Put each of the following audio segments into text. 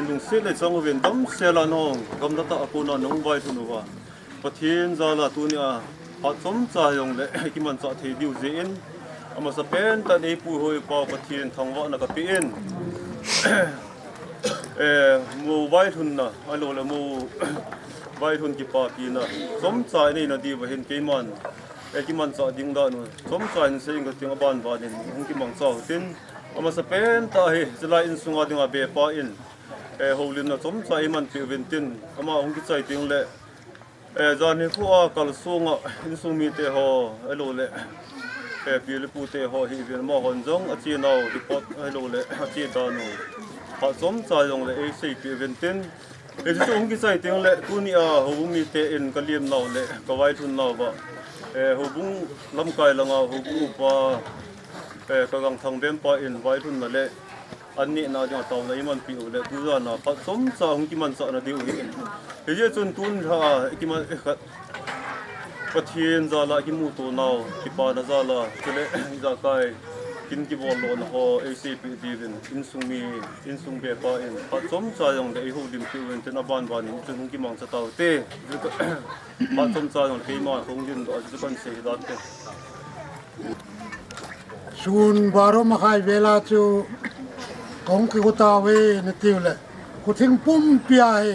นลุงซิเลยจังเวียนดำเซลานองกำลังตะกูนน้องไว้ทุนว่าประเทศจาลาตุเนี่ยพัดสมใจยงเลยที่มันจะเที่ยวเจียนอามาสเปนตอนนี้ผู้หอยปอประเทศทางวัดนักปีนมูไว้ทุนนะฮัลโหลเลยมูไว้ทุนกี่ปาปีนะสมใจนี่นะดีว่าเห็นกี่มันกี่มันจะดิ้งได้นู่นสมใจนี่สิ่งก็ถึงบ้านบ้านนี่ห้องกี่มังสาวทิ้งอามาสเปนตาเฮจะไล่อินสุงาดิ้งอาเบปาอินฮาวลินนะสมใจมันเปลี่ยนทิ้งอามาห้องกี่ใจทิ้งเลยจานนี้ผู้อาคัลสุงอ่ะอินสุมีเตะฮอฮัลโหลเลยปีลิปูเตะฮอฮีเวียนมาฮอนจงอาจีนเอาดิปอตฮัลโหลเลยอาจีดานูพัดสมใจยงเลยเสียเปลี่ยนทิ้งจะช่วงกี่ใจทิ้งเลยตัวนี้ฮาวมีเตะอินก็เลี้ยมเราเลยก็ไว้ทุนเราบ่ฮาวบุ้งลำไก่ละงาฮาวบุ้งปากำลังทางเบมปาอินไว้ทุนนั่นแหละอันนี้น่าจะตาวในมันปีอุเลยดูว่าน่ะพัดสมใจของกี่มันจะน่ะดีอุ่นเดี๋ยวจนตุนท่ากี่มันประเทศจาลากี่มูตัวน่ากี่ปานาจาลาจะเลยจะใครกินกี่บอลโลนฮอเอซีพีดีวินอินซุงมีอินซุงเบปาอินพัดสมใจของเด็กหูดิมคิวเวนเทนบ้านบ้านนี้จนของกี่มังจะตาวเต้พัดสมใจของกี่มันคงยืนต่อจะกันเสียดัดเต้ซูนบารมาขายเวลาจูของคือกูตาเวนติวเลยกูทิ้งปุ่มเปียให้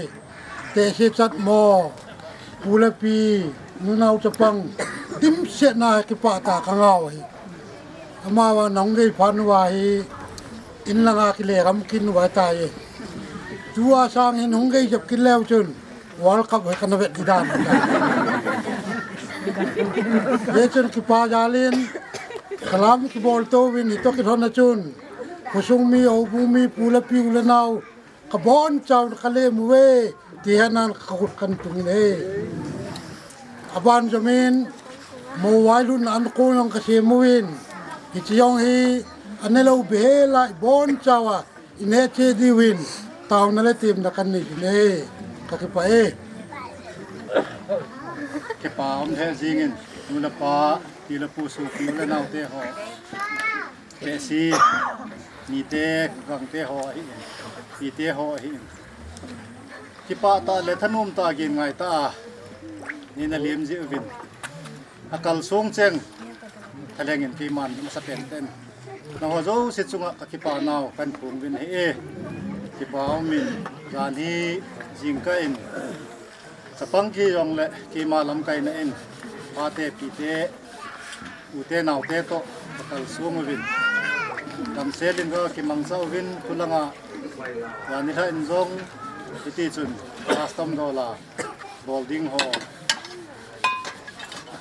แต่เสียจัดมอปูเลปีนูนาวจะปังติมเสียนาคิปะตาข้างเอาให้อามาว่าน้องได้พันว่าให้อินลังอาคิเลรำกินไว้ตายจัวสร้างเห็นหงไงจะกินแล้วจนวอลกับไว้กันเวทีด้านเยจนคิปะยาลินKalam ki bol to win ito ki thona chun kusung mi o bumi pula pi ula naw kabon chaw kale muwe tihanan kakut kan tungine aban jamin mo wailun an ko yang kasi muwin itiyong hi anelo behela bon chawa ine che di win taw na le tim na kan ni ne kakipae kipa om the jingin nula pa tila puso pila naw te ho te si ni te gang te ho hi te ho hi ki pa ta le thanum ta gin ngai ta ni na lem ji vin akal song cheng thalengin ki man ma sa pen ten na ho zo se chunga ka ki pa naw kan phung vin he ki pa min ran hi jing ka in sapang ki yong le ki ma lam kai na in pa te pi te ute naw te to kal suang win kam selin go ki mangsa win kulanga yani ha in zong ti chun custom dola bolding ho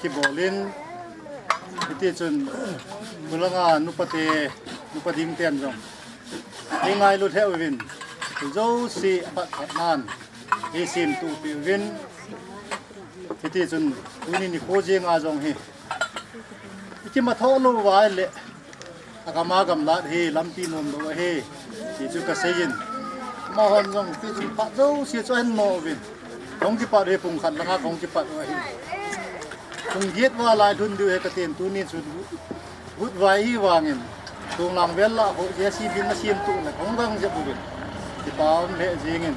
ki bolin ti chun kulanga nupading ten jong ingai lu the win zo si pat man e sim tu pi win ti chun uni ni ko je nga jong hiที่มาทอลูไว้เลยอากามากำลัดเฮลำปีนมตัวเฮที่จุกเสียนมาหอนจงที่จุปัดเจ้าเสียจวนโนวินของที่ปัดเฮปุ่งขันละค่ะของที่ปัดไว้คงเย็ดว่าลายทุนดูเฮกเตียนตัวนี้สุดวุดไว้วางเงินตรงหลังเวลาโหเจสีบินมาเสียมตัวเลยของกังจะบุญที่ป้าเฮจริงเงิน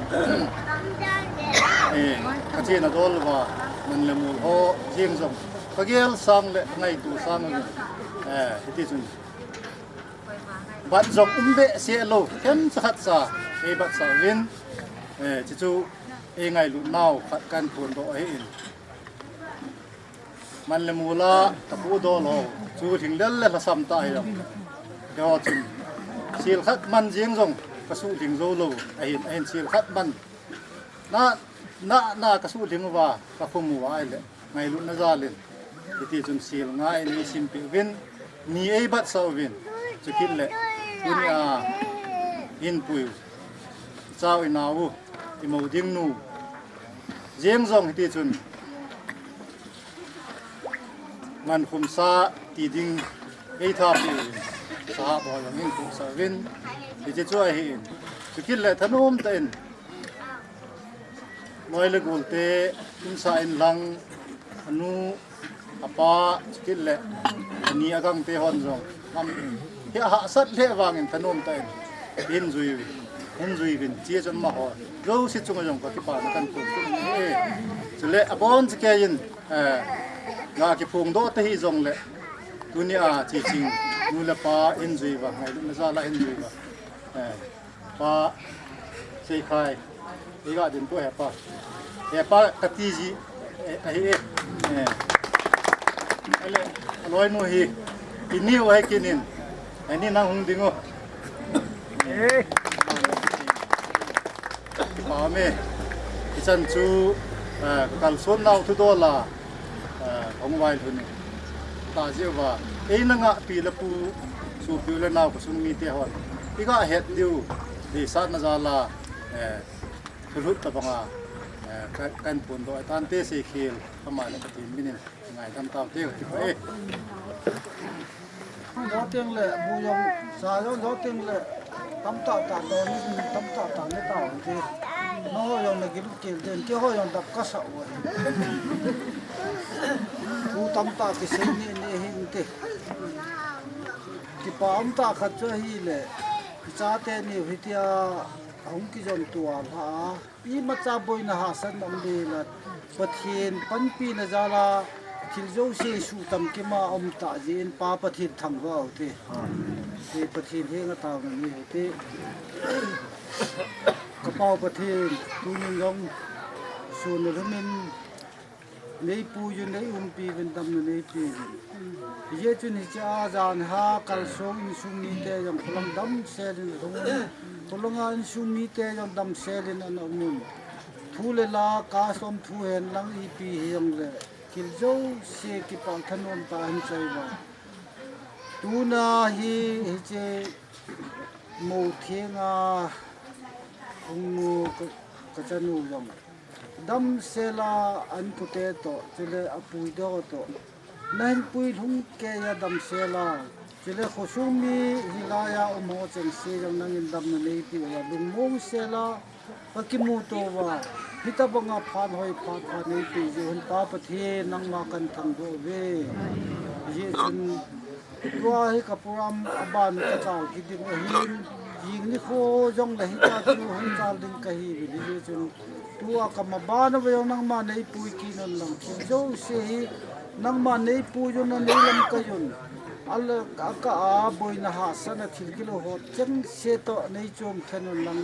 กระเทียนตัวละว่ามันละมูลโหเจียงจงก็เกี่ยวสังเลยไงตัวสังเลยที่สุดบัดจงเบะเสียโลเข้มสัดซาบัดสาวินจิจูไงลุนาวขัดกันทวนตัวเองมันเลยมูลาตะปูโดโลจูถึงเดินเลยละซ้ำตายแล้วเดี๋ยวจิมสิลขัดมันเจียงจงกระสุถึงโซโลเห็นสิลขัดมันน่ากระสุถึงว่ากระพุ้มว่าเลยไงลุนน่าจะเล่นที่จนเสียงง่ายนี่สิมปิวินนี่ไอ้บัดสาววินจะคิดเลยคุณอินปุยเจ้าอินาวที่มูดิ้งนูเจียงซองที่จนมันคุมซาที่ดิ้งไอ้ท่าปีสาบอยอย่างนี้คุณสาววินที่จะช่วยเห็นจะคิดเลยท่านอุ้มเต้นมวยเล็กอุลเตคุณสายหลังอนุapa skill le ni agang te hon jong am he ha sat le wangin tanom ta in zui enjoy vin chia chon ma ho ro si chung jong ka pa na kan pun e chule abon ke yin nga ki phung do te hi jong le dunia chi ching nu la pa enjoy wa ngai na za la enjoy wa pa sei khai e ga din to he pa ka ti ji ai ale loi no hi ini wa kinin ani na hung dingo mà mẹ cái chân chú cần số nào thứ đó là không vài thôi ta chỉ và ấy nó ngã pi là pu su pi là nào của sung mi thế hòn cái gã hết điều thì sát nó ra là cái rút tập bằng cái phun đó tan tê sẽ khil cái mà nó cái mình ngày tham tao tê thì phải gió tiếng lệ bù dòng xài gió tiếng lệ tắm tạo tạo đó như tắm tạo tạo cái tạo thì nó dòng này cái kiểu tiền kia họ dòng tập cá sấu rồi bù tắm tạo cái sinh này hình thế cái bám tạo khát cho hi lệ cái cha tên nhiều thì tia không cái dòng tua hả ý mà cha bôi na hạ sân ông đi là bát hiền bánh pi na ra là thil zo se su tam ke ma om ta jin pa pathit thang wa te te pathit he nga taw na ni te ka pau pathit tu ning gong su na lumin nei pu yu nei pi ben tam na nei pi ye chu ni cha jan ha kal so in su mi te jong phulang dam se rin thong phulanga in su mi te jong dam se rin an om thu le la ka som thu hen lang I pi hiang le kil zo se ki pang thanon ta han chai wa tu na hi che mo thienga ungu ka chanu yam dam sela an ku te to chile apui do to nan pui lung ke ya dam sela chile khosumi hilaya omo chen se jang nang in dam na nei pi wa lung mong sela pakimu to wa hita banga phan hoi pha nei pi ju hun pa pathe nang ma kan thang do ve ye chun wa hi kapuram aban ka chaw ki ding hin ying ni kho jong la hita chu hun chal ding ka hi bi ye chun tua ka ma ba na ve nang ma nei pui ki non lang ki jo se hi nang ma nei pu ju na nei lam ka yun al ka a boi na ha sana thil kilo ho chen se to nei chom thanon lang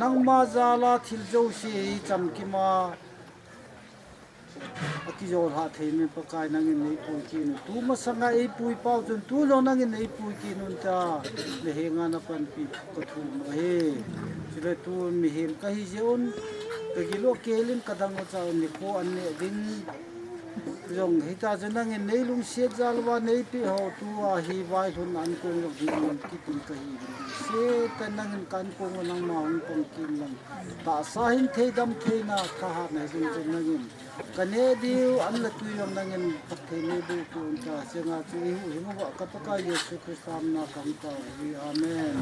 nang ma zala thil jo se hi cham ki ma aki jo ha thei me pakai nang in nei pui ki nu tu ma sanga ei pui pau chun tu lo nang in nei pui ki nun ta le he nga na pan pi ko thu ma he chile tu mi hem ka hi jeon ke gilo kelin kadang cha ni ko an ne ding rong hita janang in nei lung se jalwa nei pi ho tu a hi vai thun an ko lo gi mon ki tin ka hi se tanang in kan ko nang ma ong kong kim lang ta sa hin thei dam thei na tha ha nei jung janang in kane diu an la tu yong nang in pathei nei bu ko ta senga chu hi hu hinga wa ka ka yesu kristam na kam ta wi amen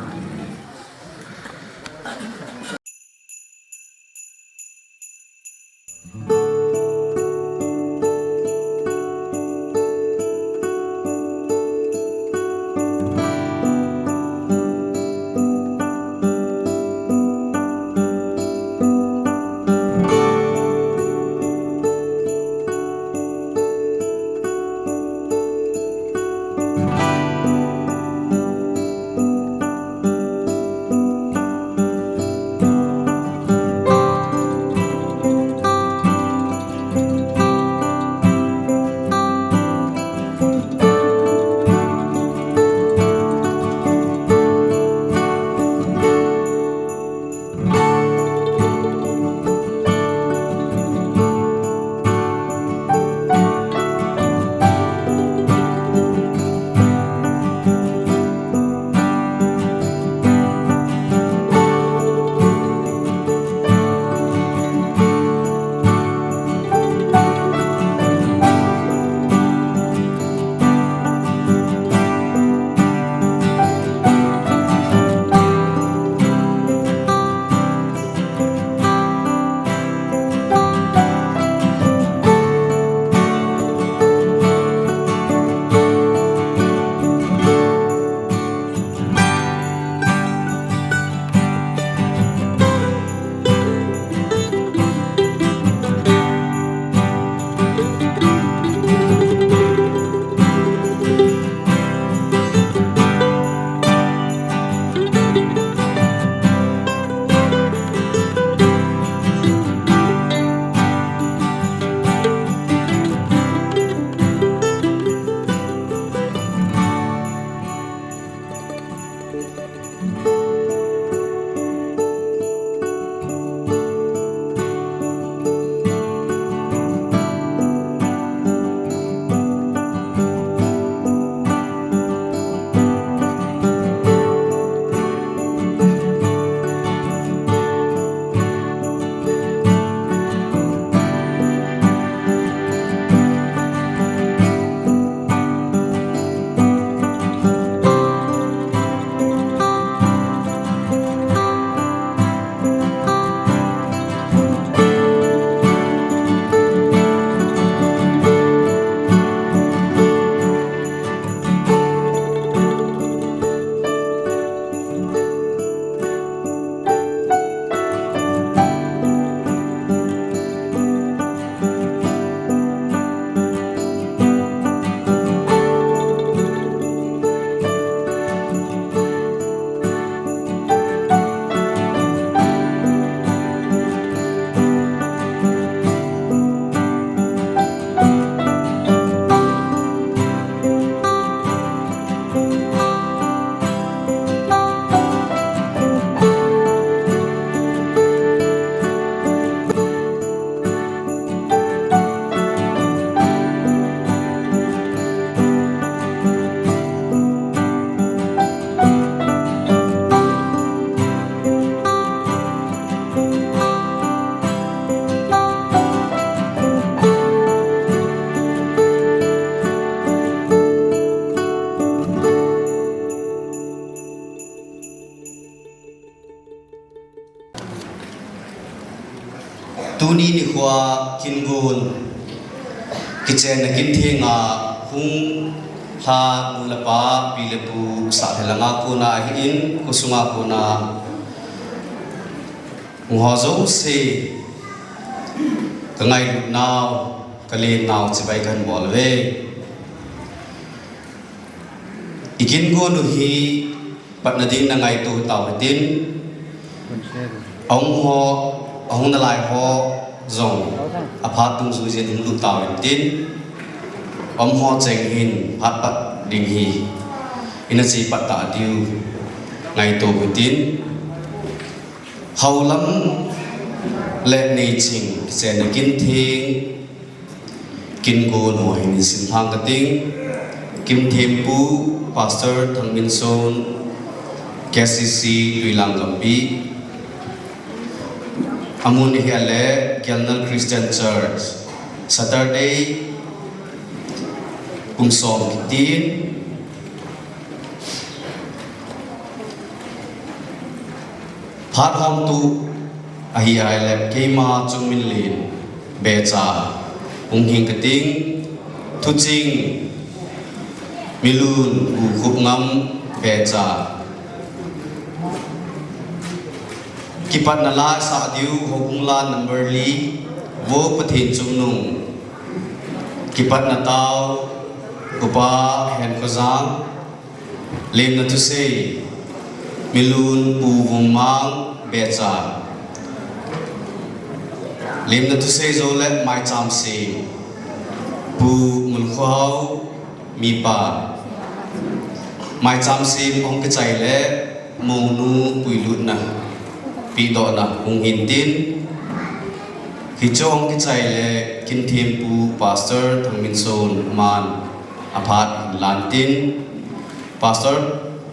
บัวกินกูนกิเจนกินเทียงหุงพามูลปาปีเลปูสาเหลังอากูนาหินกุสุงอากูนาหัวโจเซก็ไงลุนาวก็เลียนนาวจะไปกันบอลเวอีกินกูนุฮีปัตนาดินนังไงตัวเต่าดินองหัวองนลายหัวจงอภาตุงสุเจนลูกเต่าดินองหัวเจงหินพัดปัดดิ่งฮีอินทรีปัตตาดิวไงตัวดินเฮาลังเล่นในจริงเจนกินทิ้งกินกูนหัวหินสินทางกระติ้งกิมเทมปูพาสเตอร์ทั้งมินโซนแกซีซีดุยลังกัมปีอามุนเฮียเล่แกลนัลคริสเตียนเชิร์ชสัตย์เดย์ปุ่มสองกิตีนพาดห้องตูอาฮิไอเล็บเกมาจุมินลินเบจ่าปุ่มหิงกติ้งทุจิงมิลูนอุคุบงำเบจ่ากิปัตนาลาสาดิวหกุงลานนัมเบอร์ลีโวปทินจุมนุงกิปัตนาตาวกุปาเฮนโคซังเลมนาตุเซมิลูนปูวงมังเบจ่าเลมนาตุเซโซเลไมจามเซปูมุลขวาวมีป่าไม่จำสิ่งองค์กระจายเล่มงนูปุยลุดนะปีดอนะองค์หินดินฮิจองกระจายเล่กินเทียมปูพาสเตอร์ทั้งมินโซนมานอพาร์ตลานตินพาสเตอร์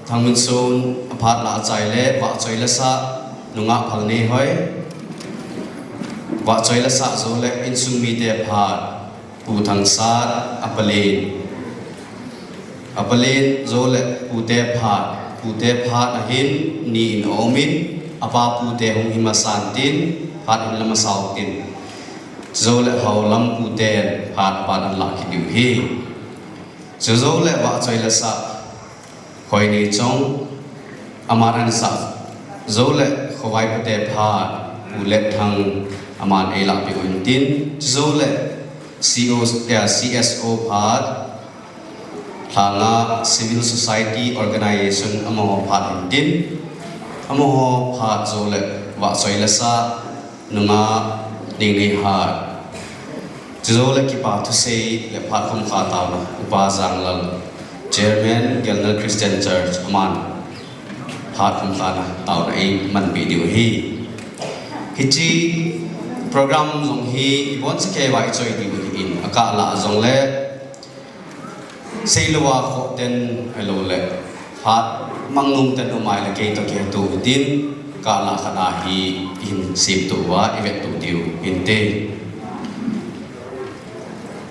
ทั้งมินโซนอพาร์ตลาใจเล่ว่าใจละสะนุงะพังเนหอยว่าใจละสะโซเล่อินซุมีเดพาร์ปูทางซาดอัปเลนอัปเลนโซเลปูเตพานะหินนีอินโอมินอปาปูเตหงหิมาสันตินพาดอินลมาสาวตินโซเลเฮาลัมปูเตพาดปาดันลักดิวฮีโซเลว่าใจละสะคอยนีจงอามารันสะโซเลขวายปูเตพาดปูเล็ทางอามาเอลักปิอุนตินโซเลCSO พาดทาง Civil Society Organization อโมพาดหินดินอโมพาดโจเลว่าสวยละซานุงาดิ่งในหาดโจเลกิปาทุเซเลพาดคำขาตาวนะอุปาจังลัล Chairman Galnal Christian Church อมันพาดคำขานะตาวนะเองมันปีเดียวฮีฮิจีโปรแกรมลงฮีบอนสเกวายจอยดีอินอากาศละจงเล่เซลวาโคเตนเฮโลเล่ฮัดมังนุมเตนอุไมเลเกตเกตูดินกาละขณะฮีอินสิบตัวอีเวตุดิวอินเต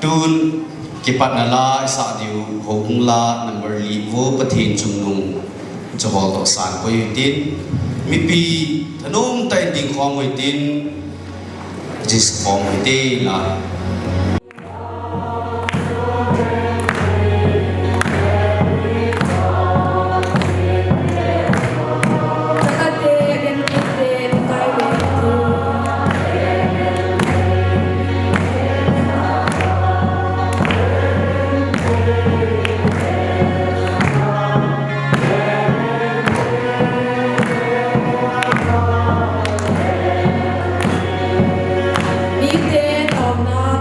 ตูนกิปัตนาลาสาดิวหงลานัมเบอร์ลีโวปะทินจุมนุงจะฮอลตสานก็ยุตินมีปีถนนแต่ดิ่งของยุตินจิสของยุตินละมีเตตอมนับ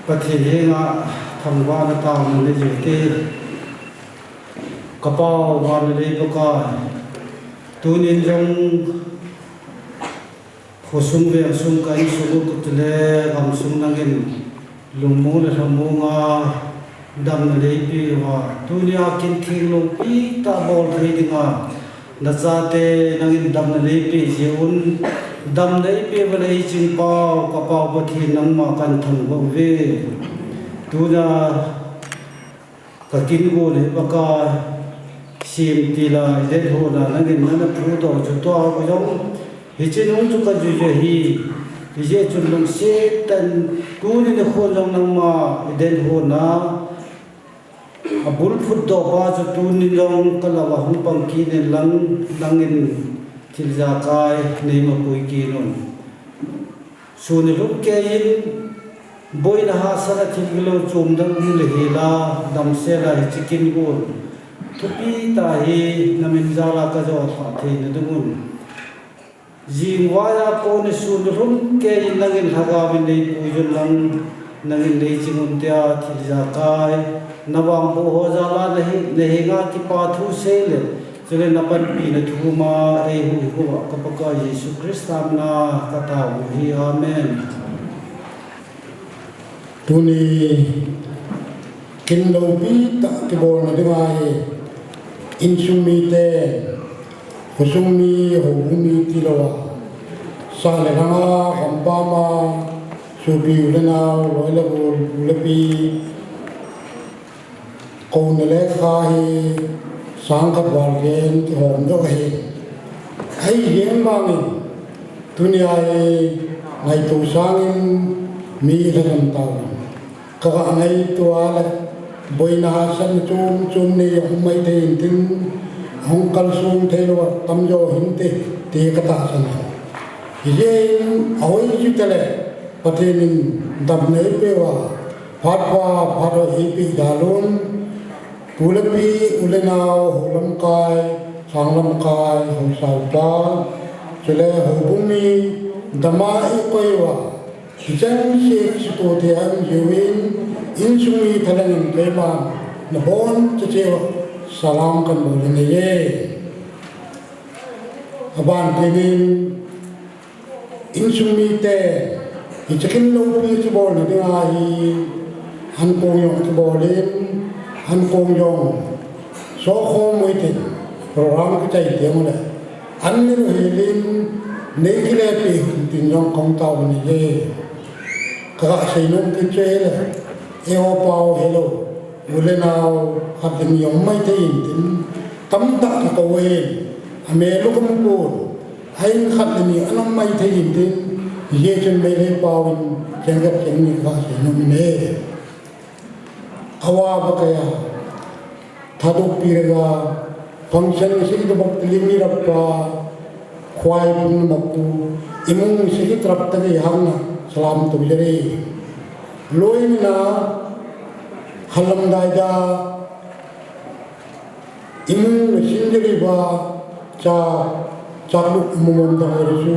ปฏิเองทำว่าตามในจุดที่กระเป๋าวันนี้ประกอบตัวนี้จงผู้สุ่มเวียนสุ่มกันสุ่มกุศลกำสุ่มนั่งกินลุงมูลทำมูงาดำในปีว่าตัวนี้กินเคียงลงปีตาบอลที่ดิ่งนักจัตเตนั่งกินดำในปีเจ้าอุ่นดำในปีวันนี้จึงเป่ากระเป๋าปฏินั่งมากันทั้งวันเวตัวนี้ก็กินกูเลยประกอบชิมตีลาเด็ดหัวนั่งกินนั่นพูดต่อจุดตัวก็ยังฮิจินุ่งจุกันจุจฮีฮิจิจุลงเสตันกูนี่เด็กคนลงนั่งมาเด็ดหัวน่ะบุญพุทธต่อป้าจุตูนี่ลงกลาวะหุปังกีนี่ลังอินทิลจากายในมาปุยกีนนส่วนลูกเกยินบอยนะฮะสารทิลกิโลจุมดังมุลเฮลาดัมเซลาฮิจิกินกูทุปีตาฮีนามินจาลากะจอฟาเทนดุงจิงวายาโกนสุนรุมเกยินนังอินทากาวินในปุยจุลังนังอินในจิงุนเตียทิลจากายนวามโบโฮจาลาเนหิงากิปาทูเซเลจเลนปันปีนทูมาเอหูหัวกับปะกาเยซูคริสต์ตามนาคาตาหูฮีอาเมนตัวนี้กินลงปีตะกิบอลนะด้วยอินซุมีเตหุซุมีหูมีติโลสาเลนาคัมปามาสุบิวเลนาลอยละบุลปีกูนเล็กข้าฮีสังกัดวาลเกนที่หอมด้วยให้เลี้ยงบางอินดุนยาในตัวสังอินมีเรื่องต่างก็ในตัวละบอยนาสันจุมนี่หงไม่เทียนถึงหงกัลซุงเทโลตัมโยหินเตตีกตาสนาเย็นเอาไว้จุดเลยประเทศนี้ดับเนปเปว่าพัดว่าพัดหิปีดาลุนปุลปีอุเลนาวหูลำกายสังลำกายหูสาวปาจุเลหูบุมีดมาอีกว่าจังเสียสตัวเทียมยูวินอินสุมีทะเลนเกบานนบอนจะเจ้าสลามกันบริเนเยอบานเทวินอินสุมีเตอิจกินโลปีจะบอลในงาฮีฮันโกงยองจะบอลินฮันโกงยองโซโคมวยติโปรแกรมก็ใจเดียวเลยอันนี้เราเห็นในกิเลสปีตินยองของเต่าในเย่ก็ใช้นุ่มกินเจเลยเอวเปล่าเฮโลอุเลนาวขัดเป็นยองไม่ได้ยินถึงตั้มตักตัวเองอเมรุกมันพูดให้ขัดเป็นอันนั้นไม่ได้ยินถึงเย่จนไม่ได้เปล่าเช่นกับเช่นนี้ก็ใช้นุ่มเน่อาวาบกยาถ้าดูปีเรื่องฟังก์ชันสิ่งที่บอกลิมิรับปาควายบุญบักตูอิมุงสิ่งที่รับตั้งยังนะสลามตุจรีลอยนะฮัลลัมได้ดาอิมุงสิ่งที่ริบาจากลุกมุมตะวันซู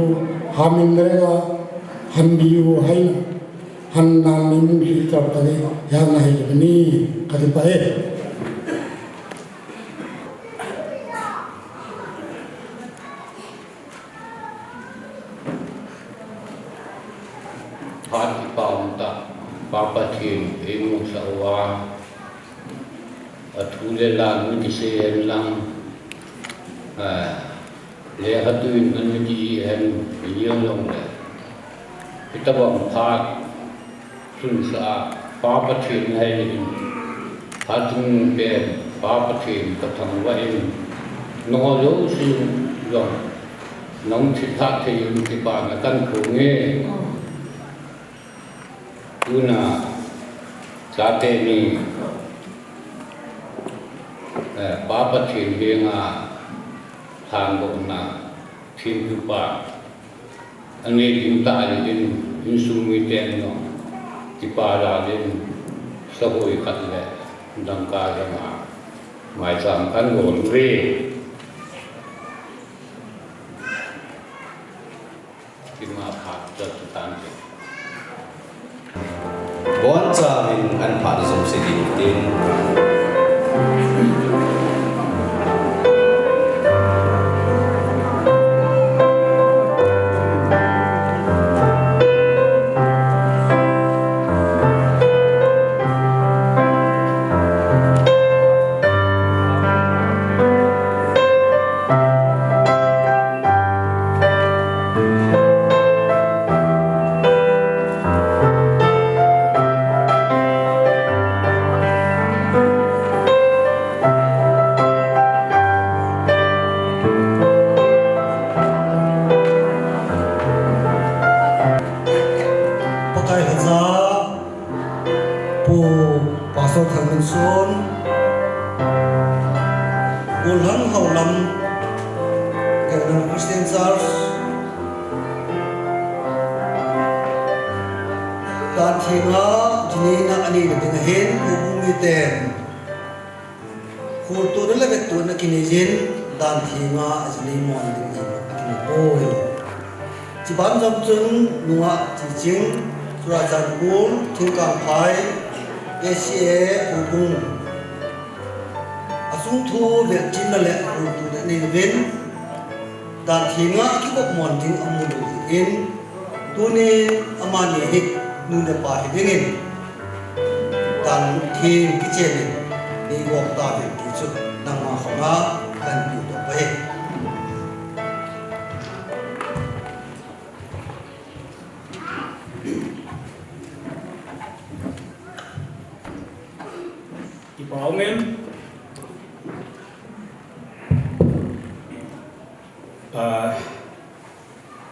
ฮามินเรกาฮันบิวให้ฮันนันอิมุงสิ่งที่รับตั้งยังนะให้จะนี่คดีไปPapatin ilmu sawa atulelan mutisean lang lehatuin anjian yolong kita bang phat sunsa papatin hai hatung pe papatin katang wain nolo si yong nong thitha thei ki pa na kan khu nge Una sate ni papa thìn hienga thang bộ na thiên tu pa anh ấy chúng ta đến in sumi ten no thì pa ra đến xã hội khát lệ đăng ca ra mai sang khăn ngổn về khi mà phạt cho tan bon cha min an pha de som se din tin pakai haza pu pasok thang son ulhang haulam Kingdom Christian Church dan thinga jinina ani na ding hen ubumi ten khurtu na levet tu na kinijin dan thinga ajni mon ding kin boy chỉ bán dòng chân nua chỉ chính ra chân cuốn thiên càng phái ACA cùng asung thu việc chính là lẽ cùng tụ nên viên đàn thì ngã cái bọc mòn tiếng âm mưu in tu nên amani hit nu để pa hit in đàn thì cái chuyện này đi gọt ta việc kỹ thuật nằm mà không ngã cần đủ được vậy bảo nên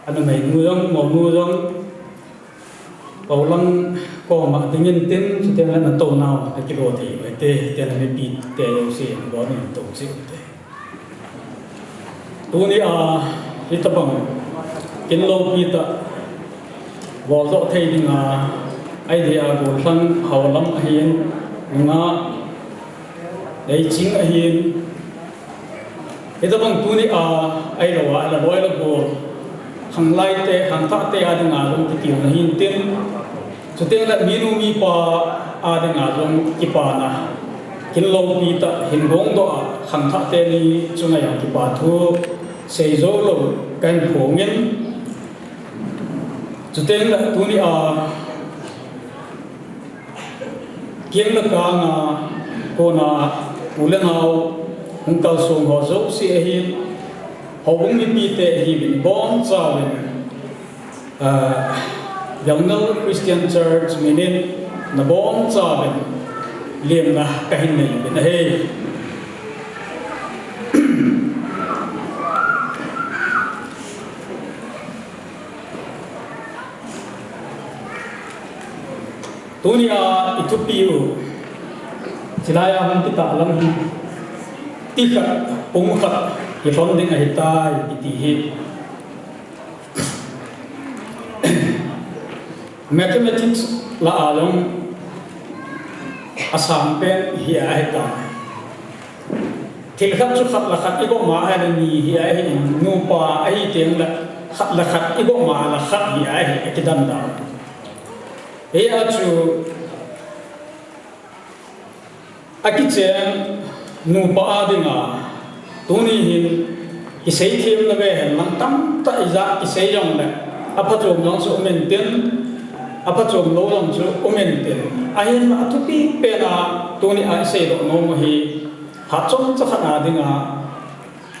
anh này nuông màu nuông bảo lăng có mà tự nhiên tên cho tên là tổ nào cái đồ thì vậy tên là cái bị tè dầu xì đó là tổ xì thế tu ni cái tập bằng cái lô bị ta vào rõ thấy đi ai thì bảo lăng hậu lắm hiền ngã đấy chính là hiền cái tập bằng tu ni ai là gọi là nói là bộ hàng lai tê hàng thắt tê ai ngã trong cái kiểu là hiền tên cho tên là minu mi pa ai ngã trong cái pa na cái lô bị ta hiền bông đó hàng thắt tê ni trong này cái pa thu xây dỗ lô cái phổ nhân cho tên là tu ni kieng là càng cô na ulen hao hung kal song ho zo si hi ho bung mi pi te hi bin bon cha ben Young Christian Church minin na bon cha ben liem na ka hin nei ben he dunia itu piu silaya hum kita alam tiga pungkat ifon ding ahita itihi mathematics la alam asam pen hi ahita tilkhat chu khat la khat igo ma ha ni hi ahi nu pa ahi teng la khat igo ma la khat hi ahi kidan da chu akichen nu pa adinga tuni hin isei thêm na ve lang tam ta iza isei yong le apa chom nong so menten apa chom lo long chu menten ahin ma tu pi pe na tuni a isei do no mo hi ha chom cha khana dinga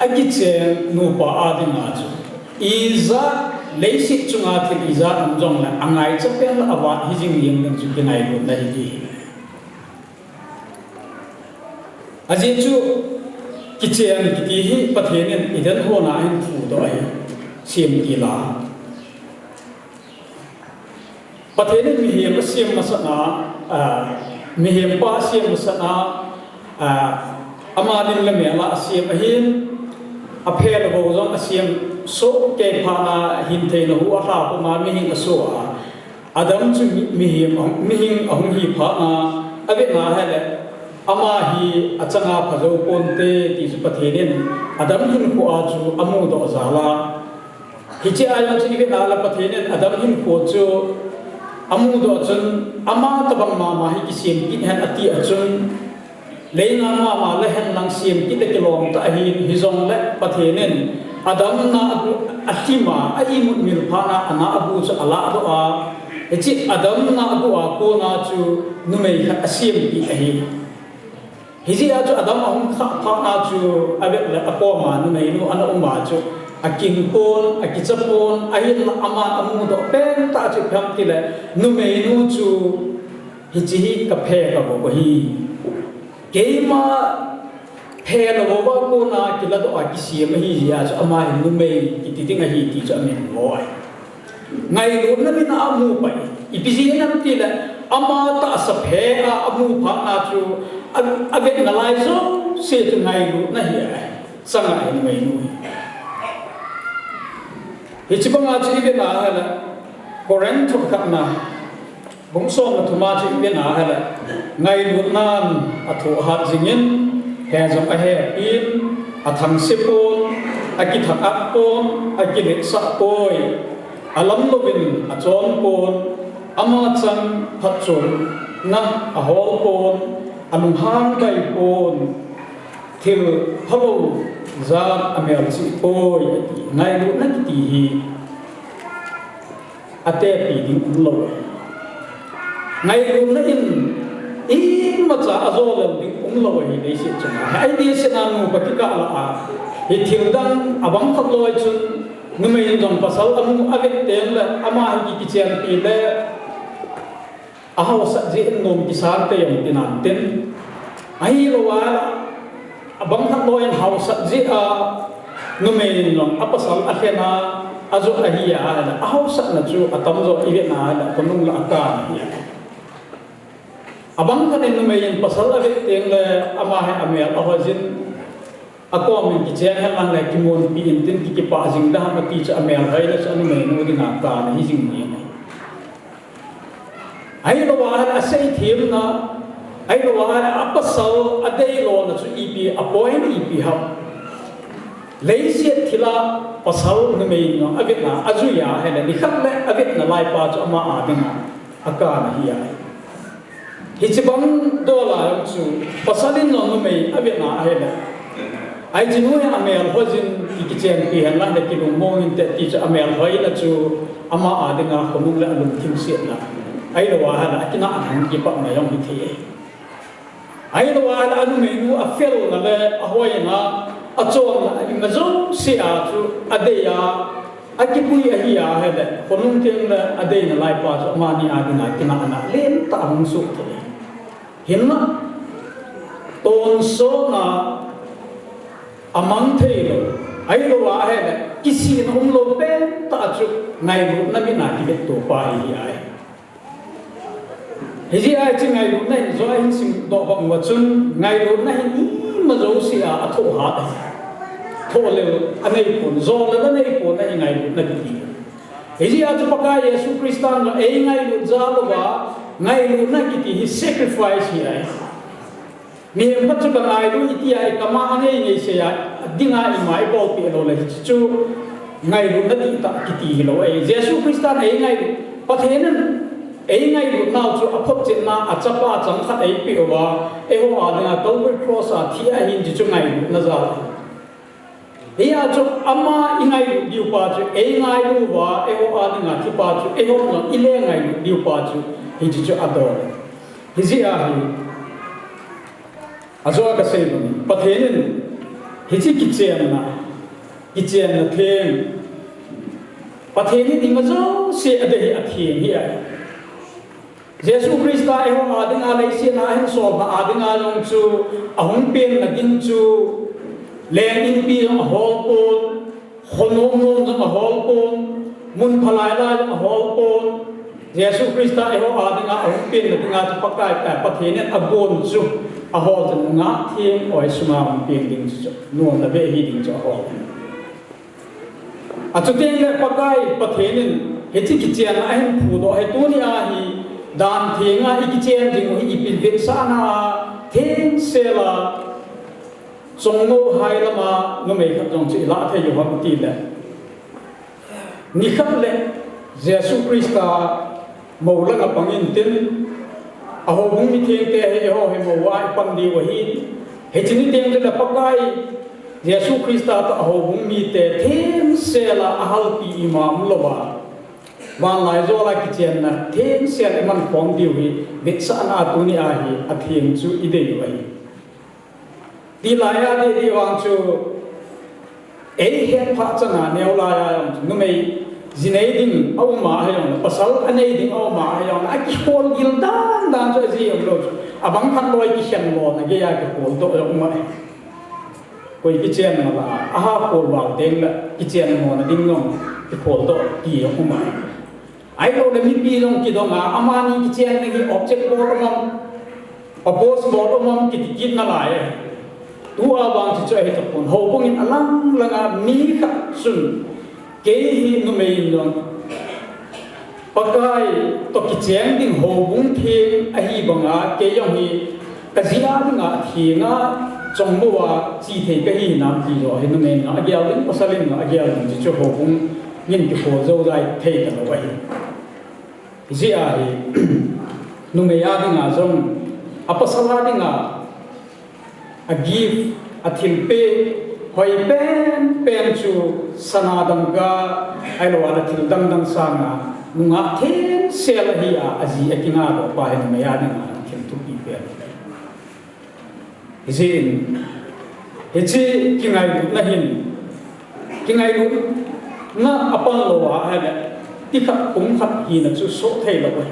akichen nu pa adinga chu iza leisi chunga thil iza amjong la angai chapel awa hijing yeng dang chu kinai lo na hi aje chu kichen kiti hi pathen idan ho na hin thu do ai sim ki la pathen mi hi ma sim ma sa na mi hi pa sim ma sa na ama din la me la sim hin a phel bo jong a sim so ke pha na hin the na hu a ha ko ma mi hin so adam chu mi hin ong hi pha na ave na ha le ama hi achanga phajo ponte ti su pathenin adam hin ko aju amu do zala hi che ayo chi ke na la pathenin adam hin ko chu amu do chun ama tabang ma hi ki sim ki han ati achun leina ma le han lang sim ki te kilom ta hi zong le pathenen adam na atima ai mut mil phana ana abu cha ala do a echi adam na abu a ko na chu numei asim ki hi hiji a chu adam ahum kha na chu abe le apo ma numei nu ana umma chu aking pon akichapon ahin ama amu do pen ta chu pham ti le numei nu chu hiji ka phe ka bo hi keima phe lo bo ko na kila do akisi ma hi ya chu ama hin numei ki ti ting hi ti chu amen boy ngai lu na min amu pai ipisi nam ti le ama ta sa phe a amu pha na chu ave na lai zo se chu ngai lu na hi sanga ai numei nu hichibanga chi be na hala koren thuk khat na bungsom na thuma chi be na hala ngai lu nan athu hat jingin he jong a he pin athang sepon akithak at pon akilet sa poi alam lovin achon pon ama chan phachon na ahol pon anung hang bai pon thil phalo zat amel chi oi ngai lu na ti hi ate pi ding lo ngai lu na in ma cha azol ding lo hi dei se chuma ai dei se na nu pa ki ka la a hi thil dan abang khat loi chun nu me jong pasal amu ave tem la ama hi ki chen pi le a haw sa ji nom ki san te yam tinan ten ai lo wa abang khat loi en haw sa ji a nu me jong apasal a khena azu a hi ya a haw sa na chu atam zo i na la konung la ka hi abang khan nu me yen pasal ave tem le ama he ame a hojin ako min ki chen han lang la ki mon pi in tin ki pa jing da ma ti cha ame hai la cha nu me nu di na ka na hi jing ni ai lo wa a sei thim na ai lo wa a pasal a dei lo na chu ep appoint ep ha leise thila pasal nu me no ave na aju ya he la ni khat le ave na lai pa chu ama a ding aka na hi ai hichibang dola chu pasalin no nu me ave na he la ai jinu ya amel hojin ki chen pi han la de ki lu mo in te ti cha amel hoi la chu ama a de nga khomung la lum thim se na ai lo wa la kina an ki pa na yong thi ai lo wa la anu me nu a fel na le a hoi na a chon na ma zo se a chu a de ya a ki pui a hi ya he le khomung tem la a de na lai pa chu ama ni a de na kina na len ta hung su thi hin na ton so na amang thelo ai lo wa he la kisi na lo pe ta chu ngai lu na mi na ki to pa hi ai he ji ai chi ngai lu na zo ai sim do ba wa chun ngai lu na hi ma zo si a tho ha ta tho le anei pun zo le na nei pun na ngai lu na ki he ji a chu pa ka yesu kristan no ei ngai lu za lo ba ngai lu na ki hi sacrifice hi ai mi pat chu ka ai lu iti ai kama ane ngai se ya dinga i mai bol pi lo le chu ngai lu na ti ta ki ti lo ai jesu kristan ai ngai pathenen ai ngai lu na chu aphot che na achapa chang khat ai pi wa e ho a dinga Calvary cross a thi a hin chu ngai lu na za e a chu ama i ngai lu diu pa chu ai ngai lu wa e ho a dinga thi pa chu e ho na i le ngai lu diu pa chu hi chu ador hi ji a hi azo ka sei ni pathenen hichi kitchen na theng patheni ding zo se ade a theng hi ai jesu krista e ho ading a lei se na hen so ba ading a long chu ahung pen na ding chu len in pi a hol pon honom non jang a hol pon mun phalai la jang a hol pon jesu krista e ho ading a ahung pen na ding a chu pakai ka patheni a bon chu a hol tan nga thiem oi suma pen ding chu no na be hi ding chu hol a chu ten le pakai pathenin heti kitchen a hen phu do he tu ni a hi dan thenga i kitchen ding hi ipin ven sa na theng se la song no hai la ma no me khat jong chi la the yo ham ti le ni khat le jesu krista màu lăng ở bằng in tin à hồ bung mi thiêng te he ho he màu ai bằng đi wa hi he chini tiang je la pakai Yesu Krista ta ho bung mi te thêm se la ahal pi imam lowa van lai zo la ki chen na thêm se la man phong diu hi vit sa na tu ni a hi a thieng chu i de wa hi ti la ya de di wang chu ei hen pha chana neu la ya nu mei zinei ding au ma ha yong pasal anei ding au ma ha yong a ki hol gil dan dan cho ji yong lo abang khat loi ki hian mo na ge ya ki hol to yong ma koi ki chen ma la a ha hol wa deng la ki chen mo na ding nong ki hol to ki yong ma ai lo le mi pi nong ki dong a amani ki chen na ki object bo mom oppose bo mom ki ki na la ya tu a bang chi cho he to pon ho bong in alang langa mi kha sun ke hi nu mei non pakai to ki cheng ding ho bung thing a hi banga ke yong hi ka zia ding a thinga chong mo wa chi the ka hi nam ti ro he nu mei na agyal ding pasalin na agyal ding chi ho bung yin ki ho zo dai thei ka lo wa hi zia hi nu mei a ding a zong apasala ding a give a thil pe hoi pen chu sanadam ga ai lo ala thil dang dang sanga nunga then sel hi a aji akinga do pa hen me ya na thil tu pi pe izin hechi kingai na hin kingai lu na apan lo wa ha ga ti kha kum khat hi na chu so thei lo wa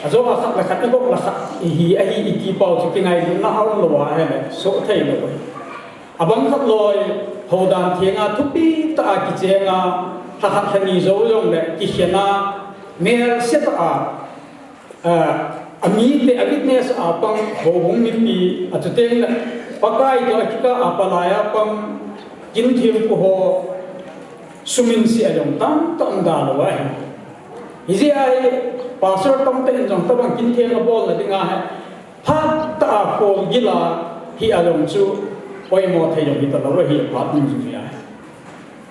azo a khat la khat ko la khat hi a hi ki pau chu kingai lu na au lo wa ha ga so thei lo wa abang khat loi ho dan thianga thupi ta ki chenga tha khat thani zo yong le ki hiana mer set a ami te a witness a pang ho bung mi pi a chu teng le pakai to akika apalaya pang kin thim ko ho sumin si ayong tam tam da lo wa hi ai pastor tam te jong ta bang kin thim a bol na dinga ha phat ta ko gila hi along chu oi mo thei yong ta lo hi pat ning ju ya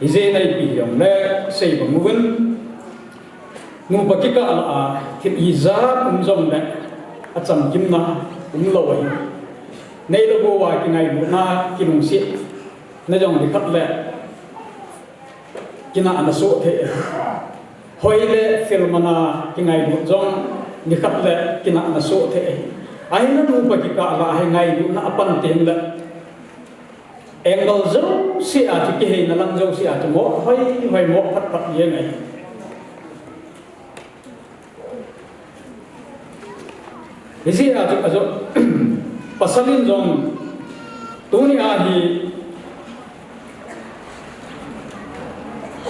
ize nai pi yong le sei ba mugun nu ba ki ka a thip iza jong le a cham kim na lo hi nei lo go wa ki ngai bu na ki nung si na jong di khat le kina ana so the hoi le filmana ki ngai bu jong di khat le kina ana so the ai na nu ba ki ka la hai ngai bu na apan ten le angle zo si a ti ke na lang zo si a to mo hoi mo phat phat ye ngai isi a to azo pasalin zong tuni a hi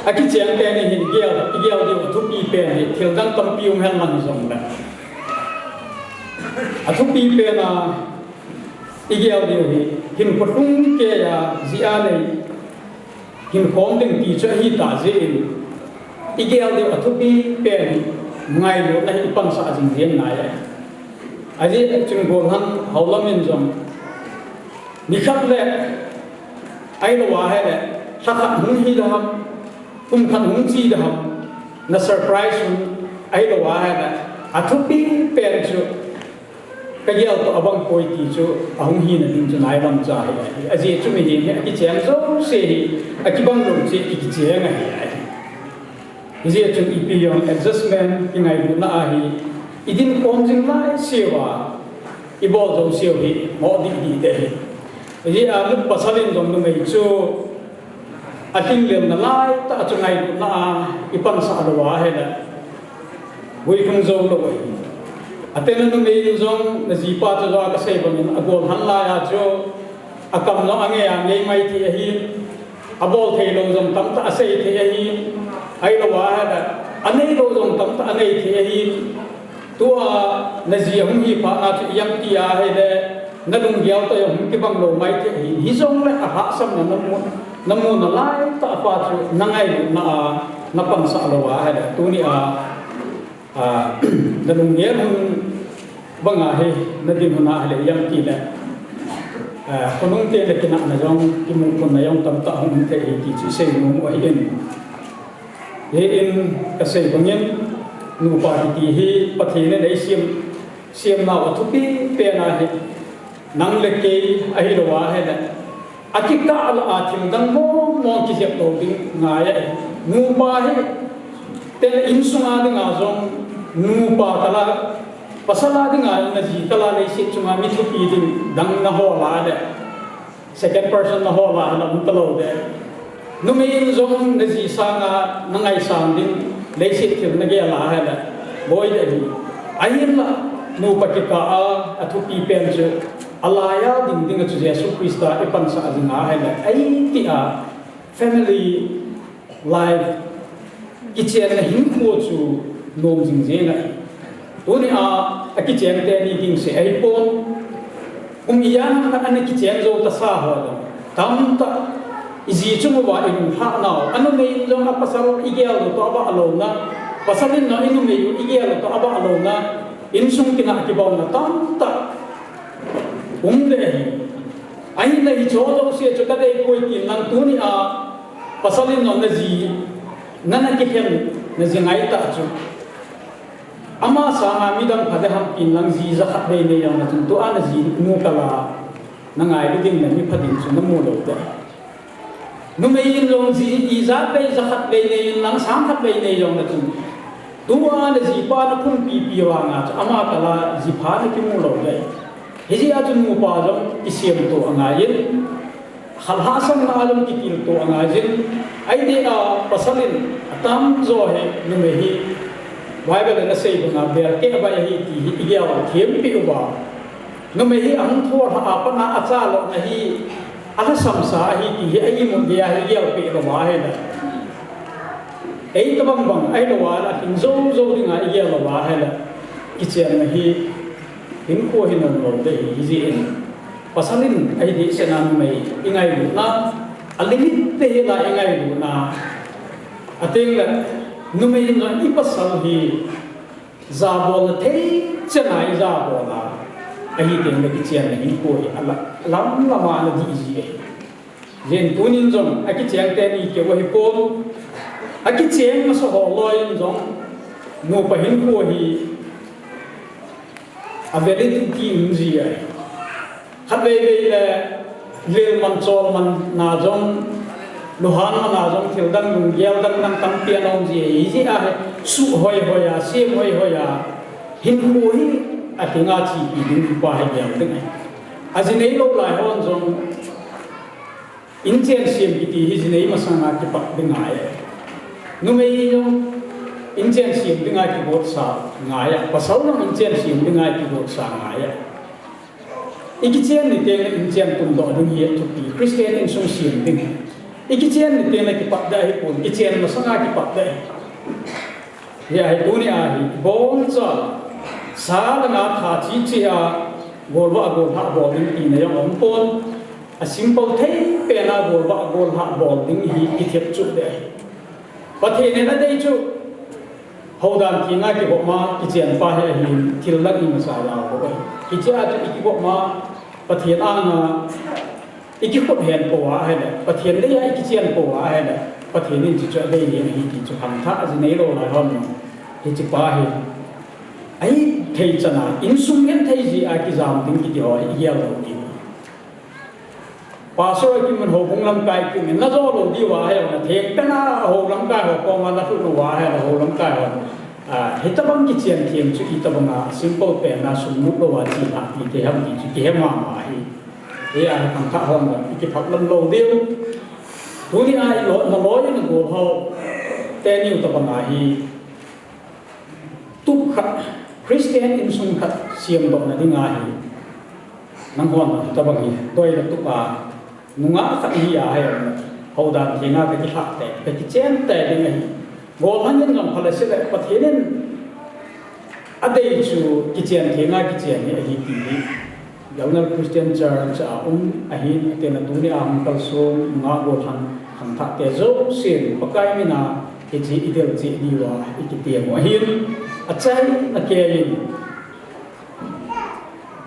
aki chang te ni hin gial di thu pi pe ni thil dang tam pium han lang zong la a thu pi pe na igial di hi hin ko tung ke ya zia nei hin khom ding ti cha hi ta je in igial di a thu pi pe ni ngai lo na hi pan sa jing yen na ya aji chung go han haulamin jong ni khap le ai lo wa he le sa khat hung hi da ham khat hung chi da ham na surprise ai lo wa he le a thu pi pe chu cái gì đó abang koi ti chu ahung hi na ding chu nai lam cha hi aji chu mi hi ki chang zo se hi a ki bang lo che ki chang ai ji chu ipi yong adjustment ki ngai bu na a hi idin kom jing lai sewa ibol zo sew hi mo di di de hi ji a lu pasalin jong nu mei chu a ting lem na lai ta chu ngai bu na ipan sa lo wa he na vui không zo lo hi atena nu mei zong na jipa to za ka sei bangin agol han la ya jo akam no ange ya ngei mai ti hi abol thei lo zong tam ta sei thi hi ai lo wa da anei lo zong tam ta anei thi hi tua na ji hum hi pa na chi yam ti ya he de na dung gyao to yong ki bang lo mai thi hi zong le a ha sam na namu na lai ta pa chu na ngai na pang sa lo wa da tu ni na lung ye hum banga he na din na le yam ki le konung te le kina na jong ki mu kon na yong tam ta hum te ki chi se mu wa in ka sei bangin nu pa ti hi pathine nei siam na wa thupi pe na hi nang le ke a hi rowa he na akika ala athim dang mo ki hep to ding nga ya nu pa hi tel insunga ding a zong nu pa tala pasala ding a na ji tala nei se chunga mi thupi ding dang na ho la de second person na ho la na un talo de nu me in zong na ji sa nga nangai sang ding nei se thil na ge la ha la boy de hi ayin la nu pa ki ka a athupi pen chu alaya ding ding chu Jesus Christ a ipan sa adinga ha la ai ti a family life kichen na hin ko chu nom jing je na tu ni a kichen te ni ding se ai pon iyan ka an kichen zo ta sa ho tam ta izi chu wa in ha na anu me in zo na pasal igel to ba alo na pasalin na inu me igel to aba alo na in sung kina ki ba na tam ta de ai na hi cho do se chu ka dei koi ki nang tu ni a pasalin no na ji nana ki hem na ji ngai ta chu ama sa nga mi dang phade ham kin lang ji za khat be ne yang na chu tu ana ji nu kala na ngai bi ding na mi phadin chu na mu lo de nu me yin long ji i za be za khat be ne lang sang khat be ne yang na chu tu ana ji pa na phun pi pi wa nga chu ama kala ji pha na ki mu lo de hi ji a chu nu pa zo ki siam to anga yin khal ha sam na alam ki kil to anga jin ai de a pasalin atam zo he nu me hi Bible na say nga ber ke ba hi ti igel thiam pi ba no me hi ang thor ha pa na acha lo na hi ala samsa hi ti hi ai mun dia hi igel pi lo ba he na ei to bang ai lo wa la tin zo zo ding a igel lo ba he la ki chen na hi hin ko hin no de hi ji en pasalin ai di se na me ingai lu na alimit te la ingai lu na ating la nu me in i pasal hi zabol the chanai zabol la a hi teng ki chen na hin ko ala lam lama la di ji e jen tunin zong a ki chen te ni ke wa hi pom a ki chen ma so ho loi zong nu pa hin ko hi a veli ti ji e khat ve ve le le man chol man na zong luhan ma na jong thil dang lung gel dang nang tam pian ong ji ji a su hoi hoi a sim hoi hoi a hin hu hi a tinga chi pi ding pa hai gel ding a ji nei lo lai hon jong in chen sim ki ti hi ji nei ma sang a ki pa ding ai nu me jong in chen sim ding ai ki bot sa nga ya pasal no in chen sim ding ai ki bot sa nga ya iki chen ni te in chen tum do ding ye tu pi Christian in sung sim ding iki chen ni te na ki pat da hi pun iki chen ma sanga ki pat da ya hi tu ni a hi bon cha sa la na tha chi chi a gol wa gol ha bol ding ti na yang om pon a simple thei pe na gol wa gol ha bol ding hi ki thep chu de pa the ne na dei chu ho dan ki na ki bo ma ki chen pa he hi thil lak ni ma sa la bo ba ki cha chu ki bo ma pa the a na iki khot hen po wa hai da pathian de ai ki chen po wa hai da pathian ni chi cha dei ni hi ki chu ham tha ji nei lo la hom hi chi pa hi ai thei chana in sum hen thei ji a ki jam ding ki ho i ya lo ki pa so ki man ho bung lam kai ki min na zo lo di wa hai na the ka na ho lam kai ho ko ma na thu no wa hai na ho lam kai ho he ta bang ki chen thiem chu i ta bang a simple pe na sum mu lo wa chi a ki te ham ki chi ke ma ma hi thế ai thằng thạ hơn là cái pháp lâm lâu điêu đối với ai lỗi là lỗi là của họ tên nhiều tập bản ai tu khát Christian in sung khát xiêm độ là đi ngay năng hoàn là tập bản gì tôi là tu bà ngã khát gì à hay hậu đàn thì ngay cái khát tệ cái chén tệ đi ngay gồm hắn nhân lòng phải là sẽ lại bắt thế nên ở đây chú cái chén thì ngay cái chén này thì Young Christian Church ahin tena dunia kalsom nga go han tha te zo sin pakai mina ki ji idel ji diwa ikiti mo hin achai akein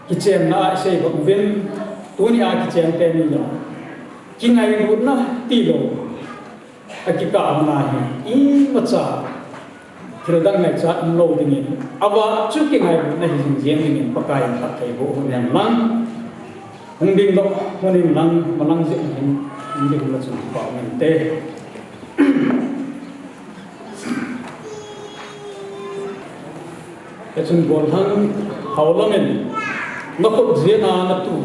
ki chen na sei bok vin dunia ki chen te ni yo ki ngai ru na ti lo akika na hi I macha thil dang nei cha an lo ding in awa chu ki ngai na hi jing jeng ding in pakai tak thei bo nem lang hung ding do monim lang malang je hin ding la chu pa men te chun bol hang hawlamin nakot zena na tu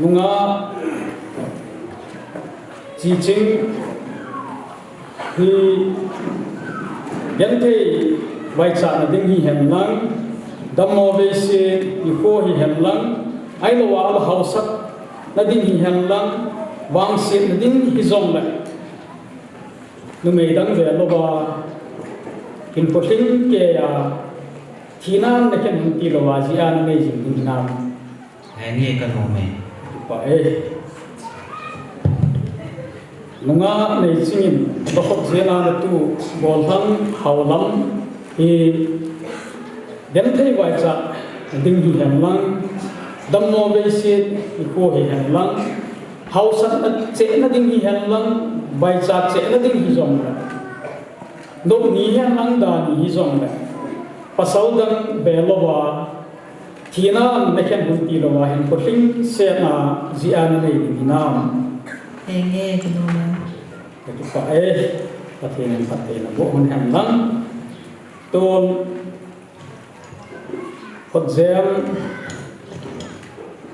nunga chi ching hi yan thei vai cha na ding hi hem lang dammo ve se hi ko hi hem lang ai lo wa al hausat na ding hi hem lang wang se na ding hi zong la nu me dang ve lo ba kin po ting ke ya thinan na ken ti lo wa ji an me jing ding nam nghe cần hồ mẹ pa e nunga nei chingin bakok zena na tu bol hang hawlam hi den thei vai cha ding hi hem lang dammo be se hi ko hi hem lang hausan che na ding hi hem lang vai cha che na ding hi zong la no ni hem lang da ni hi zong la pasau dang belowa thina na ken hun ti lo wa hin ko thing se na ji an nei ni nam nghe cần hồ mẹ cái phải phát hiện là bộ môn hàng lắm tôn Phật giang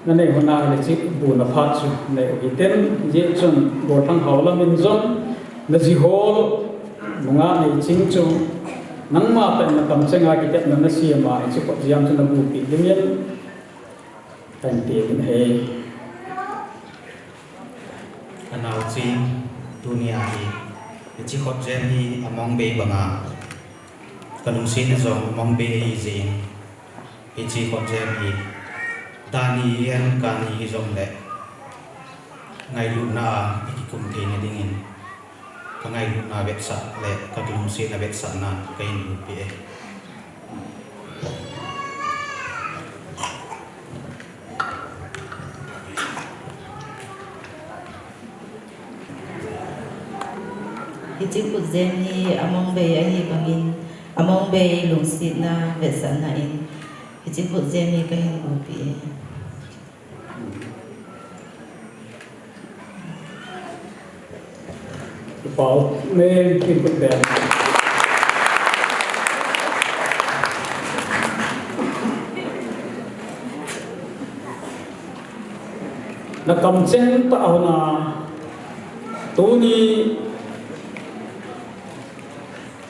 nên này hôm nay là chỉ buồn là phát chứ này cái tên dễ chung bộ thằng hậu là mình giống là gì hồ ngã này chính chung nắng mà tại là cầm xe ngay cái tết nó xìa mà chỉ Phật giang cho nó buồn bị đương nhiên thành tiền hệ anh nào chi dunia hi chỉ khot gen hi among be banga kanung sin zong among be hi zin hi chỉ khot gen hi tani yan kan hi zong le ngai lu na ki kum the ne ding in ka ngai lu na bet sa le ka kanung sin na bet sa na ka in lu pe Ichi kuzen hi among be hi bangin among be lungsit na vesan na in ichi kuzen hi kahin upi bảo nên kim cực đẹp na cầm chân tạo na tu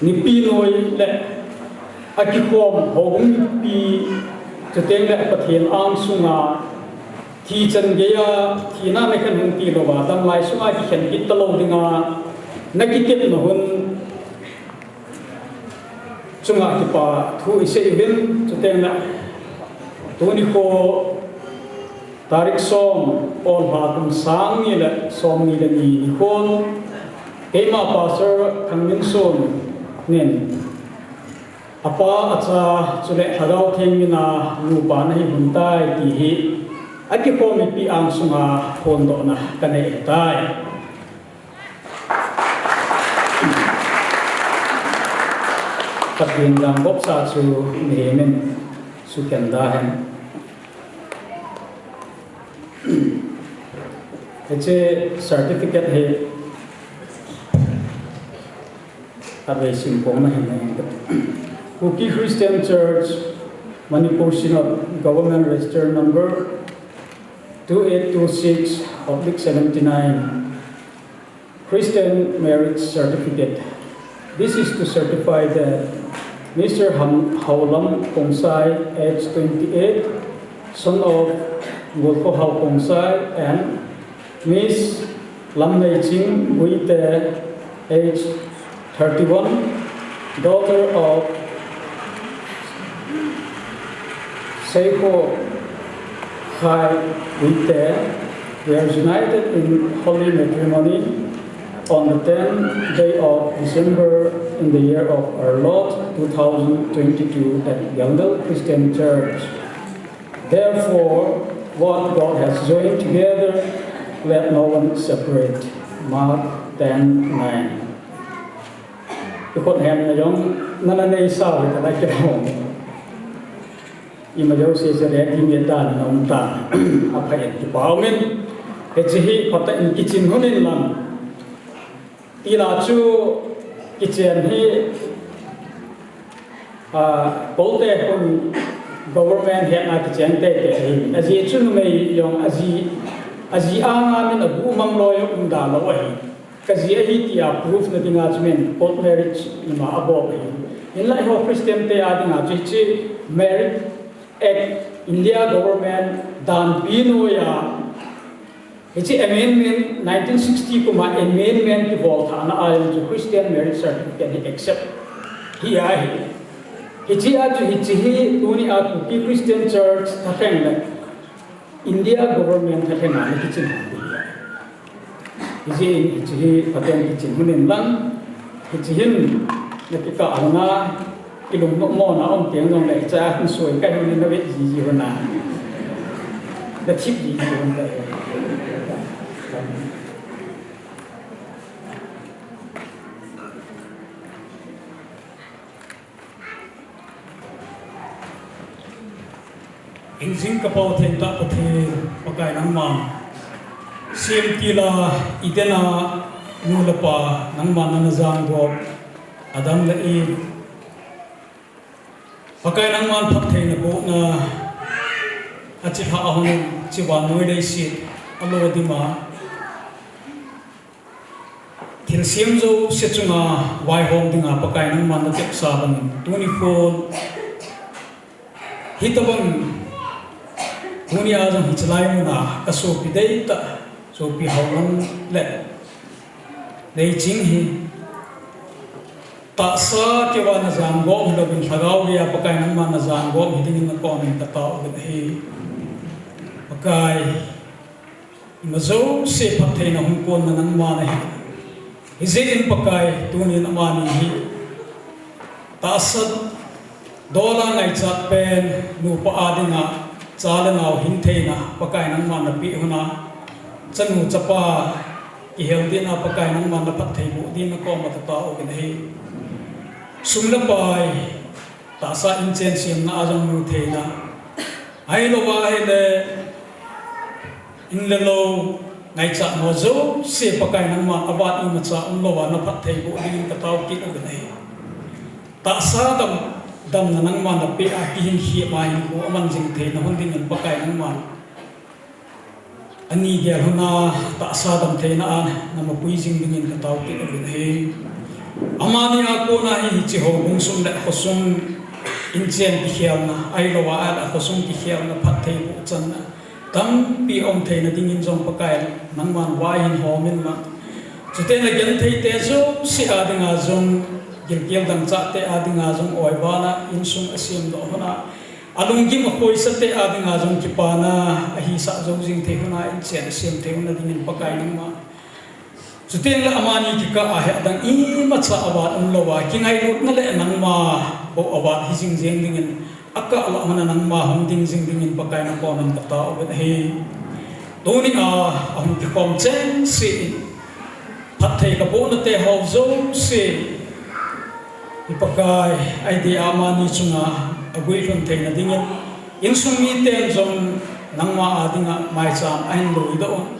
ni pi noi le akikom hong pi cho tên le pathian ang sunga thi chân ge ya thi na me kan hung ti lo ba dam lai sunga ki khen kit talo dinga na ki tip no hun sunga ki pa thu ise event cho tên le tu ni ko tarik som on ha tum sang ni le som ni le ni kon ema pastor kangmin son nen apa acha chule hadau thengina nupa na hi buntai ti hi aki ko mi pi ang sunga phone do na kanai tai pathin dang bop sa chu ne men su ken da hen it's a certificate he abe simpong na hin Kuki Christian Church Manipur Synod Government Register number 2826/79 Christian Marriage Certificate. This is to certify that Mr. Haulam Kongsai, age 28, son of Ngulko Hau Kongsai, and Miss Lam Nei Ching Buite, age 31, daughter of Seiko Khai Buite, were united in holy matrimony on the 10th day of December in the year of our Lord 2022 at Yangdal Christian Church. Therefore, what God has joined together, let no one separate. Mark 10:9. Cái con hẹn là giống nana nei sao ta la ke ho ima jo se se re ti mi ta na om ta a phai ki pa men e chi hi pata in kitchen honin lam ti la chu kitchen hi bolte kon government hiện nay kitchen te te hi aji chu mai yong aji anga min abu mang lo yong da lo hi kazi hi ti a proof na dinga chmen court marriage ima abo hi in lai ho Christian te a dinga chi marriage act India government dan bino ya it's amendment 1960 kuma amendment ki bol tha na ai to Christian marriage certificate accept hi ai hichi a chu hichi hi tuni a ku Christian church tha theng la India government tha theng na ki chin hichi hi paten ki chin hunin lang hichi hin na ki ka ana kilung mo na om tiang dong le cha hin soi ka hin na ve ji hona da chip ji hona in Singapore then ta pathe pakai nang ma sim kila idena nulapa nang ma na jang go adam la i pakai nang man phak thein bo na achi ha ahon chi wa noi dei si alo di ma thil siam zo se chunga wai hom dinga pakai nang man na tek sa ban 24 hitabang dunia jang hichlai muna kaso pidei ta so pi hawlang le dei ching hi ta sa ke wa na jang go lo bin thagau ya pakai nang ma na jang go hi ding na ko min ta ta hi pakai mazo se phathei na hum kon na nang ma na hi hizin pakai tunin amani hi ta sa dola ngai chat pen nu pa adinga chala naw hin theina pakai nang ma na pi hona chanu chapa ki heldi na pakai nang ma na phat thei bu din ko ma ta o bin hi sumla pai ta sa in chen sim na ajang nu theina ai lo wa he le in le lo ngai cha no zo se pakai nang ma awat i ma cha lo wa na phat thei bu din ka taw ki o bin hi ta sa dam na nang ma na pe a ki hin hi ma hin ko aman jing the na hon ding an pakai nang ma ani ge huna ta sa dam the na an na ma pui jing ding ka taw ki bin he amani a ko na hi chi ho bung sum la ho sum in chen ki khiam na ai lo wa a ho sum ki khiam na phat thei bu chan na tam pi om the na ding in jong pakai nang man wa hin ho min ma chute na gen thei te zo si a ding a jong gil dang cha te adinga jong oi bana insung asim do hona alung gi ma khoi sa te adinga jong ki pana a hi sa jong jing the hona in chen asim the hona ding pakai nang ma chuteng la amani ki ka a he dang i ma cha awa um lo wa ki ngai lut na le nang ma bo awa hi jing jeng ding in aka la mana nang ma hum ding jing ding in pakai na ko nan ka ta o he doni a hum ki kom chen si phat thei ka bo na te ho zo si ipakai ai amani chunga agui ron theina dingin in sumi ten zong nangma adinga mai cham ain do ido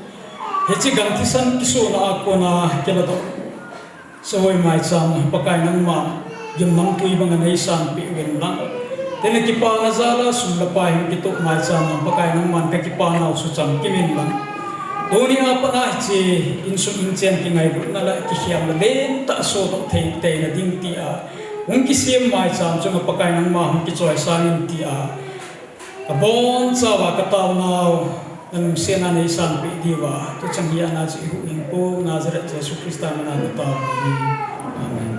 hechi ganti san kisu na akona kelado soi mai cham pakai nangma yum nang tui bang nei san pi wen lang tene ki pa na zala sum la pa hin ki to mai cham pakai nangman ka ki pa na su cham kimin lang doni apa na chi in su in chen ki ngai na la ki hiam le ta so to thei te na ding ti a ung ki sim mai cham chu na pakai nang ma hum ki choi sang in ti a ka bon cha wa ka taw naw nan sena nei san pi di wa to chang hi ana chi hu in po Nazareth Jesus Christ na na ta amen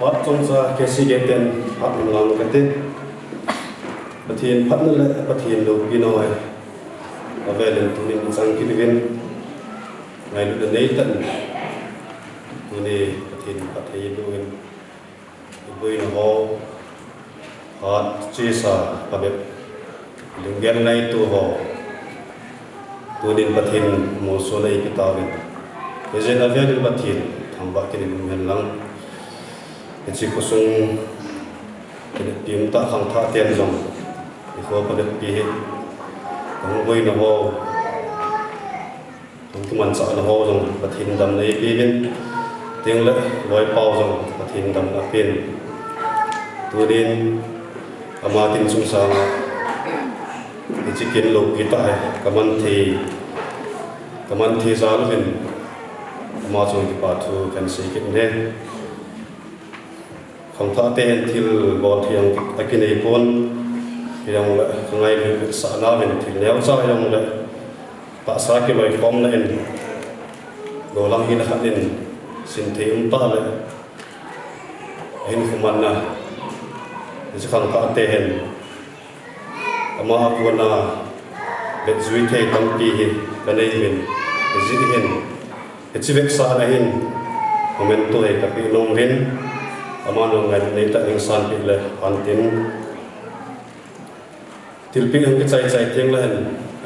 Wat trong sa kesi geten at lang kate pathin phatna le pathin lo binoi avelen tunin sang kilivin ngai lu nei tan ini pathin pathai luin bui no ho hat chi sa pabet lingen nai tu ho tunin pathin mo so nei kitawin ejen avelin pathin thamba kin men lang echi kusung kin pim ta khang tha ten jong ko padet pi ang goi na ho ang tuman sa na ho jong pathin dam nei pi bin tiếng lệ lối bao rong pathin dam na pin tunin ama tin sung sang chicken lo kita kaman thi zal vin ama chung ki pa thu kan se kin ne khang tha te thil bo thiang akinei pon yang la ngai lu sa na vin thil neu sa yang la pa sa ki loi kom na en lo lang hin khanin sin the ta le hin khuman na ji khang tha te hen ama apuna bet zui the tampi hi kanai min zid hin echivek sa na hin momento he kapi long rin ama no ngai nei ta insan pi le antin tilpi ang chai chai teng lan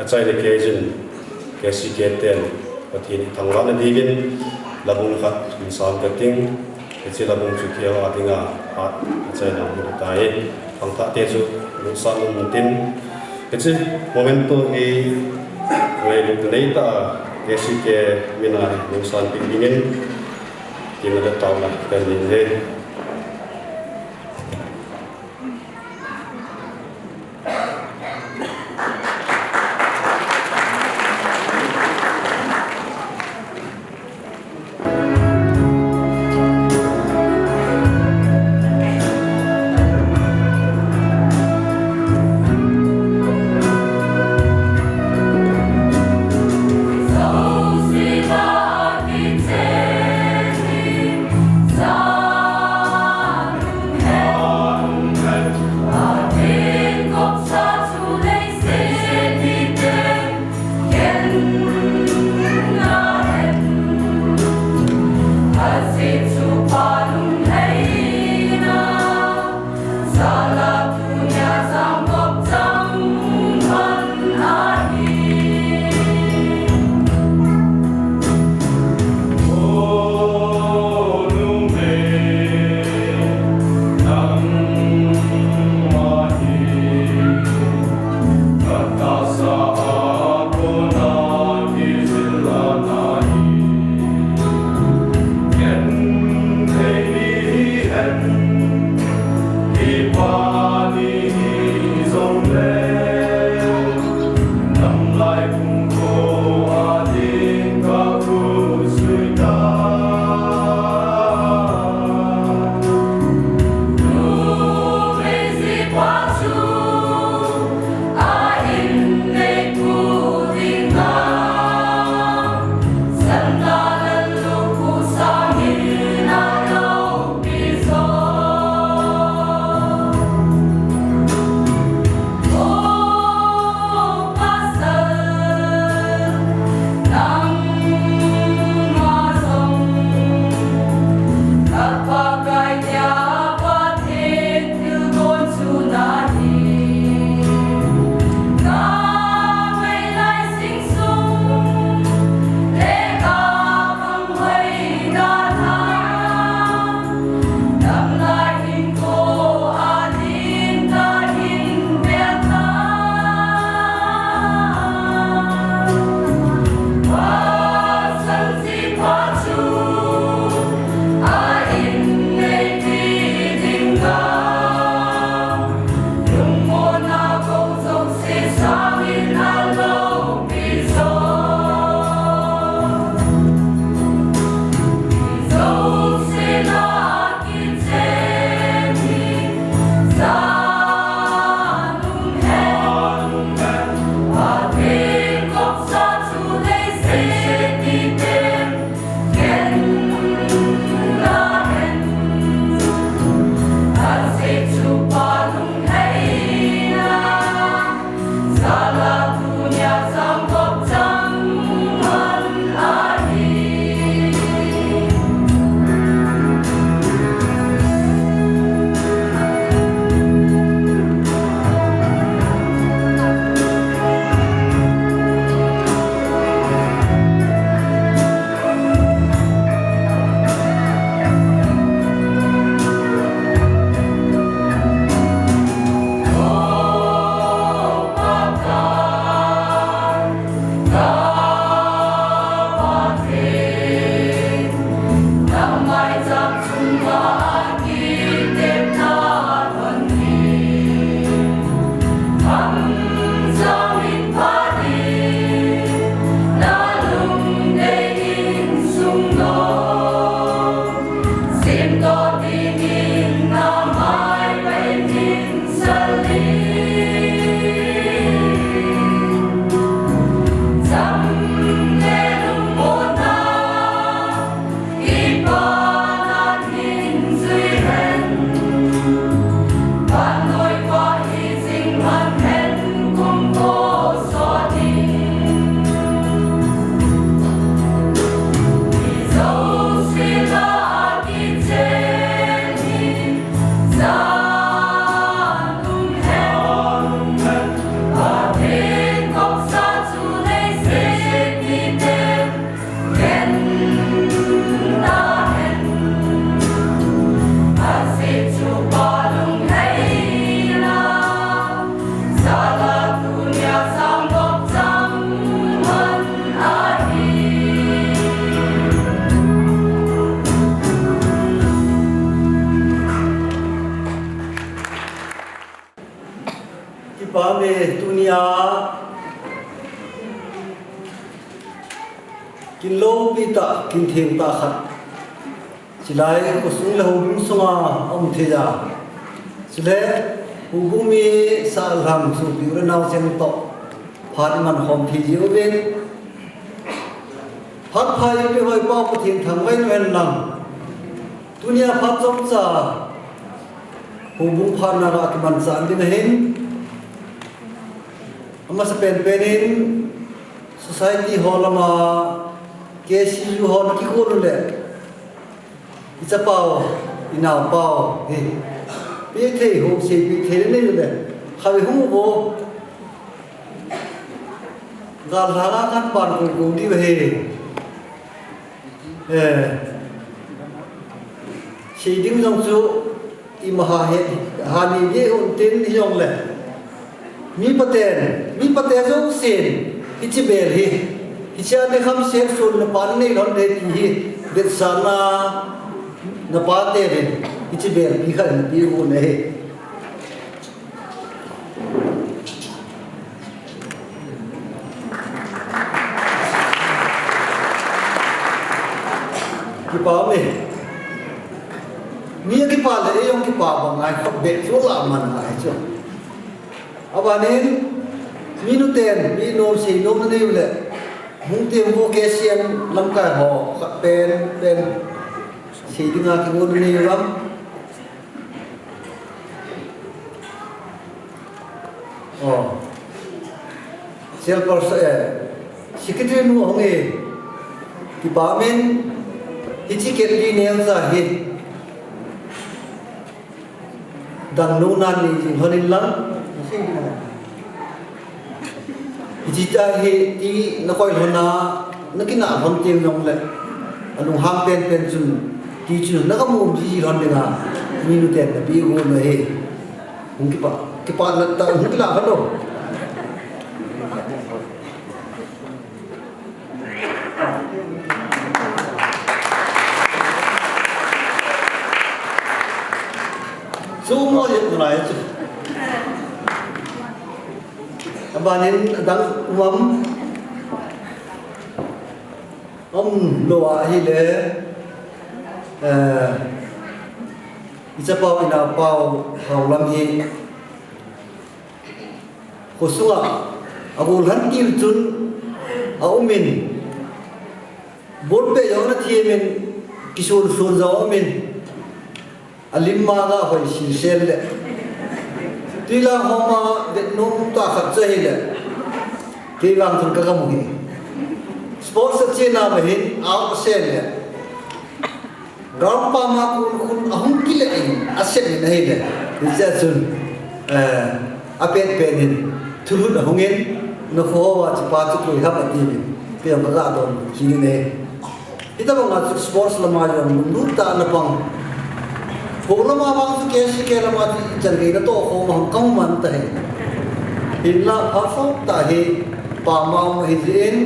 a chai le kejin kesi keten pathin thangla na digin labung khat insan ka ting echi labung chu kia atinga at chai na mu tai pangta te chu sa lum tin echi momento hi ngai lu nei ta kesi ke mina insan pi dingin kin la taw la kan ni he Sa dunia kin lo pita kin theng ta khat silai ko sung le hum sunga om theya sile hubumi salham su biure nau chen to phat man hom thi jiu ben phat phai bi hoi pa pathin thang vai wen lang dunia phat chom cha hubung phan na ra ki man san din hin ama sa pen penin society holama kesi ju hon ki ko le isa pao inao pao he bi the ho se bi the le le khawi hu bo gal hala kan par ko ko di he si ding jong chu i maha he hani ge on tin yong le mi paten jo sen hi chi bel hi hi cha ne kham sen sun na pan nei lon de hi bet sana na pa te re hi chi bel bi khan bi hu ne ki pa me mi ki pa le yong ki pa ba ngai khop bet so la man ngai cho abanin minuten mi nom si nom ne le mung tem vo ke sian lam ka ho pen si dinga ki ngon ne ram sel por secretary nu honge ki ba men ichi ke li ne za hi dang nu nan ni jin honin lang Jita he ti na koi hona na kina hom tem nong le anu ham pen chun ti chun na ka mum ji ron de nga minu ten na bi ho na he hung ki pa na ta hung ki la ka do so mo ye na ye chu abanin dang umam loa hi le icha pau ina pau haulam hi khosua agul han kil chun aumin bolpe yona thiemen kishor son zawmin alimma ga hoi sel le tila homa det nung ta khat che le ke wang thun ka ga mu hi sports che na ma hin out sel le rampa ma kun ahung ki le in aset ni nahi le ja chun apet penin thulu na hungen no kho wa chi pa chu koi ha pa ti ni pe ma ga don hi ni ne ita ba nga sports la ma yo nu ta na pang Pula ma bang su kesi ke la ma chan ge na to ko ma kong man ta he in la pha so ta he pa ma mo hi in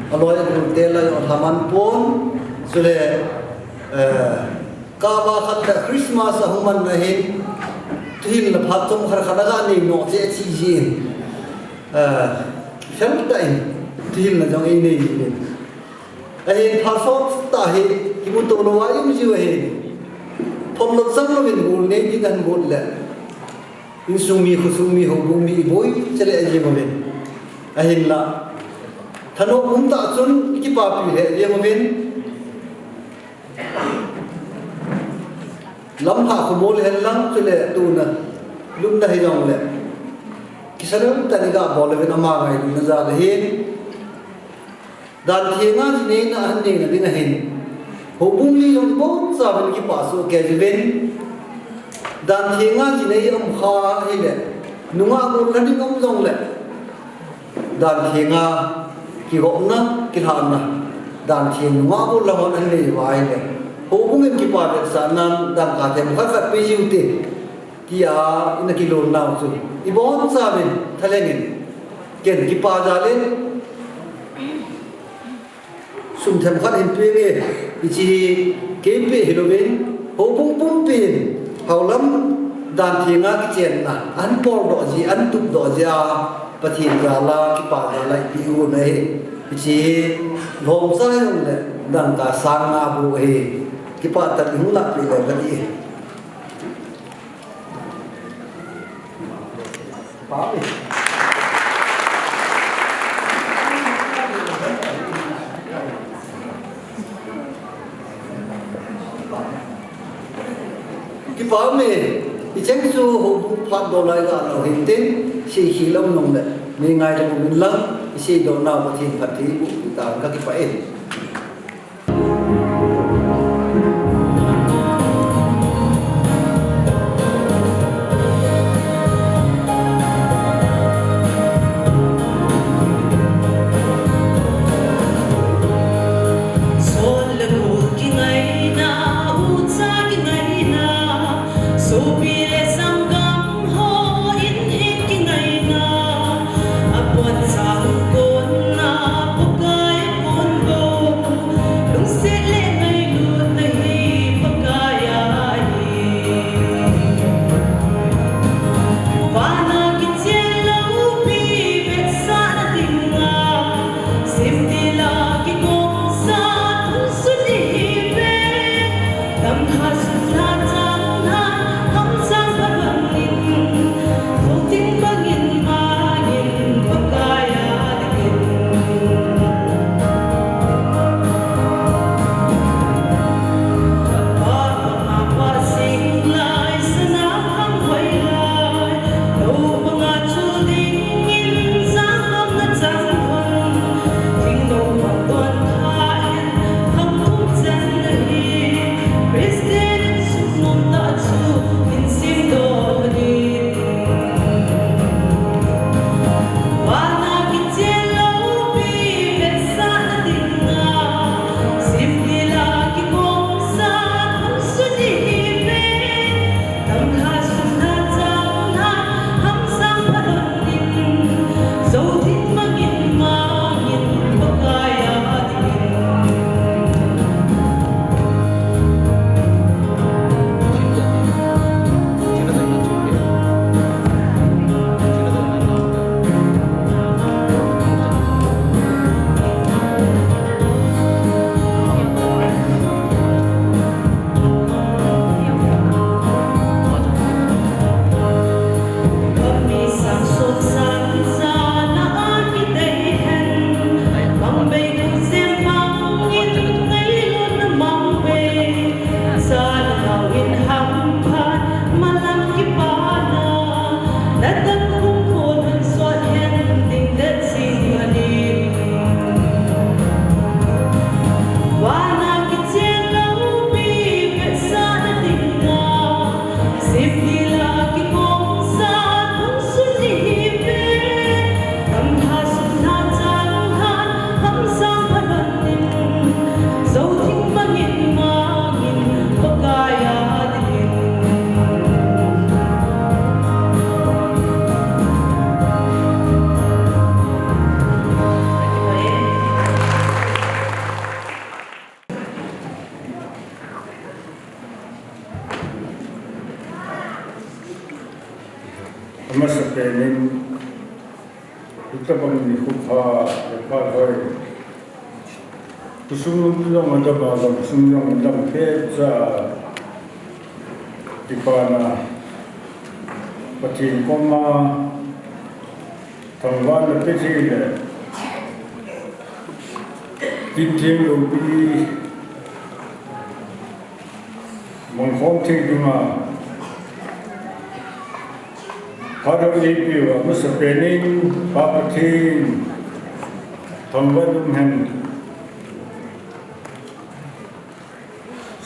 aloi ku te la yo thaman pon su le ka ba khat ta Christmas a man na he tin la pha tum khar khada ga ni no che chi jin kham ta in tin la jong ei nei ni ai pha so ta he ki mu to lo wa im ji we Pom lo sang lo min gul nei ti kan gul le in sumi khusumi ho bumi boy chale aje mo ben ahin la thano ta chun ki pa pi le ye mo ben lam ha ko mol hen lam chale tu na lum na he jong le kisanam tani ga bol ben ama ngai na za le hin dan thienga ni na an ni na ding hin hubung li yong bon sa ben ki pa so ke ben dan thienga ji nei am kha hi le nunga ko kan ding om jong le dan thienga ki ho na ki tha na dan thien nunga ko la mon an le wai le hubung em ki pa de sa nan dan ka them kha kha pe jiu te ki a ina ki lo na su i bon sa ben thalengin ken ki pa ja le sum them khat in pe ge ichi kempe hilovin hopung pumpin haulam dan thienga ki chen na an por do ji an tup do ja pathin gala ki pa gala pi u nei chi lom sai long le dan ka sang na bu he ki pa ta hu la pi le gati pa pi ki pa me i cheng su ho phat do lai ga lo hin tin si hi long nong le ni ngai lo min lang si do na pathin phat thi bu ta ka ki pa e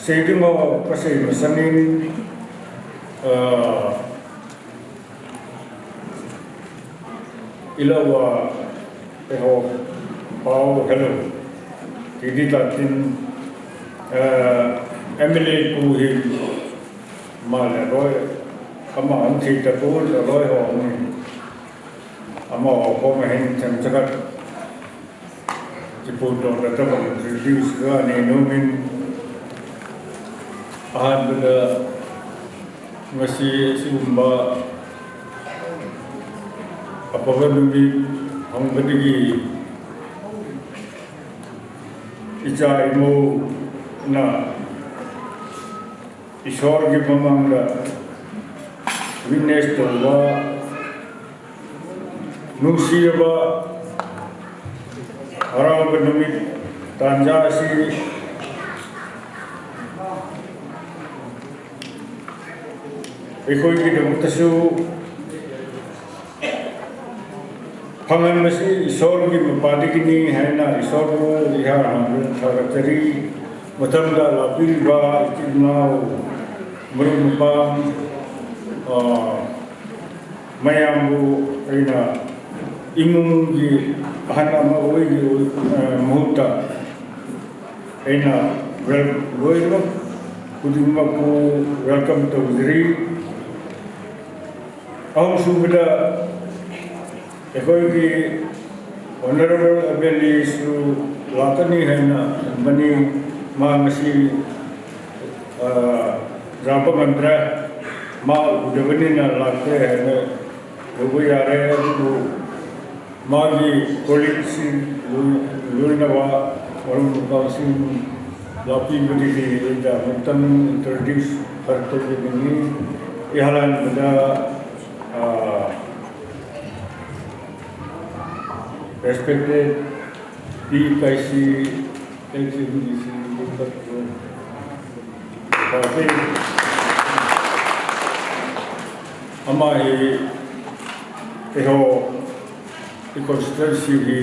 Sedimo kasi masanin ilawa pero pau hello tidi tatin Emily kuhin mala roy kama anti tapul roy ho ni amo ko mahin chang chagat cipudo datang reduce ga ni nomin ahad masih sumba pavanumi hangpadigi icha imu na ishor ki pamangda witness tawwa nungsiyaba haraba numit tanja si ekoi ki damtasu pangan masi isor ki mapadigini haina isor ko iha hamul tharatari matamda lapil ba itinau merumupang mayambu aina imung ki hana maui ki muhta aina welcome kudimaku welcome to Udri Aung Subida ekoi ki honorable abeli su latani haina mani ma masi Rapa Mantra ma udavani na latte haina Rubu yare rubu magi polisi luinawa warum kausin lapi berdiri ida mentan introduce harta ini ihalan pada respected PIC LCBC tapi amai eho constituency hi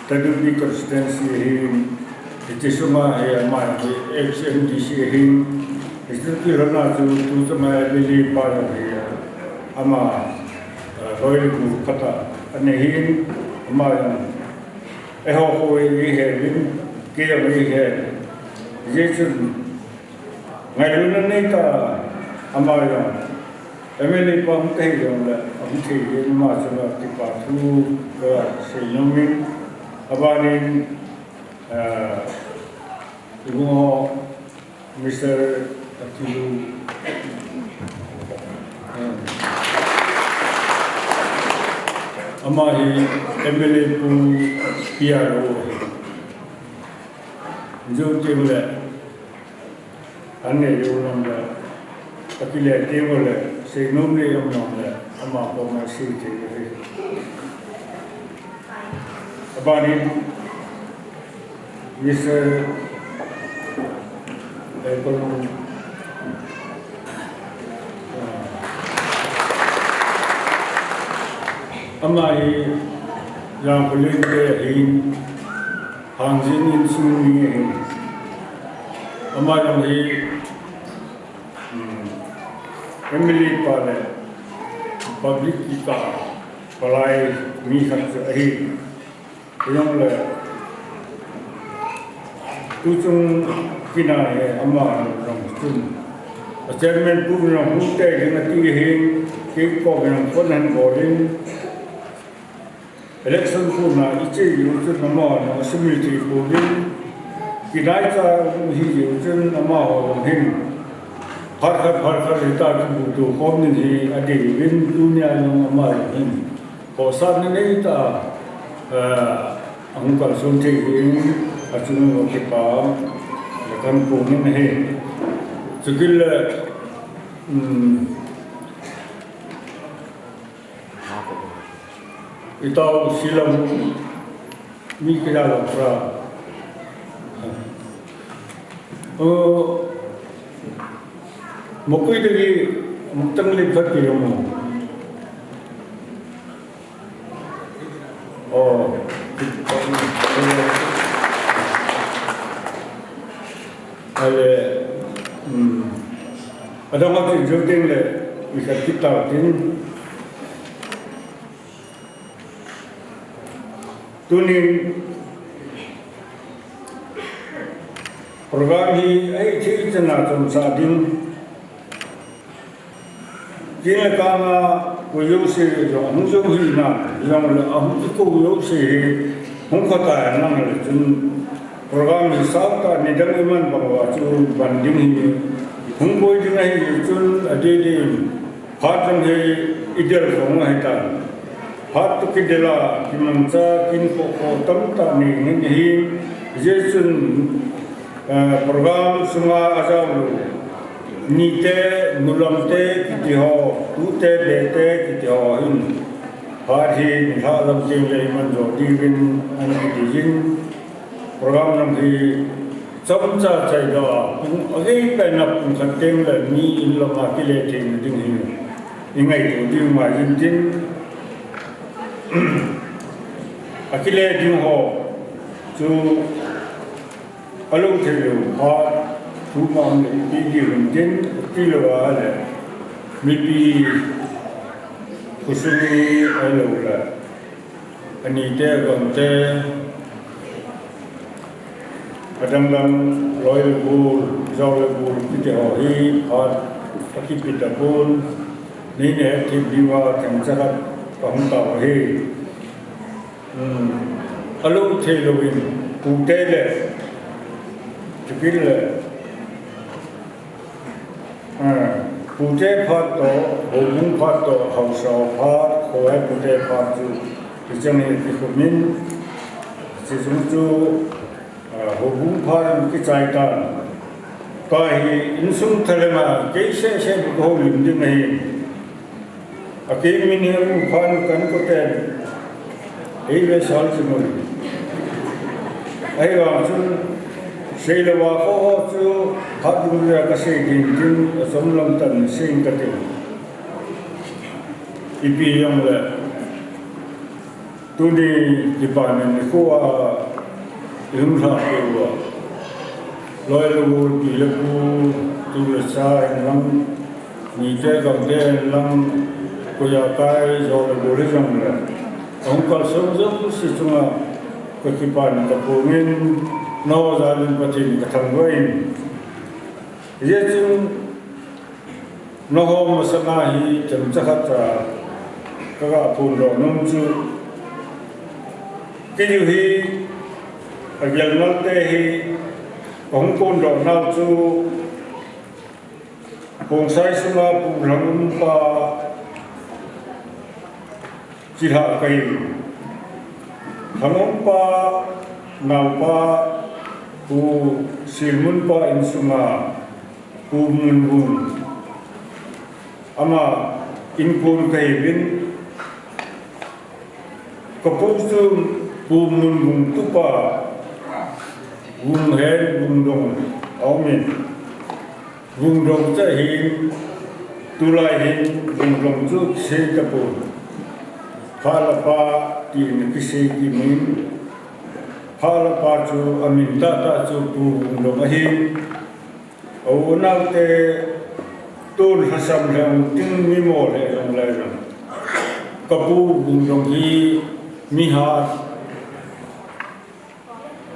tadubi constituency hi itisuma hi amai XMDC hi istitu rana tu sama beli pada hi ama royal ku kata anehin amai eho hoi hi bin kia hi hi yesun ngai luna nei ta amai emeli pam tei jong la am thei ye ma chama ti pa thu ga se yomin abanin ibo Mr. Atilu amahi emeli pu piaro jo tebule anne yolam la akile tebule se nomne yamna ama poma site abani Mr. amai yang paling kehin hangjin in suni amai yang hi Emily pada public kita palai mi khat ahi yang le tu chung kina he ama rong chung chairman pu rong hu te na ti he ke ko rong kon han boarding election pu na iche yu chu na ma na assembly boarding kidai cha hi yu chu na ma ho hin har ita tu kom ni ade win dunia yang amai hin ko sa ni ta ang kal son te hin achun no ke pa kan ko ni he chukil ita silam mi kira la pra mukui dari mutang lipat kiramu. Oh, ada macam jodoh le, bisa kita tin tuning program ini cerita macam sadin Jika kama kuyusi yang musuh hina yang amu tu kuyusi mungkata nang lecun program wisata ni dan iman bahawa tu banding ini mungkoi dengan lecun ade di hajam he ideal semua kita phát tu cái là cái mong cha kinh cổ tâm ta mình nên hi Jesun program sunga azam ni te nulam te ki ho tu te be te ki ho hin phát hi ha lam ting le man zo di vin an di jin program nam hi chom cha chai da kum age pe na kum khan teng le ni in lo ma ki le ting ding hi ingai tu di ma jin tin akile ding ho chu alung thelu ha thu ma le di di hun tin ti lo wa le mi pi kusumi alo la ani te gon te padang lam loi le bul zau le bul ki te ho hi ha ki pi ta bul ni ne ti diwa kam cha ka hong ta hi alung thelu win pu te le chukil le pu te phat to ho bung phat to hau sao phat ko ai pu te phat chu ti chang ni ti min chi sung chu ho bung phat ki chai ta ka hi in sung thale ma ke se ho lim di mai ake min hi mu phan kan ko te ei le sal chu mo ai wa chu sei le wa ko chu hat du ya ka sei din tin som lam tan sing ka te ipi yang le tu ni di pa ni ko a yung sa ke wa loi le wo ki le ku tu le sa lang ni te ka de lang ko ya kai zo le bo le jong le ông còn sống rất sự chung là cái kỳ bản tập huấn nên nó ra lên quá trình cái thằng với vậy chứ nó hôm mà sáng nay chấm chắc là các bạn phụ nữ nông dân cái điều gì ở gần nó tê hi ông con đồ nào chú cùng sai xuống là phụ nữ pa chỉ hạ cây thằng pa nào pa ku silmun pa insuma ku mungun ama inkun cây bin kapusum ku mungun tu pa vùng hen vùng đồng amin vùng đồng cha hin tu lai hin vùng đồng chu se kapun phala pa tin ki se ki min phala pa chu amin ta chu tu lo hi au na te tun hasam lang tin mi mo le long lai ram kapu bung dong hi mi ha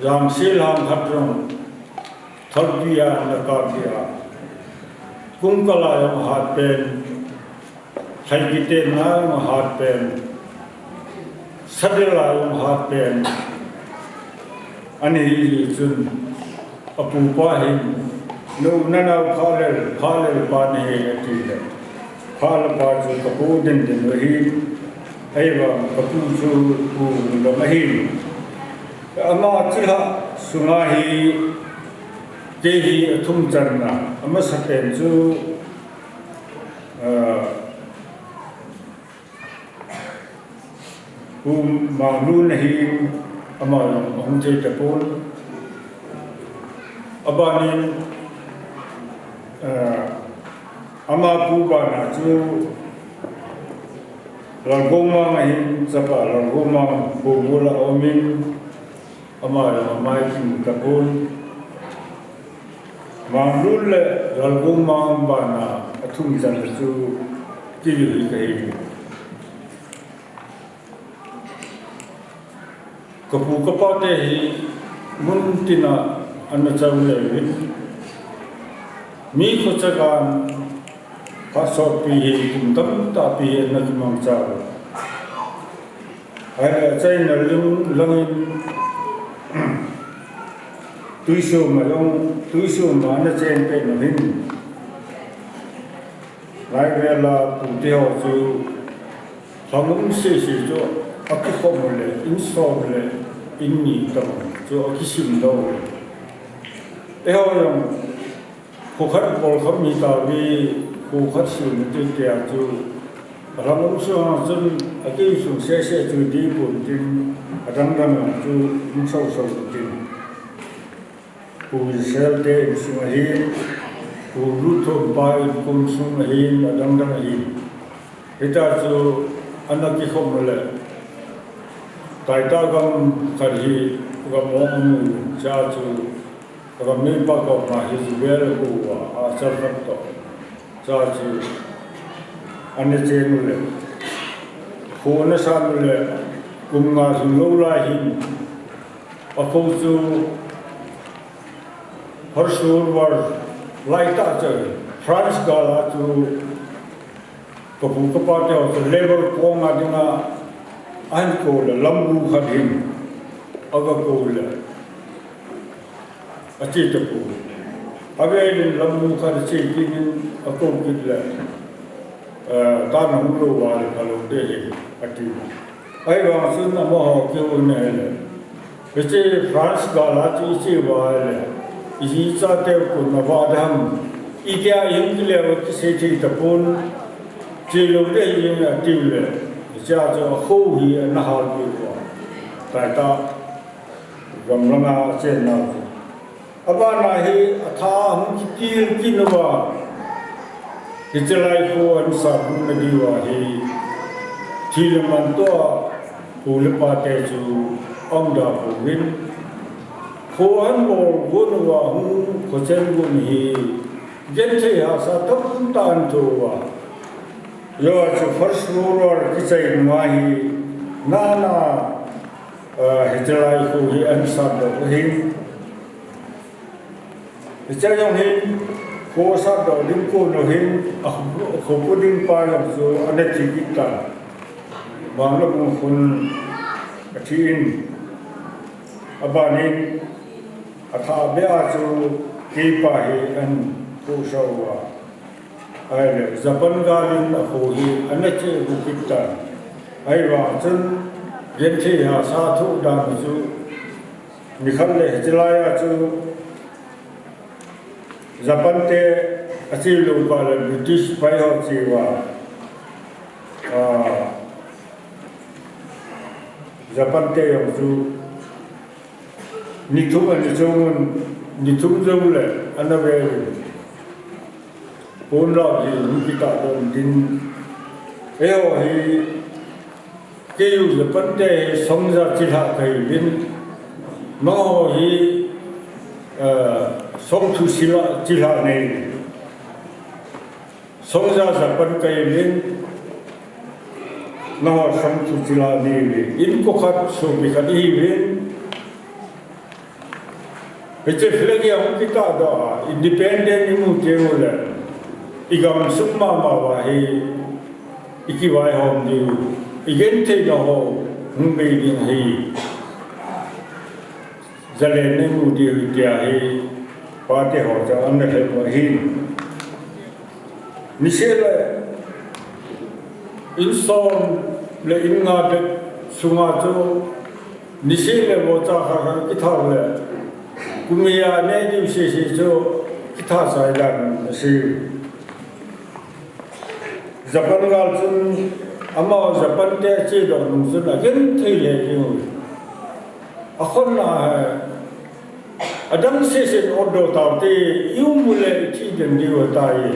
jam sil ham khat rong thal dia na ka dia kum kala yam hat pen thai ki te na ma hat pen sadela yam hat pen ani chun apu pa hin no nana khale pa ne ati le khale pa chu kapu din din hi aiwa kapu chu ku lo ma hi ama chiha sungahi tehi thum channa ama saten chu ma nu nahi ama hong che tapon abani ama pu ba na chu largoma mahin sapa largoma bula omin ama mai kim tapon ma nu le largoma ba na thum chan chu ki ri kai kapu kapate hi muntina anna chawle win mi khochagan pasor pi hi tum ta pi na kimang chaw ai chai na langin tuisu ma na chen pe no hin lai vela pu te ho chu 방음 세시죠. 아키폼을 인스톨을 인니 또 아키심도 에어용 고갈 볼합니다. 위 고갈시는 되게 아주 라몽수는 아기수 세세 주디 본진 아담담 아주 인서서진 부이셀데 심히 부루토 바이 콘숨히 아담담히 이따주 안나기 홈을 다이다감 가리 가몽 자주 가밀바고 마히즈벨고와 아살fat도 자주 안내제물레 고원사물레 꿈가수 노라힘 아코주 허수월 라이타저 프랑스 가라주 그부급파테어서 레벨 공아디나 안고레 람부하힘 아가고레 아치토고 아베린 람부카르 체기는 아코기레 तान हमलो वाले फलों दे अटी आई वासन नमः क्यों नहीं वैसे फ्रांस गाला चीज़ वाले इसी चाहते को नवादम इतिया इंग्लिश वो किसी चीज़ तपुन चीज़ों दे ये अटी ले चाचा हो ही नहाल भी हुआ ताता गमलना से ना अब ना ही अथा हम की नवा Icalai ko an sabun na diwahi tilaman to pulipate chu amda pulin ko an bol gunwa hu ko chen gun hi gente ha sa tam tan to wa yo chu first ruler kisai mahi nana icalai ko hi an sabda hin icalai hin ko sa do din ko no hin ko puding pa lam so ana tikita bangla mo kun atin abanin atha be a chu ki pa hi an ko sawa ai japan galin a ko hi ana che bukita ai wa chun yen thi ha sa thu da chu nikhal le chlaya chu Japan te achi local British pai ho chiwa Japan te yong chu nithum ani chongun nithum jole anabe pon la hi nikita don din eo hi ke yu Japan te songja chila kai din no hi song thu sila chila nei songja Japan kai lin no song thu chila nei in ko khat so bi khat hi lin peche flagi am kita da independent mu ke ole igam summa ma wa hi iki wai hom ni igen te no ho mumbai din hi zalen ne mu di dia hi पाते हो जा अन्य है वही निशेले इंसान ले इन्ना दे सुना जो निशेले वो चाहा कर किथा ले कुमिया ने दिवसे से जो किथा साइलान नसी जापान गाल सुन अम्मा जापान ते चीज़ और नुज़ुन अगेन थे ले क्यों अखोन ना है Adam sesen ordo tauti iumule ti den diwa tai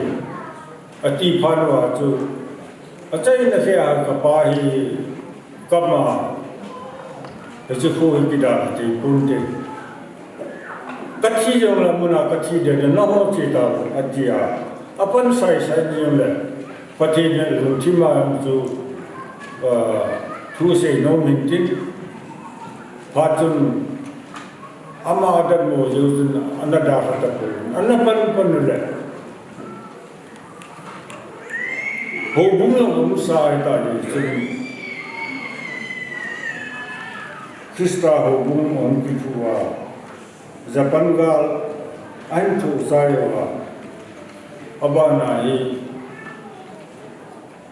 ati phanwa chu achai na kha ka pahi kama chu ko kida ti punte kathi jong la muna kathi de no ho chi ta atia apan sai sai ni le pati ne lu ti ma chu thu se no min tin phatun ama ada mo juzun anda dapat aku anda pan le hubung lo musai tadi Krista hubung on kifua Japan gal antu sayo abana hi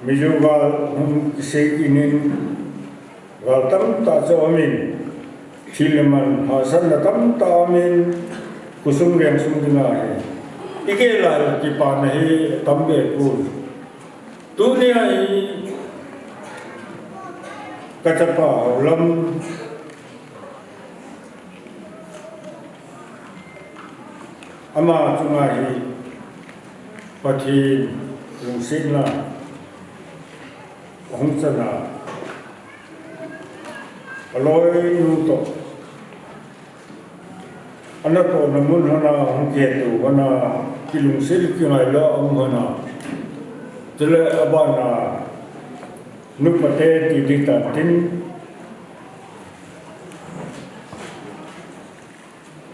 mijugal sekinin gal tam ta cho amin Chileman hasan na tam ta amin kusum riang sum dina he ike la ki pa na he tam be pu dunia hi kacapa lam ama chunga hi pati lungsin la hong sana aloi nu to ana to namun hana hong ke tu hana kilung sil ki ngai lo ang hana tele abana nu pate ti dita tin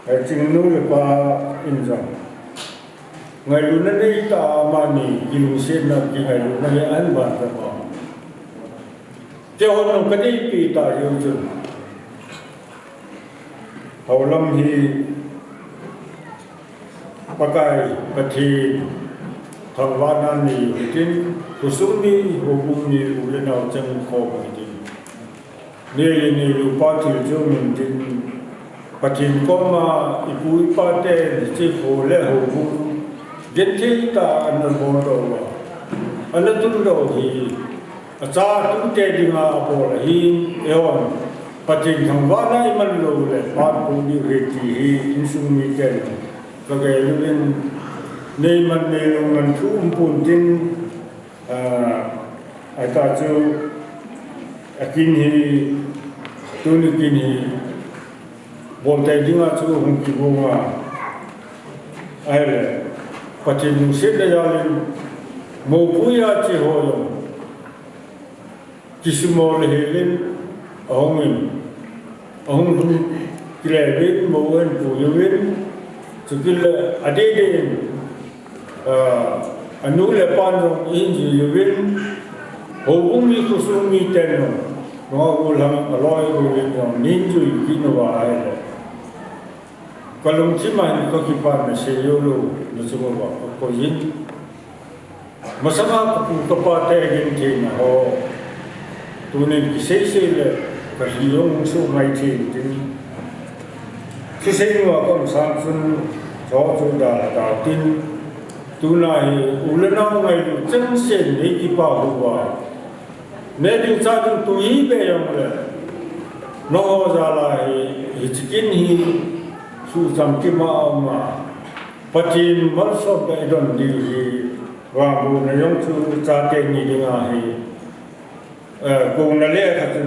ai ching nu le pa in jang ngai lu na nei ta mani kilung sil na ki ngai lu na ye an ba ta ba Jauh nak kadi pita jujur. Haulam hi pakai pati thangwana ni hitin kusumi hubung ni ulena jeng kho hitin. Ni lupa tiljo mintin patin koma ibu ipate si khole hubung jenti ta anan bodo anan tundo hi Acha tu te dinga apola hi eon patin thangwana iman lo le pat pu di reti hi insum mi ken ka ge lin nei man nei lo man thu pun tin ata chu akin hi tu ni kin hi bom te dinga chu hung ki bonga ai le patin se de ya lin mo puya chi ho yo Kisumor helin ahongin ahong kilebin moen puyuin sukil adeden anu lepan rong inji yuin hobumi kusumi tenno no ulang aloi ulin rong ninju kinwa ai kalung ciman ko kipan na seyolo nasumo ko yin masama ko kapate gin ho tunen kisai le kahiyong su mai tin tin kisai wa kom samsun cho chu da tin tunai ulana ngai lu chen sen ne ki pa huwa ne din sa du tu hi be yong le no za la hi chikin hi su sam ki ma ma patin mal so be don di hi wa bu ne yong chu cha te ni dinga hi cùng là lẽ thật sự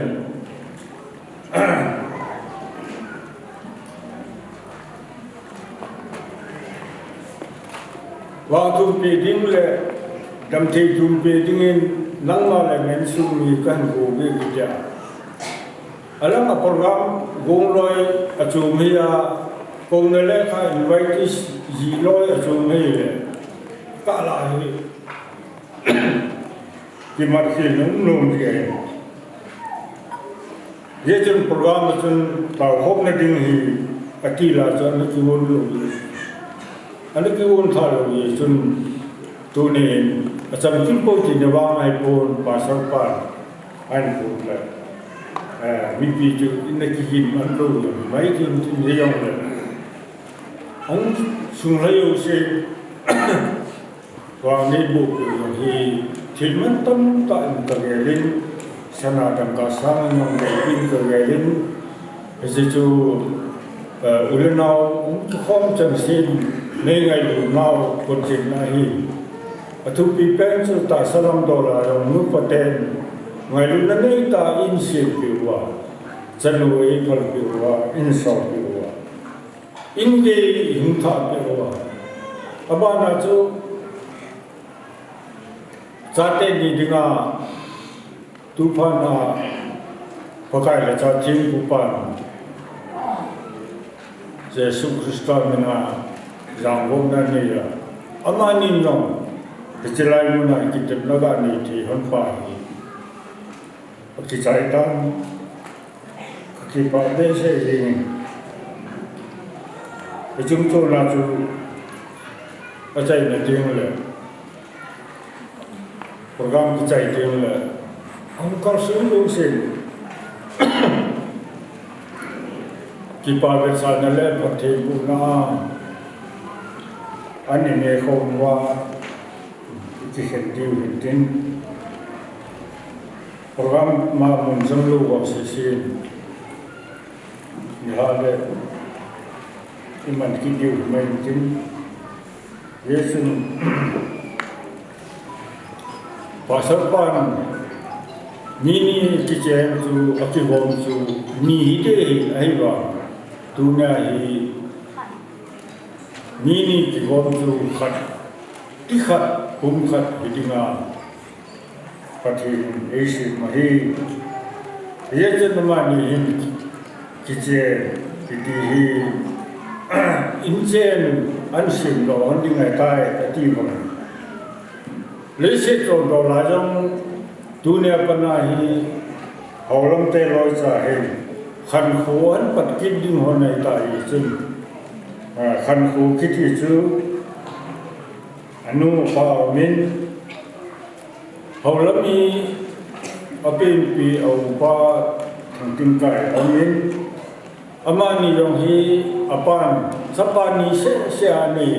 vào thu bì đinh lệ đâm thị thu bì đinh in nắng mà lại men sum mi kan go be kia alam program gong loi a chum hi a cùng là lẽ khai invite gì loi a chum hi le ka la hi कि मत से नून के ये जन प्रोग्राम जन ताऊब ने दिन ही अतीला जन की वो लोग अने की वो था लोग ये जन तूने अच्छा किन पोती ने वांग आई पोन पासर पार आन पोन ले मिपी जो इन्हें की किन मन लोग माई जन तुम ये यों ले हम सुनलायो से वांग ने बुक ही Thilman tâm tại một cái linh sana đằng cả sang nhung cái pin cái linh bây giờ ulen nào cũng không chân xin nên ngày lúc nào còn chuyện này thu pi pen cho ta salam dollar yang nu paten ngày lúc này ta in xin biểu wa chân nuôi phật biểu wa in sau biểu wa in cái hình thọ biểu wa abana cho Zate ni dinga tufan na pakai la cha tim pupan Yesus Kristus mina janggong na niya amani no kecilai muna kita naga ni ti hampa ki caitan ki pa de se ni chúng tôi là chú ở đây là tiếng là program ki chai tem le ang kal sun lu sin ki pa ver sa na le pathe bu na ani ne khom wa ki khen tiu hin tin program ma mun jam lu wa se sin ni ha le iman ki tiu mai tin yesun pasal pan mini kichen tu akibom tu ni hide ai ba dunia hi mini kibom tu khat ti khat hum khat hidinga pathin esi mahi yechen ma ni hin kichen ti hi inchen an sim lo an dingai tai ati ba lấy xe trộn đồ lá trong dunia pana hi hậu lâm tê lôi trả hình khăn khổ ấn bật kinh đinh hồn này tại chân khăn khổ khi thì chứ anu bảo min hậu lâm hi ở bên pi ở ba thằng kinh cải ở min amani dòng hi apan sapani se ani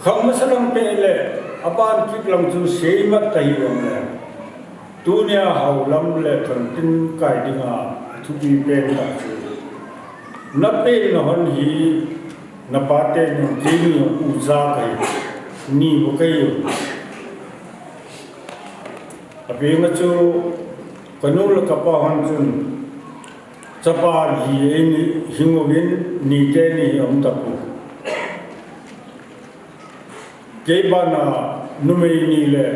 không có làm bể lệ, apan kịp làm chú xây mất tay ông lệ, dunia hậu làm lệ thần tin cái đi ngà, chú bị bể cả chú, nắp bể nó hân hi, nắp bát tên nó chỉ nhiều uza cái, ni bộ cái yêu, abis mà chú, cái nô là cặp hân chun, chapa hi ini hingovin ni tên ni ông tập cái ban à nuôi ni lệ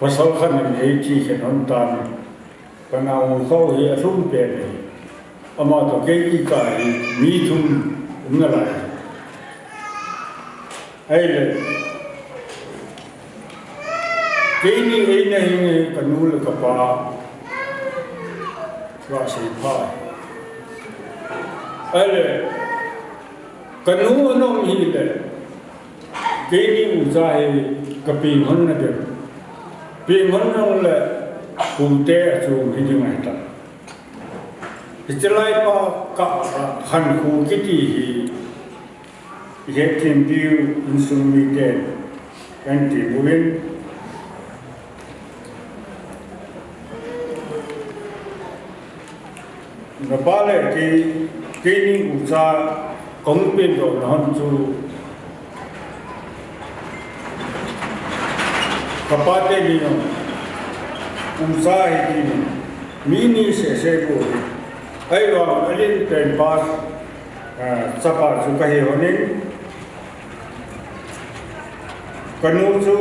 pasal khăn này chỉ hiện hôn tan cái nào khâu thì không bền này ama to cái mi thum nghe lại ấy lệ cái ni này cái nu là cái ba và sĩ phai ấy lệ cái nu nó mi lệ cái ni uzai cái pin hôn này được pin hôn nó là cùng té chung cái gì này ta Istilah apa kan ku kiti he tim biu insumite anti moving Nepal cái ni usa công pin rồi nó chu kapate ni no usa hi ni mini se ko ai vào alin pen pas sapa chu ka he honin kanu chu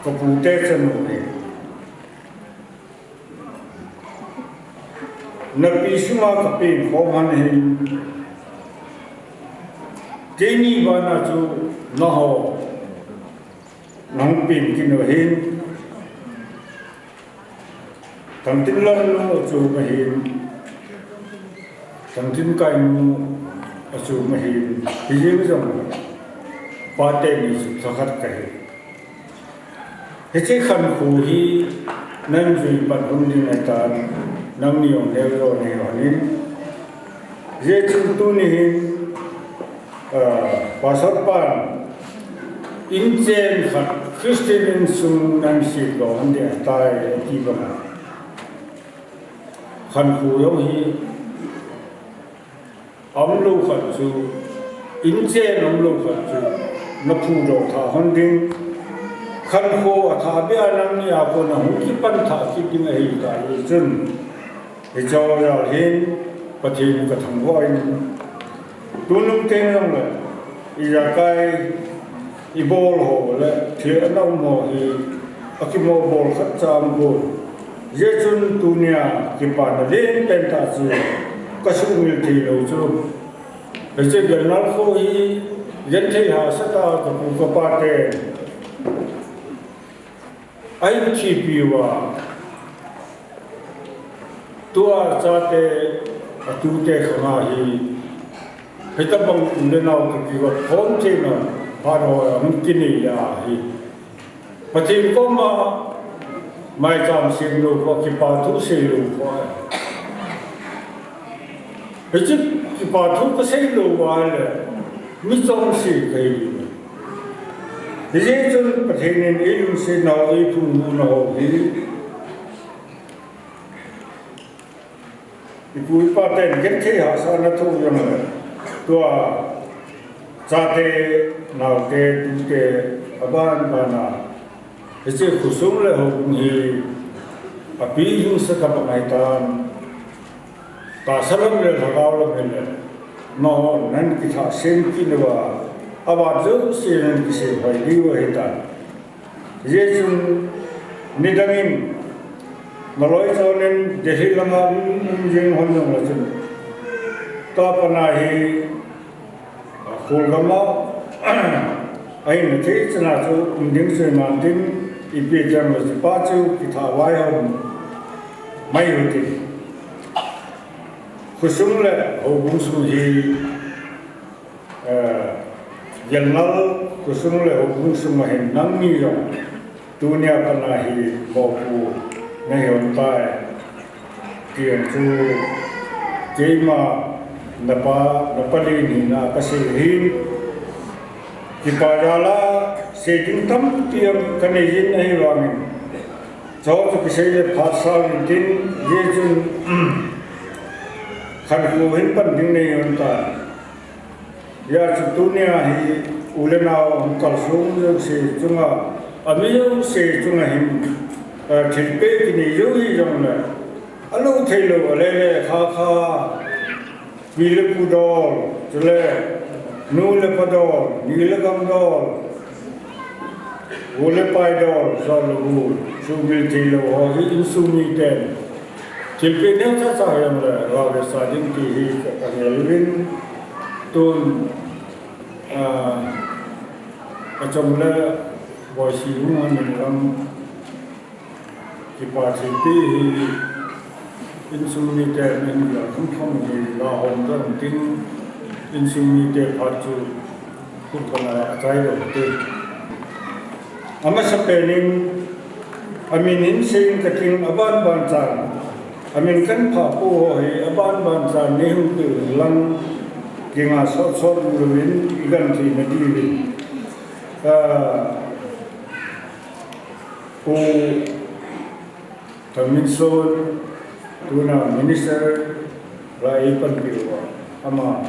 ko pute chen no ne na pisma ka pin ho man hin keni bana chu no ho nong pin ki no hin thằng tin lân nó chú mà hiền thằng tin cay nó chú mà hiền thì dễ dàng ba tên này chú thắc khát cái thế khăn khổ hi nên vì bạn không đi này ta nâng nhiều nêu rồi này hỏi nên dễ chung tu này hiền ba sát bàn in trên khát Christian sung năng xịt đó hắn để tai đi vào khăn khu giống hi ấm lâu khẩn chú in chế ấm lâu khẩn chú nó phù đầu thả hôn đinh khăn khu ở thả bia năng nhà của nó không kịp bắn thả kịp đi ngay cả chân để cho ra hin và thì cái thằng voi tu nung tên long là giờ cái ibol hồ là thiệt nó mò thì akimo bol khát cham bol dễ chun dunia kipan lên bên ta chứ có sự người thì đâu chứ để cho gần nó khôi dân thế hà sát ta có ba tên anh chỉ biểu à tua cha tê tu tê không ai Kita bang denau tu kira kom cina paro mungkin ya hi. Pati koma mai jam sim lu ko kipatu se lu ko. Hiji kipatu ko se lu wale mi jom si kai. Hiji jun pati ni ilmu se na itu na ho hi. Ibu paten kita hasana tu yang tua jate naute tute aban bana ese khusum le honi api hu sa ka pangaitan ta salam le lagaw le mele no nan ki tha sem ki lewa aba jo se nan ki se bai di wa heta ye chun nidangin naloi chonen dehi lama jing hon la chun ta panahi khulgama ai na the chana chu ding se man tin ipe jam la pa chu ki tha wai hom mai hote khusum le ho bung su ji yanal khusum le ho bung su ma hen nang ni yo dunia panahi mo pu nei hon tai tiang chu keima Napali ni na kasihin kipayala seding tam tiang kanejin na hiwangin jauh tu kisah pasal din yejun khankuhin panding na yunta ya dunia hi ulena kalsung yung si chunga amiyo si chunga him tilpe kini yuhi yung na alo thelo alele kha Bila pudol, cile, nule padol, nile gamdol, ule paidol, salu, sumil tilo, hohi insumi ten. Cilpi ni saya sayang le, raga sajing tihi kangelwin tun macam le bosi rumah dalam kipas tihi. Insumite ni la thum ni la hom dam tin insumite phachu kupana atai ro te ama sapening amin sing kating aban ban chan amin kan pha po he aban ban chan ne hu tu lang kinga so ruin igan thi na di ri o tamin so tuna minister rai pandiwa ama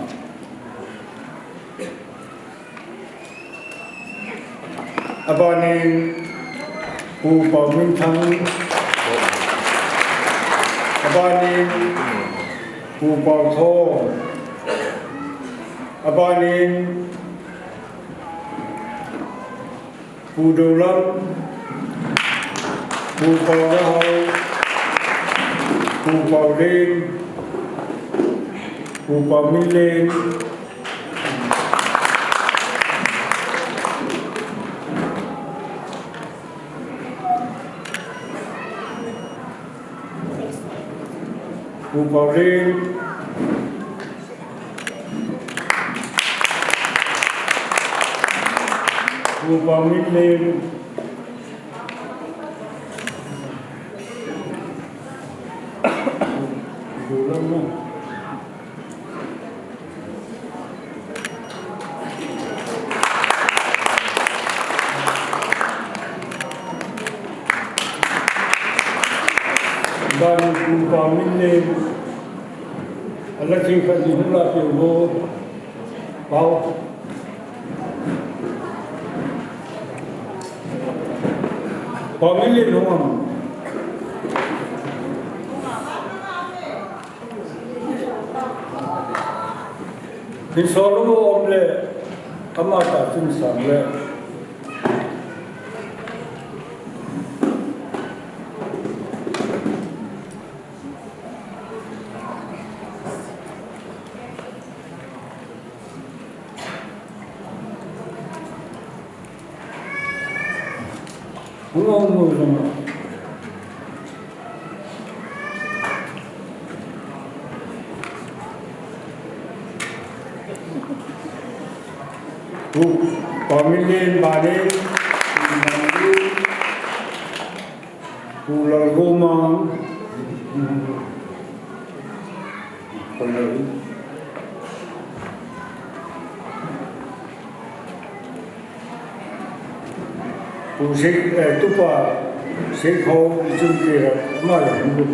abanin pu pawmin thang abanin pu paw tho abanin pu dolam pu paw rau pu paw len pu paw min len pu paw len pu paw min len dan pu min len Allah tinggal di hula piugo pau pamilya rumah di Solo omle amata sinsamle Ngomong sama Bu pamilin balik mandu pulau rumah Pusik tupa sekau jumpa malam hidup.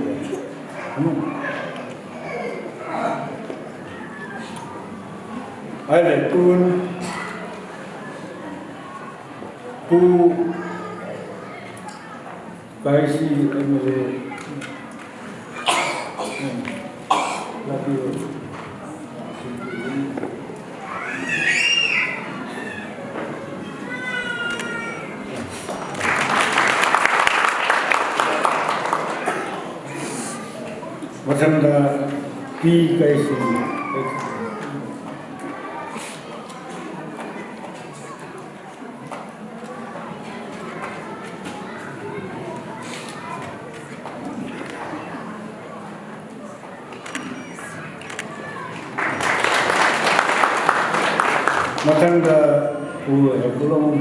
Ada pun pu kaisi emele lagi macam dah pi kaisi macam dah pulang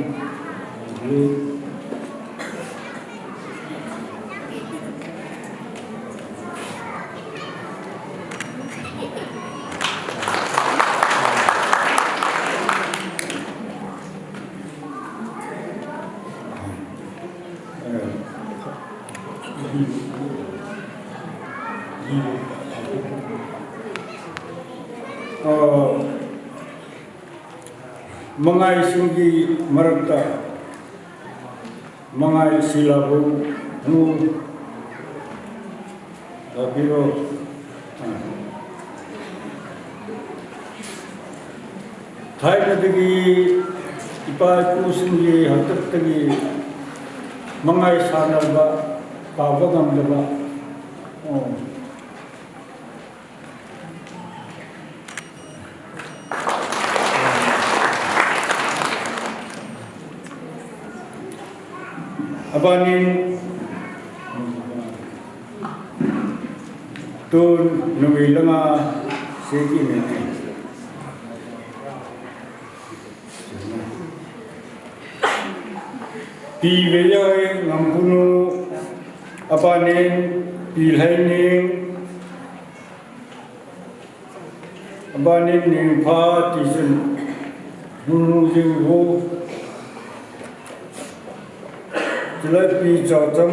mengai sunggi merata mengai silabu nu biro thai nadigi ipai ku sunggi hatak tagi mengai sanalba pavagam daba abanin tun nungi langa seki ni pi veyai ngampunu abanin pilhainin abanin ning pha tisun nunu jinghu Jelebi jajam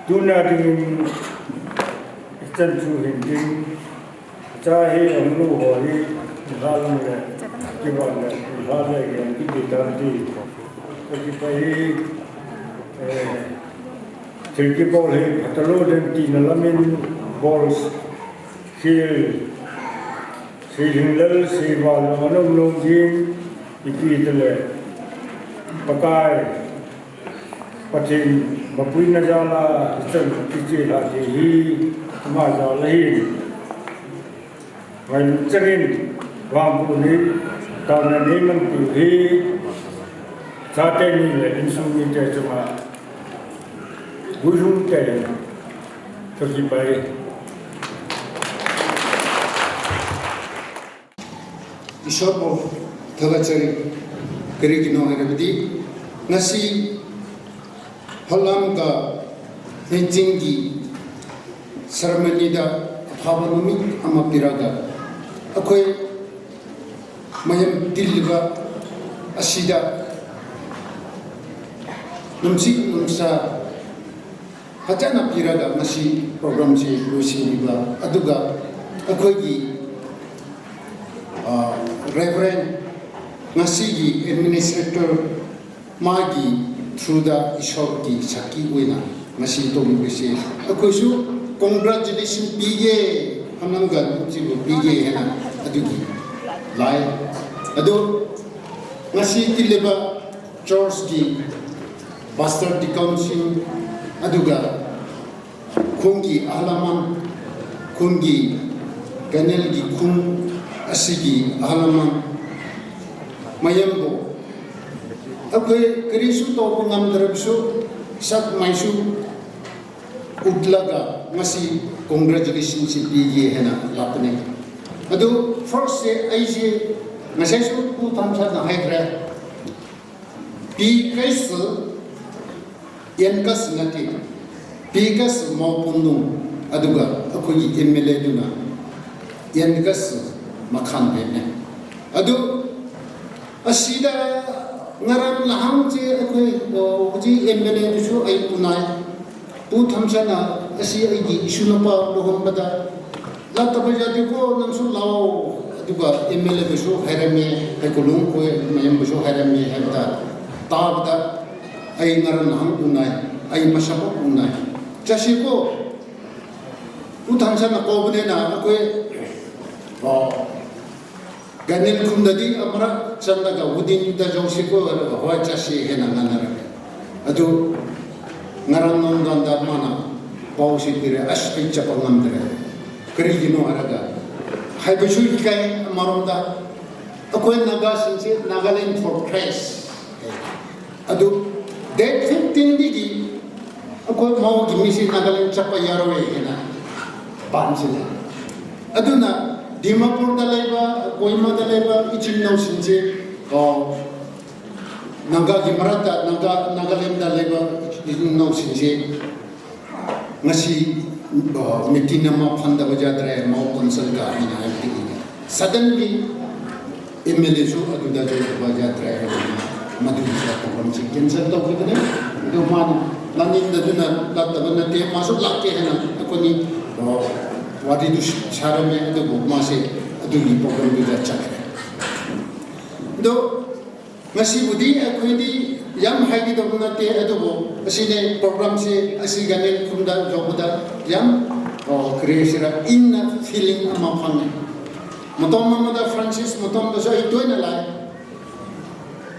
dunia dengan istancu hindi cahe amlu hori halam le kiwala hala yang kita di kita Tilki bol he patalo den tinalamin bols sil silingel siwal manum longjin ikitele pakai patin mapui najala istan kiji hati hi maja lahi wan cerin wampuni karena nengang hi sate ni le insumi te cuma Bujung kaya terlibat. Isop of Thalachari Kerikino Erebdi Nasi Halam ka Nejingi Saramanida Havanumi Amapiraga Akwe Mayam Diliva Asida Numsi Numsa Hajana Piraga Nasi program si Lusiniba Aduga Akogi Reverend Nasigi Administrator Magi through the Ishorki Saki Wina Nasi Tom Bisi Akosu congratulations Bige Hananga Tibu Bige Hena Adugi Lai Adu Nasi Tileba George Di Bastard Di Council Aduga Kungi Alaman Kungi Ganel Di Kun asigi ahalaman mayambo akwai karisu to ngam darabsu sak maisu udlaga masi congratulations si hena lapne adu first se aije ngasai su ku tamsa na haikra pi kais yankas nati pi kas mo pundu aduga akwai MLA duna yankas makhan ne adu asida ngaram lahang je akwai uji MLA du ai punai tu thamsana asi ai gi isuna pa lohom bada la tabajati ko namsu lao aduga MLA du harame ai kolung ko mayam du harame habda tabda ai ngaram lahang punai ai masaba punai jasi ko tu thamsana ko bune na akwai ganil kumdadi amra sandaga udin da josiko wa chasi hena nanara adu ngaran non danda mana pausi dire aspi chapangam dire krigino araga haibusu kai amaronda akoy naga sinse Nagaland for press adu date 15 digi akoy mau gimisi Nagaland chapa yarwe hena pansila aduna Dimapur dalaiba, Kohima dalaiba, ichim nau sinje, Naga Gimarata, Nagaland dalaiba, ichim nau sinje, ngasi meeting nama phanda bajadra mau konsel ka hina hai. Suddenly MLA su adu da bajadra madu sa program si cancel to kidane, do mana lanin da duna latta bana te masuk lakke hena akoni wadi du charame adu bukmase adu ni program du chakre do ngasi budi akhodi yam haigi do na te adu bo asine program se asigane kumda jobuda yam creation in feeling ama phane matom mamada Francis matom da so itoina lai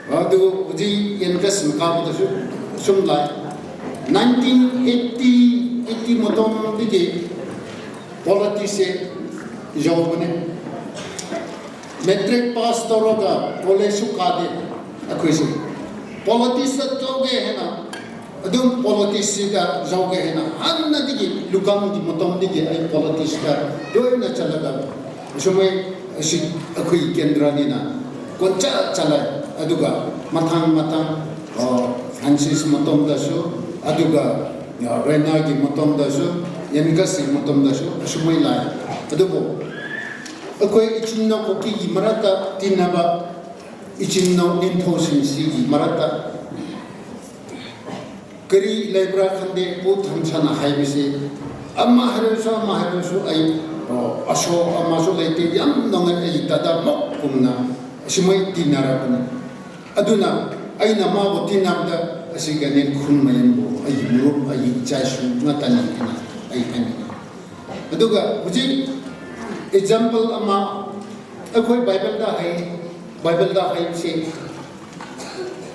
adu uji yankas makabu da sum lai 1980 matom dige politician jobne metric pass toroga college kade akoisi politician joge hena adum politician ga joge hena anna digi lugam di motom digi ai politician doina chalaga somai asi akoi kendrani na koncha chala aduga matang Francis motom daso aduga Rena gi motom daso Yankas motom daso sumai lai adubo akoi ichinno ko ki marata tinaba ichinno inthosin si marata kari lebra khande po thamsana haibise amma haruso ai aso amma so leite yam nonga ai tada mok kumna sumai tinara kun aduna aina ma bo tinabda asiganen khun mayambo ai murup ai chasu natani ai ani aduga huji example ama akoi bible da hai se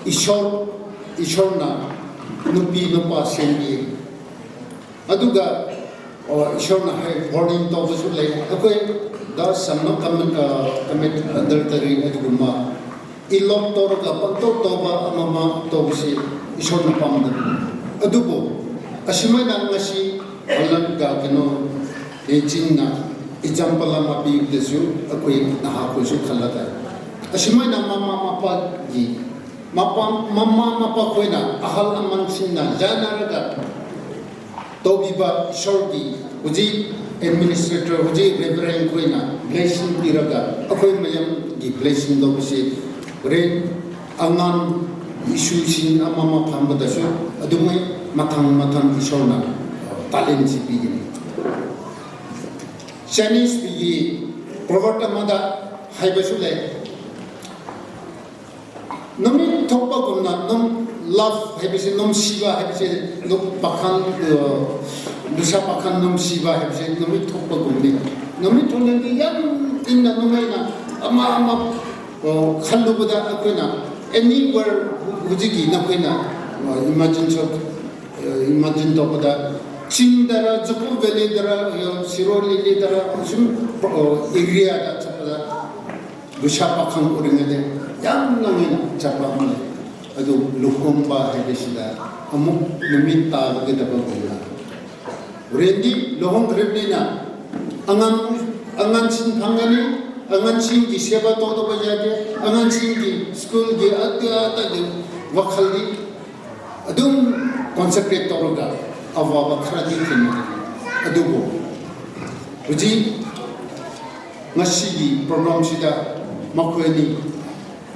ishor na nupi nupa sendi aduga ishor na hai boarding to su le akoi da samno comment under tari aduguma ilok tor ka panto toba amama to se ishor na pamda adubo asimai na ngasi alam ga kino ejinna example ama bi desu akoi na ha ko su khalata asimai na mama mapa gi mama mapa koina ahal aman sinna janaraga tobiba shorgi uji administrator uji reverend koina blessing diraga akoi mayam gi blessing do se re angan isu sin ama mapa dasu adumai matang isona talent si bigini Chinese bigi proverta mada haibasule nomi thokpa gumna nom love haibase nom shiva haibase nom pakhan dusa pakhan nom shiva haibase nomi thokpa gumni nomi tholengi yam inna nomaina ama khallubuda akoina anywhere hujigi nakoina imagine to pada Chindara Juku Valley dara Siroli dara area da chapada lusa pakhang uringale yam nangin chapa male adu lukumba hebesida amuk numit ta gida bagula rendi lohong rebnina angan sin phangani angan sin ki seba to bajage angan sin ki school gi ata gi wakhaldi adum concentrate toroga awa bakhradi tin adugo uji ngasi program sida makoini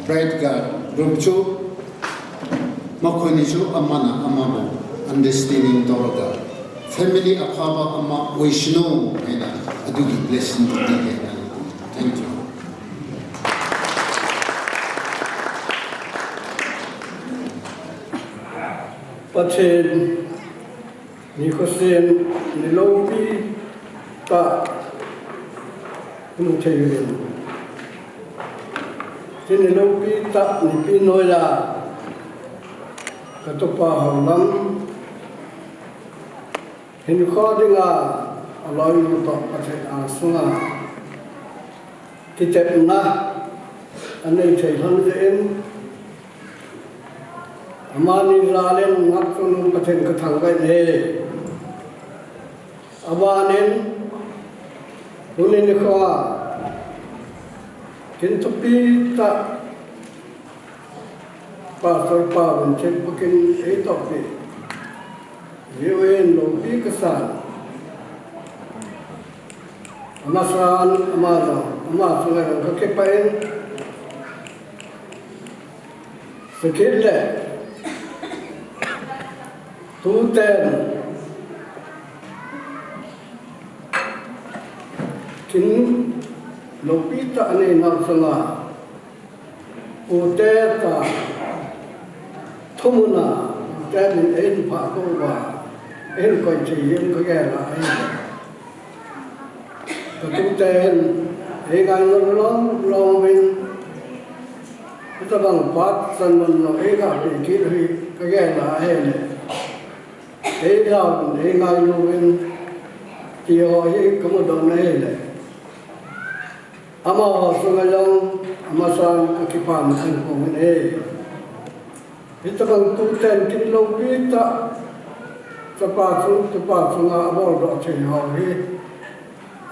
bright ga rumchu makoini chu amana amabo understanding toroga family akhaba ama oishno ena adugi blessing dige thank you Pathen Nikosen Nilopi Ta Nuchayin Nilopi Ta Nipinoya Katopa Halam Hinkhodinga Aloy Muto Pathen Asunga Kitepna Anay Chayhanzain Amani Ralen Natun Pathen Katanga Ne Abanin Uninikoa Kintupi Ta Pastor Pavan Chepukin Etopi Yuen Lopi Kasan Amasan Amasan Kakipain Sekile Tuten Kin Lopita ane Narsala Uteta Tumuna Tadin En Pakova En Koichiyin Kagela Katuten Egan Long Win Itabang Pat Sanman no Ega Pikiri Kagela Hele Ega Ega Luwin Tio Ye Commodore Hele Ama Sungayong Amasan Kakipan and Common A. Itabang 210 kilopita Tapatunga about Chihori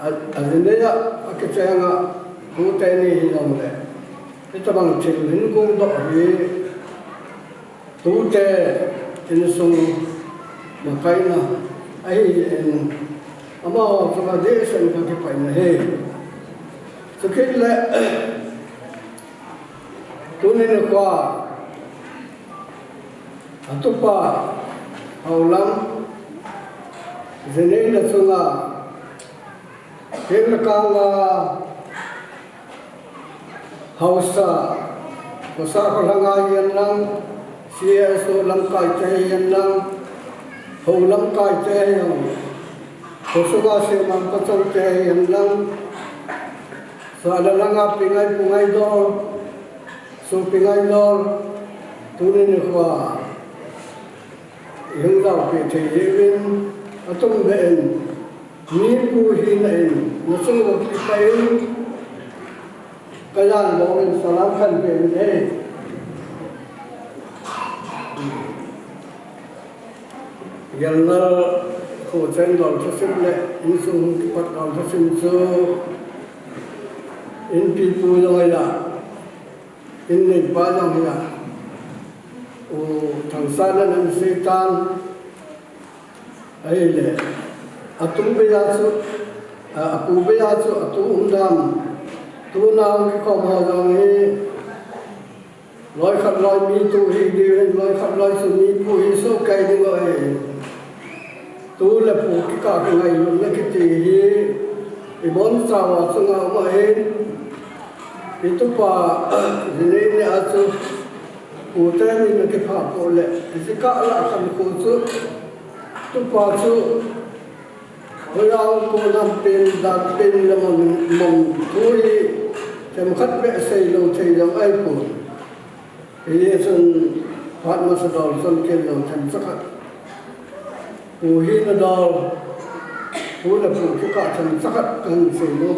Alinea Akitanga 210 Hilonde. Itabang Chilin Gong Dori 210 in Sung Makaina Ay in Ama Sungades and Kakipan Hay. So kila kunin kwa atupa aulam zenena sunga kila kanga hausa kosa kolanga yan lang siya so lang kai yan lang haulam kai yan kosuga se man patong yan lang so alalanga pingay dor so pingay dor tunin kwa yung daw pitayibin atong been ni po hinain nasungog ipayin kaya mo rin salakan been yan na ko chen dol sa simple insung kipat dol sa simso in people loya in the bottom ya o tangsana ng setan ay le atung beyaso apu beyaso atu undam tunang ki ko ma dang he loi khat loi mi tu hi di loi khat loi su mi pu hi so kai di loi tu le pu ki ka ngai lu le ki ti hi ibon sawa sunga ma he itu pa ini asu utai ni nak apa boleh jika Allah akan khusus tu pa su orang ko nampil dan pin lemon mengkuri tempat biasa lo cakap ai pun ini sun pat masa dal sun kelo tempat uhin dal pula pun kita tempat kan selo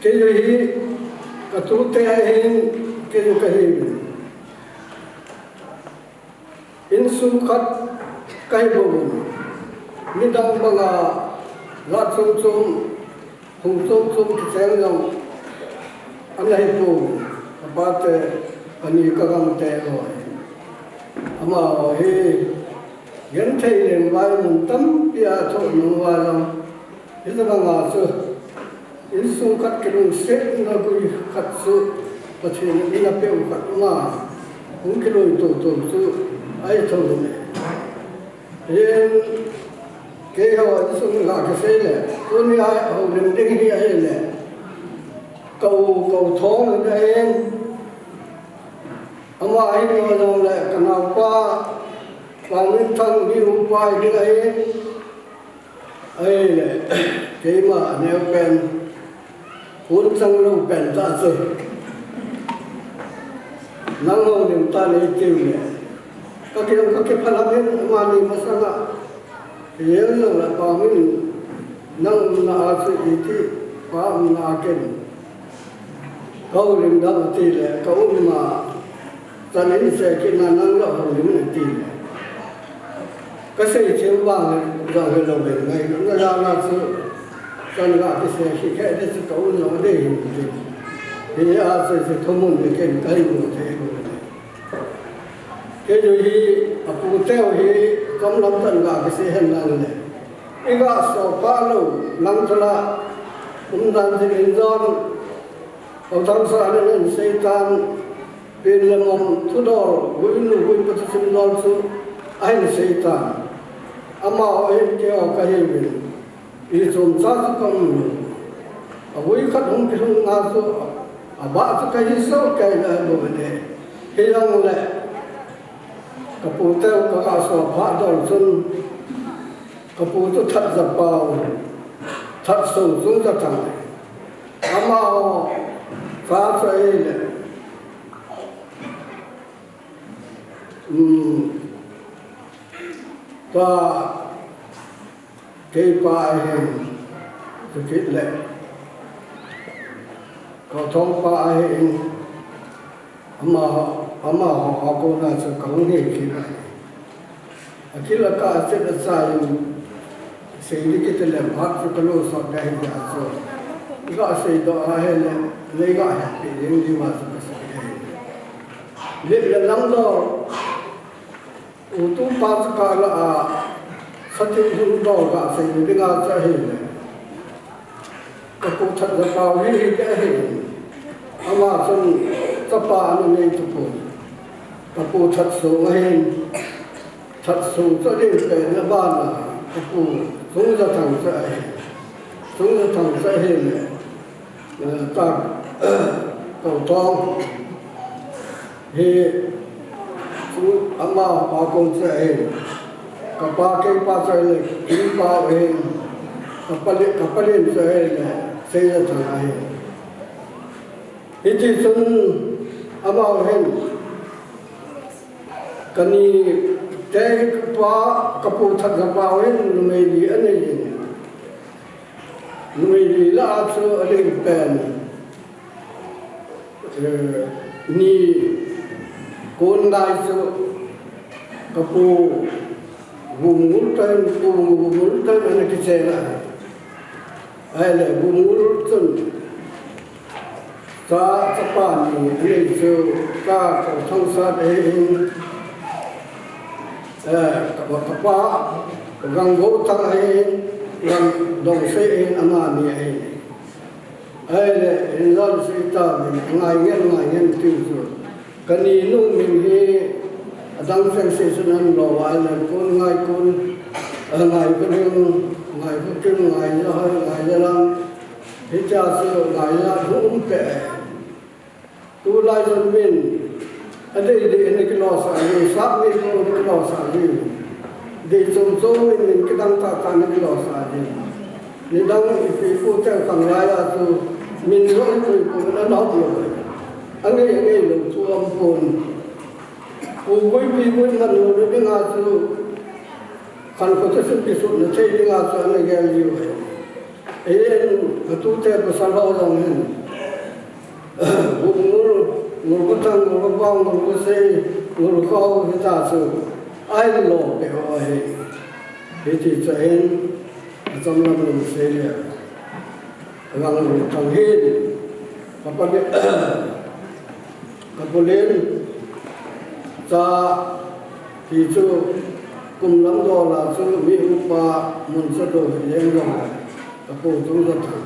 cái gì cái tu tế hình cái gì cái hình in sum khát cái bụng ni đang bằng lát sum sum hùng sum cái sáng dòng anh ấy bụng ba te anh ấy các anh te rồi ama he gen thei len vai mun tam pia tho nu wa lam ita banga su in sum khat kelung set na ku khat su pathin ina pe u khat ma un kiloi to su ai tho ne yen ke ho sum la ke se le tu ni ai ho len ding hi ai le cầu thong ne yen ama ai no no le kana pa Pangin thang đi hôm qua cái ấy là cái mà neo pen cuốn sang lâu pen ta rồi nang ngô niệm ta lấy kêu nè các cái phần làm hết mà đi mà sao ạ thì nhớ là pangin nang na sự thì pang na cái câu niệm đó thì là câu mà ta nên sẽ cái nang đó hồi niệm này thì cái gì chiếm bằng rồi cái đầu bên này nó ra là sự cho nên là cái xe khi cái đấy sẽ có nó để thì sẽ thông minh về cái của thế cái gì phụ theo thì trong lâm tận là cái xe hình này cái gã sổ phá lâu lăng cho là cũng đang thì đến giòn ở trong xã nên xây tan bên làm ông thu đỏ vui nụ vui bắt sinh đòn số ai là xây tan ama em kêu cái gì vậy ý chúng ta sẽ không vui khát không cái không ngã số bạn sẽ cái gì số cái là đồ này cái rằng là cái phụ theo cái gã số bạn đó xuân cái phụ cho thật dập bao thật sâu xuống ra thẳng ama phá xây này và cái bài thực hiện lệ có thông bài mà họ cũng là sự công nghệ khi này khi là cả sẽ là sai xây dựng cái làm phát cho cái lô sọt đây giả sử gõ xây đó hay là lấy gõ thì những gì mà sẽ liệu là lắm rồi untuk pas kala satu hudol ka sing dengan sahi ko that da pa wi ke hi ama sun tapa anu nei tu ko that so ngai that so cho đi ke na ba na ko sung ra thang sa hi ta cầu tong hi ama pa kong sa hin kapake pa sa le ki pa hin kapalin sa hin se ya thang hin iti sun ama hin kani te pa kapu that sa pa hin numei li ani numei li la so ale pen ni con đại sự kapu gumul tan anh cái xe này hay là gumul chân sa pa ni anh sự ka thong sa đấy kapa gang go thang hay gang dong se ama ni hay là in lal sita ngai ngen tiêu rồi cái này nung mình hi đang xem season lo vào là con ngày cái ra làm hết cha sự ngày ra cũng tệ tu lại dân mình ở đây để cái lo sản xuất sát với cái lo sản xuất để trong số mình cái đang tạo thành cái lo sản xuất nên đang phải phụ theo thằng lại là tu mình nói cũng đã nói rồi anh ấy lục thu âm phồn cùng với ngân hàng đối với ngân hàng khăn có thể sự kỹ thuật là chơi ngân hàng anh ấy game nhiều tu te pasal orang ni ngul kutang ngul bang ngul kusai ngul kau kita su ai lo pe ho he ti chain azam lam lu selia ngang lu tang hin kapulen cha ti chu kum lam do la chu mi upa mun sa do yen lo kapu chung sa tha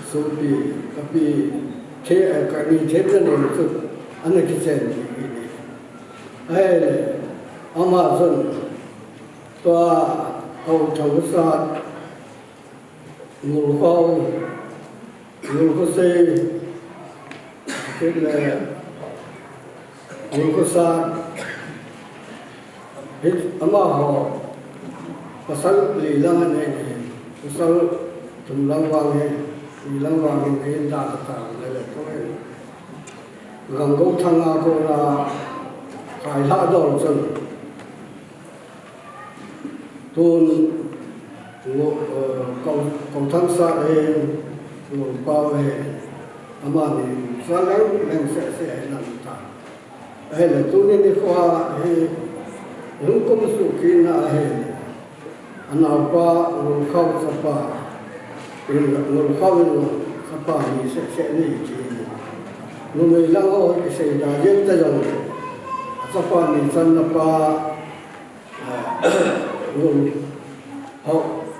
su pi kapi thế cái gì thế cái này là anh ấy cái gì hay là ông mà dân tòa ông cháu sát ngủ có xe cái là ngủ có sát hết ông mà họ pasal lì lăng này pasal tụm lăng vàng này lì lăng vàng này hiện đại là gần gấu thăng cô là phải hạ đầu chân tuôn cầu thăng xa đây ngộ bao về mà thì sáng nắng sẽ làm ta hay là tu nên đi qua hay những công sự kia là hay anh nào qua ngộ khâu sapa ngộ khâu sapa thì sẽ đi người lăng ho cái sự đã diễn ra rồi sắp qua mình dân là qua người họ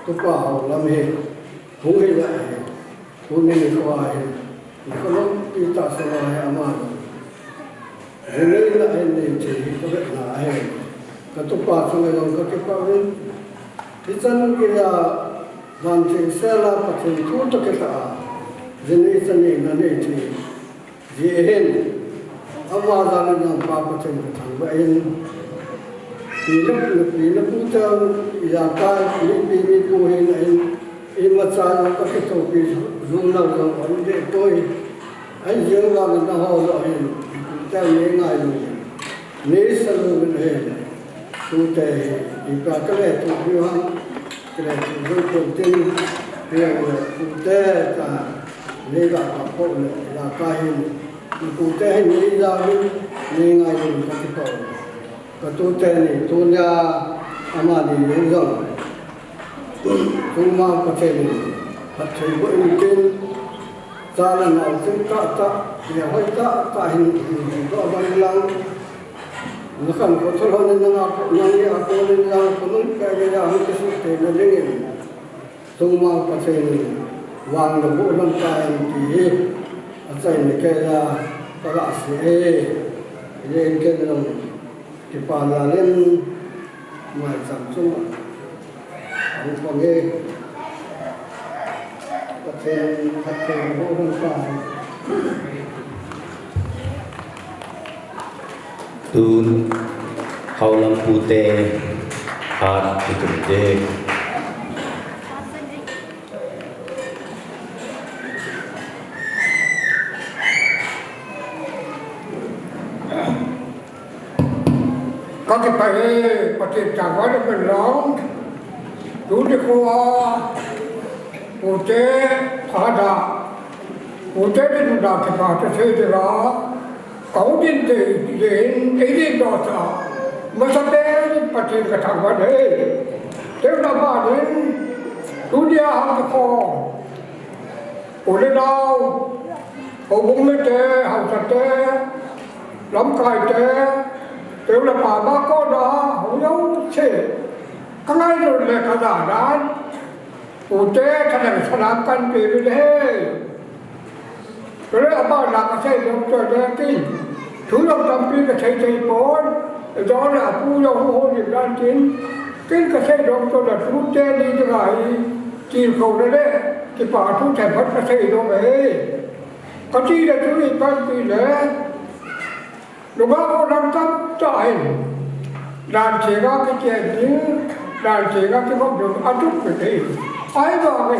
tôi qua họ làm gì cũng như vậy cũng như qua có lúc đi ta sẽ là mà người là anh này chỉ có biết là anh cái tôi qua xong rồi có cái qua bên thì dân kia là làm chuyện xe là phải chuyện thu cho cái ta dân này là này thì Jihin, awal jalan yang papa cakap tanggain. Bila putar iakan pilih kuhin in macam apa kita pilih zumlah zumlah dia koi. Ai yang orang dah hawa in putar ni ngai ni selalu ni. Putar ipa kerja tu biar kerja tu penting biar putar kan ni dah apa ni dah kain. Cụ thể như ra như ngày mình có cái cầu và tu thể này tu nhà mà đi đến rồi tu mang có thể này phát triển với kinh ra là nào cũng ta để hơi ta hình đó bằng lăng nó cần có thôi hơn nên nó như aku nên là có những cái là cái sự thể là đến tu mang có thể này vàng được bộ lâm tài thì saya ni kaya kalau sih ini kena kepala lain macam tu, aku panggil pakai orang lain. Tun haulam putih hat itu dek. Có cái phải chẳng có được mình lắm đủ được qua bộ chế thả đà bộ chế đến đà thì phải cho xây cho nó cấu đến từ đến cái gì đó sao mà sao đấy phải cái thằng vào đấy thế là bà đến đủ dia học cái kho bộ lên đâu bộ cũng mới chế học thật chế lắm cài chế nếu là bà bác có đó không giống chứ cái này rồi là cái giả đán cụ chế cái này sẽ làm căn kỳ với thế cái đấy là bà là cái xe giống trời ra kinh thứ lòng tâm kinh cái xe bốn đó là khu dòng hô việc đan chín kinh cái xe giống tôi là thu chế đi cho lại chịu khẩu đấy thì bà thu thành phát cái xe đó vậy có chi là chú ý căn kỳ đấy lúc đó làm tâm trời làm chỉ có cái chuyện như làm chỉ có cái phong đường ăn chút cái gì ai vào cái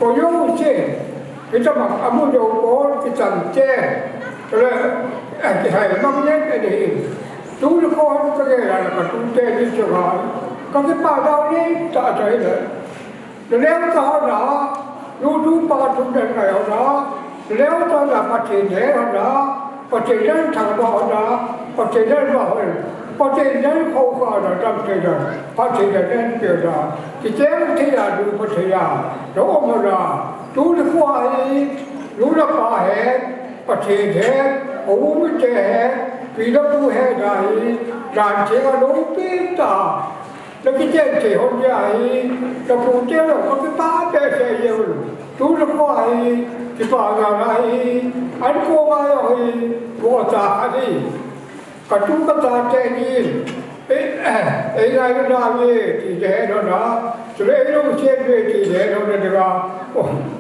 có dấu xe cái trong mặt ấm mua dầu có cái trần tre rồi cái hay mong nhất cái gì chú nó coi cái này là chú tre đi cho họ có cái bao đâu đi trả trời rồi nếu có đó lu tu pa tu den ngai ho da leo to la pa che de ho da pa che den thang ba ho da pa che den ba ho pa che den khâu ka da tam che da pa che den pe da ki che thi ya du pa che ya do ma da tu le kwa hi lu la pa hai pa che de o mi che hai pi da tu hai da hi ran che ga lo pi ta nó cái chuyện chỉ hôm nay nó phụ trách là có cái ba cái xe nhiều chú nó có ai thì bảo là ai anh cô ai rồi cô trả đi cả chú có trả xe đi ấy này nó ra về thì thế đó đó cho nên nó xe về thì thế đó nên là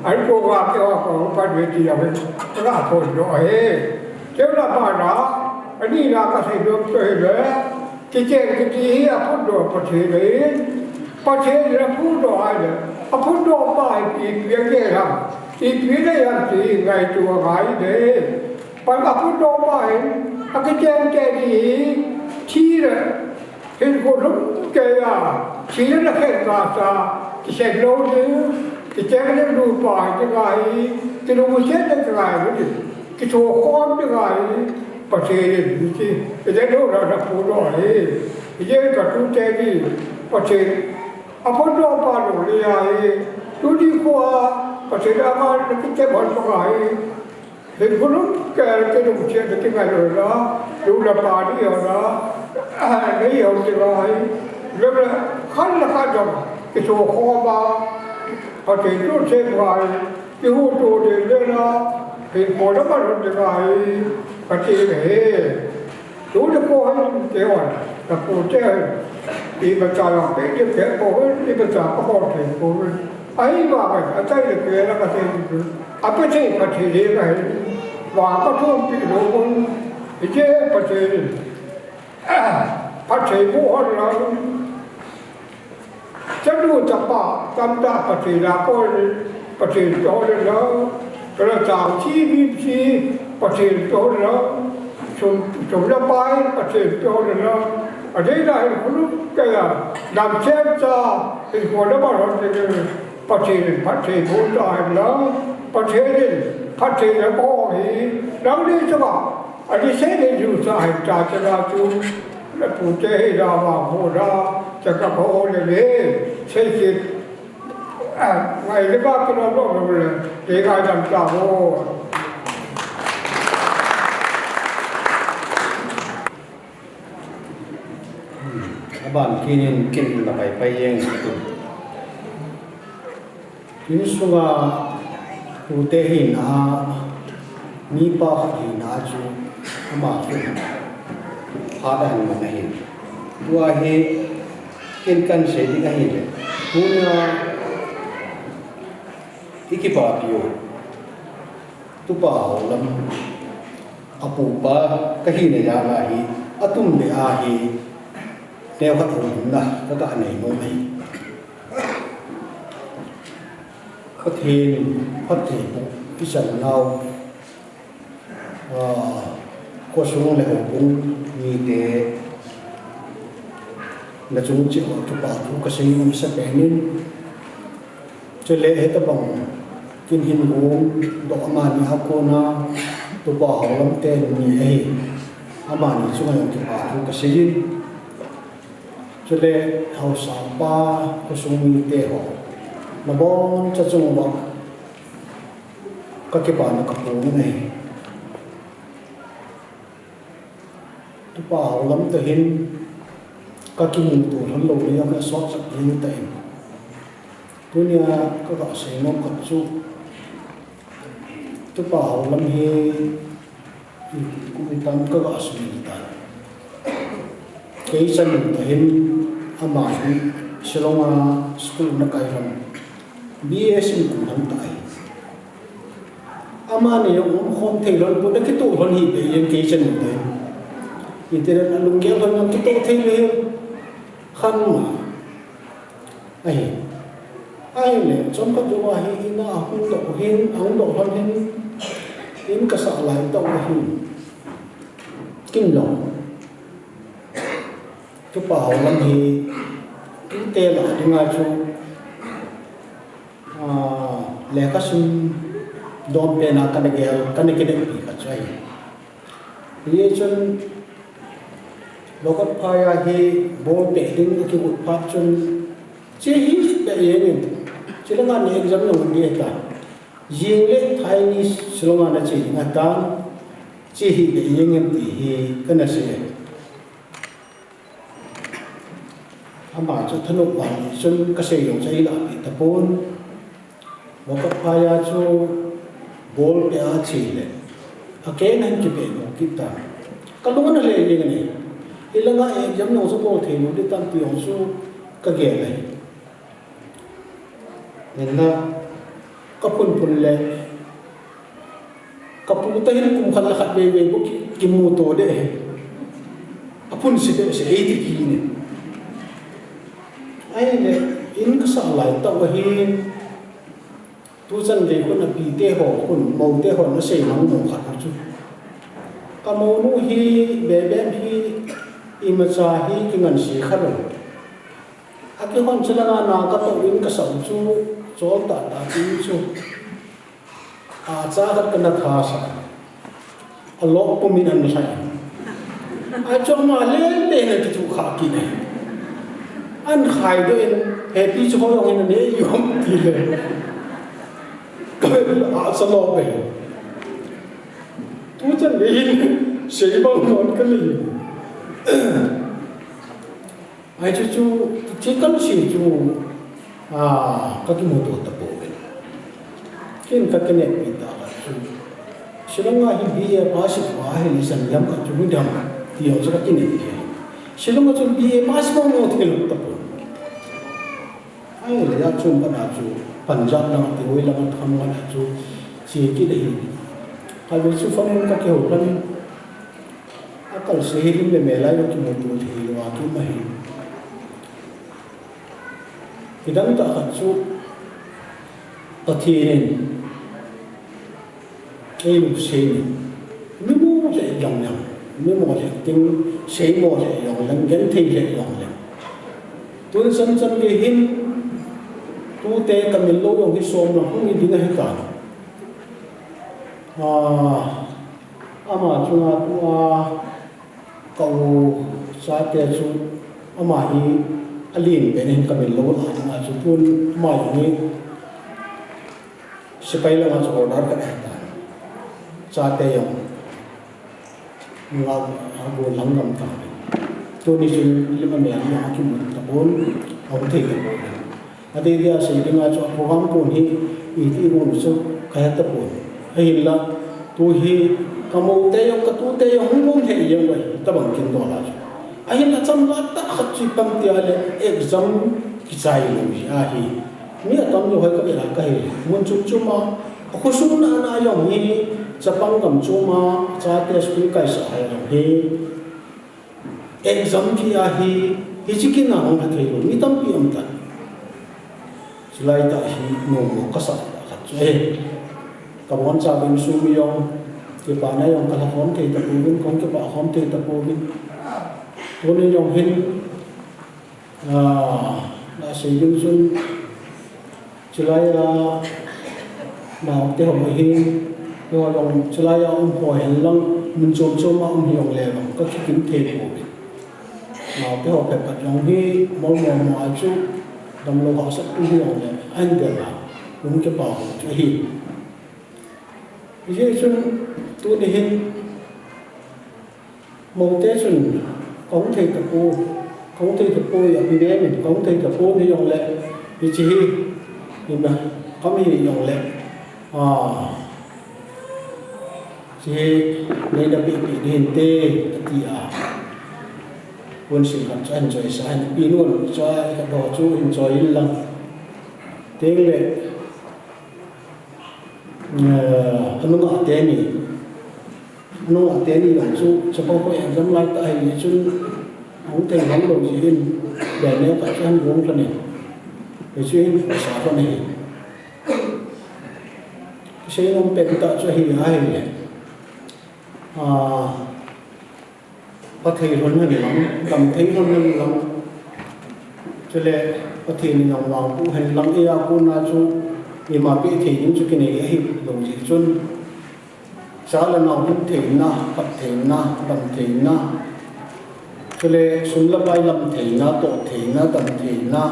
anh cô qua cái họ không phải về thì là phải là thôi rồi chứ là bảo đó anh đi là có thể được rồi đấy cái chuyện cái gì à phun đồ bát chế là phun đồ ai đấy à phun đồ bài bị việc gì làm bị việc này làm gì ngày chùa ngày đấy phải là phun đồ bài à cái chuyện cái gì chi đấy hiện có lúc cái à chi là cái cả sa cái chuyện lâu đấy cái chuyện này đủ bài cái đồ chết cái cái chỗ con cái bát chế gì cái đấy đâu là phun đồ ấy cái cái tu chế gì bát chế à phun đồ bao nhiêu đi ai tu đi qua bát chế là mà cái chế bẩn bao nhiêu hiện có lúc cái đồ chết cái ngày rồi đó đủ là bao nhiêu đó cái nhiều thì rồi lúc là khăn rồi cái chỗ kho ba bát chế tu chế vào cái hút đồ để lên đó hiện có đó mà rồi cái bát chế này chú được cô ấy kế hoạch là cô chơi đi mà trả lòng cái tiếp theo cô ấy đi mà trả có con thì cô ấy vào phải ở đây được cái là cái gì à cái gì cái gì này và có thương bị đồ con thì chứ cái gì bố họ là chắc đủ chặt bỏ tâm ta cái gì là cô cái gì đó là cái là chào chi vi chi cái gì đó là chúng ta bay và chuyển cho nó ở đây là lúc cái là làm xem cho thì của nó bảo rằng thì phát triển vốn đại nó phát triển nó có thì đáng đi cho bảo ở đây sẽ đến dù sai trả cho ra chú là phụ chế ra vào hồ ra cho các hồ để xây dựng ngày thứ ba cái đó là để ai làm trả hồ bạn kia nên kinh là phải yên những số mà cụ thể hình mi pa hình chú mà phát hành mà này tua he kinh căn sẽ đi cái hình punya ikipapio tu bảo lắm apu pa cái hình này ra là hi atum để hi đeo các thủ na các bạn này nôm này có thiên phát triển cái sản nào có số lượng cũng như thế là chúng chỉ có chụp ảnh có sử dụng sẽ bén nên cho lẽ hết tập bằng kinh hình gốm độ mà đi học cô na tụ bảo lắm tên như ấy mà đi xuống là chụp ảnh có sử dụng cho nên hậu sản ba có số mi tê họ mà bon cho chung bằng các cái bạn nó cặp bố này tôi bảo lắm từ hiện các cái mùng tuổi hắn lâu đi cái sót sạch như thế tôi nhớ các bạn sẽ nó cặp chú tôi bảo lắm he cũng tăng các bạn sẽ cái chân mình thấy ama Shillong school na kailan BS cũng nắm tại ama này cũng không thể luôn cũng đã cái tụ hơn hi để yên cái chân mình thấy thì thế là lùng kéo hơn cái tụ thêm lên khăn mà ai này trong các chỗ hi na không độ hơn hin cả sợ lại độ hin kinh lòng cái bảo lắm thì kinh tế là đi ngay chú le ka sum dom pe na ka ne gel ka ne ke de pi ka chai ye chun lokat phaya hi bol pe ding ki ut pap chun chi hi pe ye ni chilanga ne exam no ngi ta ying le thai ni silonga na chi nga ta chi hi pe ye ngem ti hi kana se ama chu thanu wa chun ka se yong chai la pi ta pon lokat phaya chu bol pe a chi le again han ki pe no ki ta ka lu na le ye ni ilanga exam no so bol the no de tam ti ong su ka ge le nena kapun pun le kapun ta hin kum khala khat be be bu ki mu to de apun si de se e ti ki ni ai le in ka sa lai ta wa hin tu san le ko na pi te ho kun mo te ho na se mang mo khat chu ka mo nu hi be be hi i ma cha hi ki ngan si kha ro a ki hon chala na ka to in ka sa chu chol ta ta ti chu a cha hat kana tha sa a lo pu min an sai a cho ma le te na ti chu kha ki ne an khai do in happy chu ho yong ne yom ti le ka a sa lo pe tu chan le hin se bang non ka li ai chu chi kan si chu ka ki mo to ta po ben kin ka kene pi ta chu silonga hi bi e pa si wa he ni san lam ka chu mi dam ti yo sa ki ne ki silonga chu bi e pa si mo mo ti lo ta po ai le ya chu pa na chu punjab na ti hoi la ma tham ma chu chi ki de hi ka bi chu fa mo ka ke ho kan akal se hi le me la yo ki mo tu thi wa ki ma hi idang ta khat chu pathirin ei lu se ni mo le yong yong mi mo le ting se mo le yong lang gen thi le yong lang tu san san ge hin tu te kamil lo yong hi som na hu ni ding hi ta ama chunga tu kau sa te chu ama hi alin benin kamil lo ma chu pun ma ni sipai la ma chu order ka ta cha te yong nga bo lang ngam ta tu ni chu lima me ya ki mun ta bon au the ke bo ade dia se dinga chu program ko ni I ti mun chu ka ta bon ai la tu hi kamo te yong ka tu te yong mong he yong wai ta bang kin do la ai la cham la ta khat chi pam ti ale exam ki chai lu a hi mi atam yo hai ka be la ka hi mun chu chu ma ko su na na yong hi cha pang gam chu ma cha te school kai sa hai yong hi exam ki a hi chi ki na hong ha thei lu mi tam pi am ta silai ta hi no mo ka sa khat chu he ka bon cha bin su mi yong ki pa na yong ka la hom te ta pu bin kon ke pa hom te ta pu bin tu ni yong hin la se bin sun chulai la na te hom hi yo long chulai ya ho hen lang mun chom chom ma yong le long ka ki kin the pu bin na te ho pe pa yong hi mo a chu dam lo ha sa tu yong le an de la mun ke pa chu hi ye chun tu ni hin mo te chun kong thei ta pu ya bi ne min kong thei ta pu ni yong le bi chi hi ni ma kam hi yong le chi nei da bi hin te ti a quân sự làm cho anh chơi sai đi luôn cho các đồ chú enjoy là tiếng lệ anh ngọ tên gì làm chú cho bao nhiêu em dám lại tại chú không thể nắm được gì hết để nếu phải cho anh uống cho này để chú anh phải xả cho này cái xe ông bèn tạo cho hình ai này có thể hơn hơn lắm cảm thấy hơn hơn lắm cho nên có thể mình lòng lòng cũng hình lắm ia cô na chú ni ma pi thi in chu ki nei hi lo ji chun sa la na hin the na pat the na dam the na kle sun la bai lam the na to the na dam the na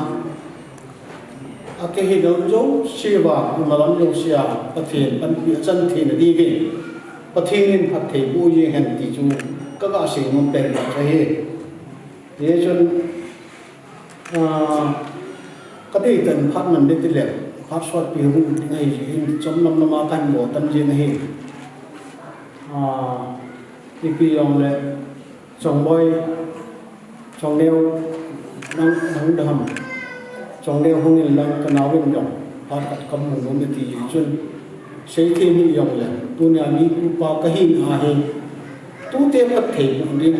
ake hi dong jo siwa malam lo sia pathin pan pi chan thi na di ge pathin in phat the bu ye hen ti chu ka ga se mon pen ba he ye chun cái đấy cần phát mình đến tiền phát xuất biểu này trong năm năm căn bộ tân diện này thì khi ông này trồng bôi trồng đeo nắng đầm trồng đeo không nên lên cái áo bên đồng phát cắt cầm một cái gì chuyên xây thêm những dòng này tu nhà mi qua cái hình tu tế bất thể đi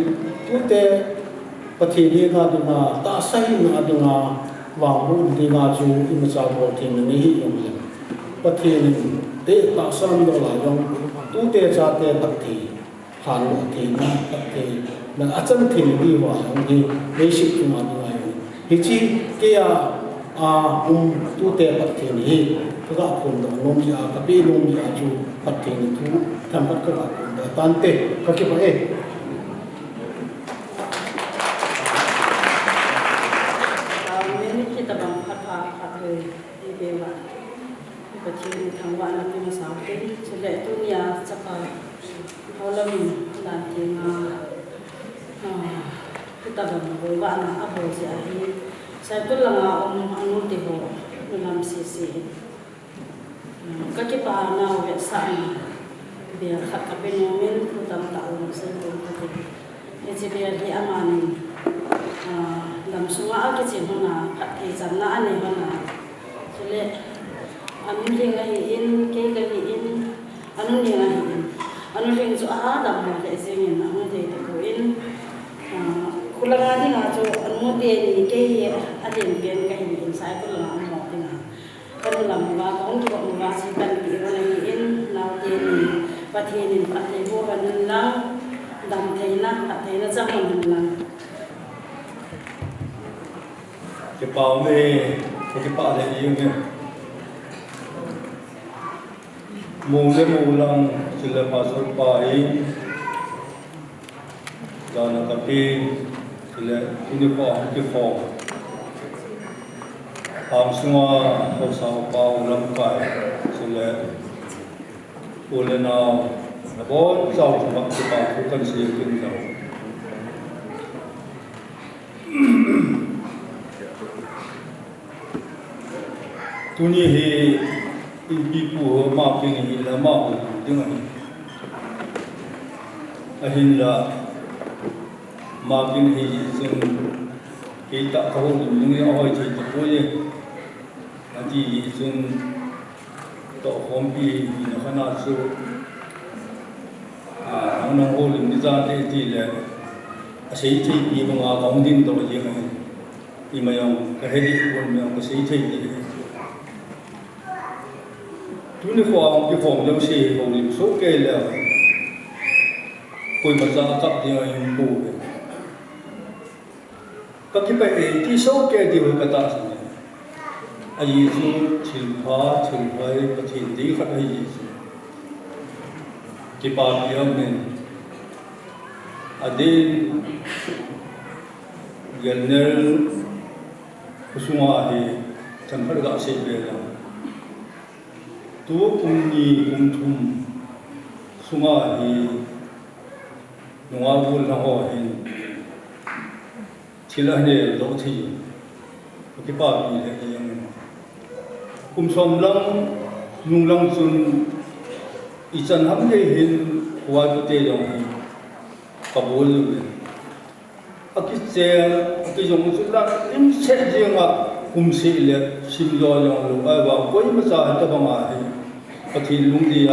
tu tế bất thể đi ra được mà ta xây ra được mà vào môn đi ngã chú im cha bộ thì mình nghĩ用了，不听得打上到来用，都得查得不听，喊我听那不听，那阿真听的话用的，没识就嘛的用，以前给都得不听的，这个碰到弄家，特别弄家就不听的，他们这个碰到，但得，可是不哎。thằng bạn là tìm sáu cái cho lệ tôi nhà chắc là họ lâm làm tiếng cái tập đoàn với bạn là áp dụng sẽ đi sai tôi là ông ăn thì họ làm xì các cái bà nào việc sẵn việc khắc các bên nhóm mình tôi tạm tạo một sự công việc để chỉ việc thì ăn ăn làm xuống áo cái chuyện hơn là khắc thì chẳng là này hơn là cho lệ anh riêng là hiện cái hiện anh riêng là hiện anh riêng chỗ đầm là cái gì nhỉ anh thì có in kulang natin nga so ano mo din kay atin bien kay in sai ko lang ang mo tin kan lang ba kung ko mo ba si tan biro na in now din pathin patay mo kan lang dam thai na sa man lang cái bao này cái bao này gì nghe mù lang sila pasok pa dan tapi sila ini ko am semua pasal pau lam kai sila ulena bon sau sama kita bukan siapin kau tuni hi ibu ma pini la ma dengan ahinda makin hi sun kita kau ni oi chi tu ye ati sun to hompi ni khana su nang ho lim ni za te ti le sei chi bi ma kaung din to ye ma i ma yong ka he di kon ma ko sei chi ni tu ni phong ki phong lo se ho lim so ke le koi ma za kap dia yong bu cái bài thì số cái điều cái ta sao ai Giêsu chịu phá cái chuyện đi khát ai Giêsu cái bài điều này adin gần như kusuma thì chẳng phải gặp sự việc nào tu cùng thum suma thì nông nghiệp là họ thì chỉ là này lâu thì cái bà bị này cùng xóm lăng nung lăng xuân ít chân hấp này hiện qua cái tê rồi cả bốn rồi cái xe cái dòng xuân là im xét riêng à cùng sĩ liệt sim do dòng lục ai vào quấy mà sao hết tất cả thì thì lúc đi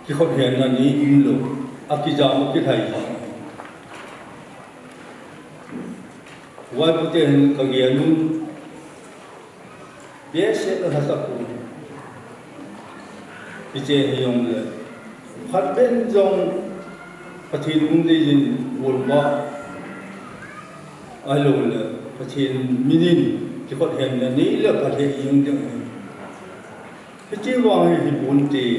cái khó hiện là ní im lục cái giảm cái thầy wai putih kagianun biasa lah saku ije yang le hat ben jong pathin mungdi jin wolba alo le pathin minin chỉ có hiện là ní là có thể dùng được cái chỉ vàng thì bốn tỷ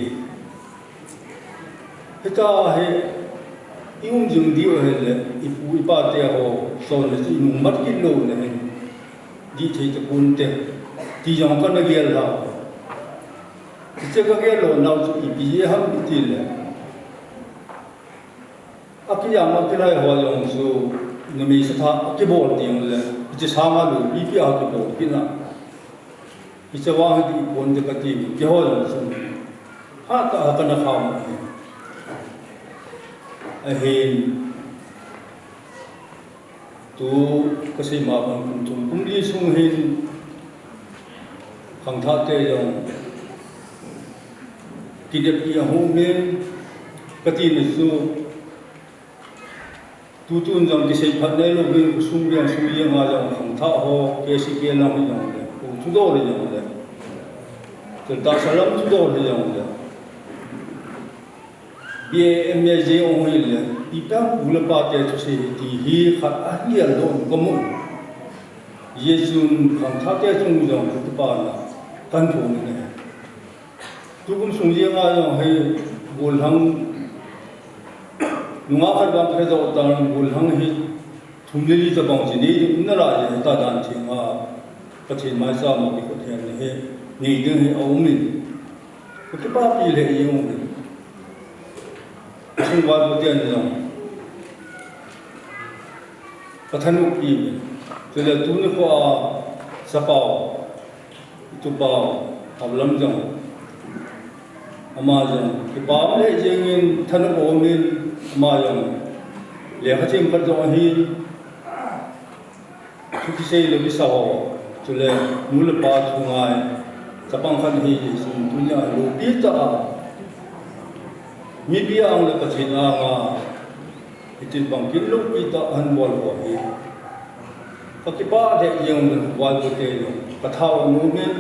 cái ta hay dùng dùng điều hay là ipu ipa te ho so là chỉ mất cái lô này đi thấy cho bốn tỷ thì dòng con nó kia là cái cái lô nào chỉ bị ham bị tiền là cái gì mà cái này họ dùng số người mình sẽ thà cái bộ tiền là chỉ sáng mà đủ bị cái bộ cái nào cái chế vàng thì bốn tỷ cái tiền cái họ dùng số ta cái nào không hiện tu cái gì mà bằng chúng cũng đi xuống hiện hàng thắt thế rồi kỷ niệm kia hôm nay cái tiền này số tu tu rằng cái gì phát này là về xuống biển mà rằng hàng thắt họ cái gì kia làm cái giống đấy tu đó là giống đấy chúng ta sẽ làm tu đó là giống đấy bia em nhà gì ông ấy là đi đâu cũng là bao giờ cho xây thì hi khát ăn nhiều lắm có muốn Giêsu hàng thắt thế trong dòng cái ba là căn thùng này tu cũng xuống riêng ai rồi hay buồn hăng nung ác ban thế đó ta buồn hăng hay thùng lili ta bằng gì đi cũng là lại ta đàn chuyện mà cái chuyện mai sau mà bị có thể này nhị đương hay ấu mình cái ba bị lệ yêu mình không qua được tiền rồi cái thân ục gì cho nên tu nó qua sapao tu bao học lâm rồi mà rằng cái bảo lệ riêng thân ục mình mà rằng lẽ cái chuyện bắt đầu hi cái gì là cái sao cho nên muốn là ba thu ngày các bạn khăn hi xin tu nhà lô biết ta mi bia ang la kachina nga itin bang kinlo pita an wal wa hi pakipa de yung wal ko te yo kathaw mu men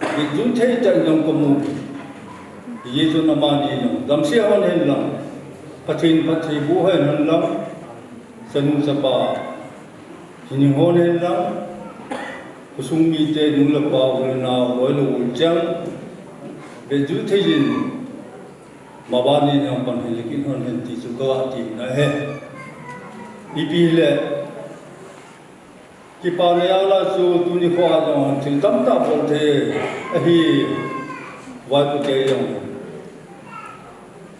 i jun thei ta yung ko mu ye jo na ma ni yo dam sia hon hen lang pathin pathi bu hen han lang sanu sa pa hining hon hen lang kusung mi te nu la pa wal na wal ul chang be ju thei yin mà bạn nên làm bằng hình lịch hơn hình thì chúng ta chỉ nói hết đi lệ cái bao nhiêu là số tu ni khoa đó thì tâm ta bốn thế hi vài cái cái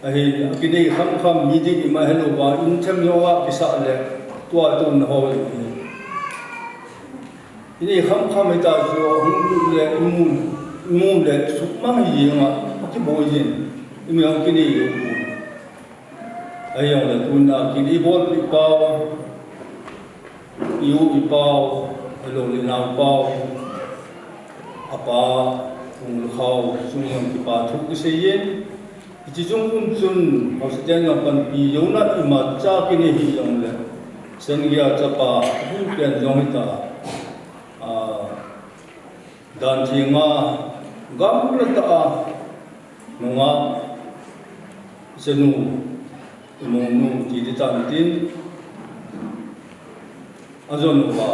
đó hi cái này khăm như thế mà hello và in thêm nhiều cái sao lệ tua tu nó hồi cái này khăm người ta số không lệ imun lệ súc mang gì mà cái bồi gì mình không cái gì ai ông là tu na cái đi bol đi bao yêu đi bao hello đi nào bao apa ung khâu sung yang cái ba thu cái gì vậy chỉ trong quân xuân họ sẽ đem làm phần bị yếu nát mà cha cái này hi ông là sinh ra cha ba không tiền giống ta dan chi nga gam là ta nunga senu mong chỉ để tạm tin azon ba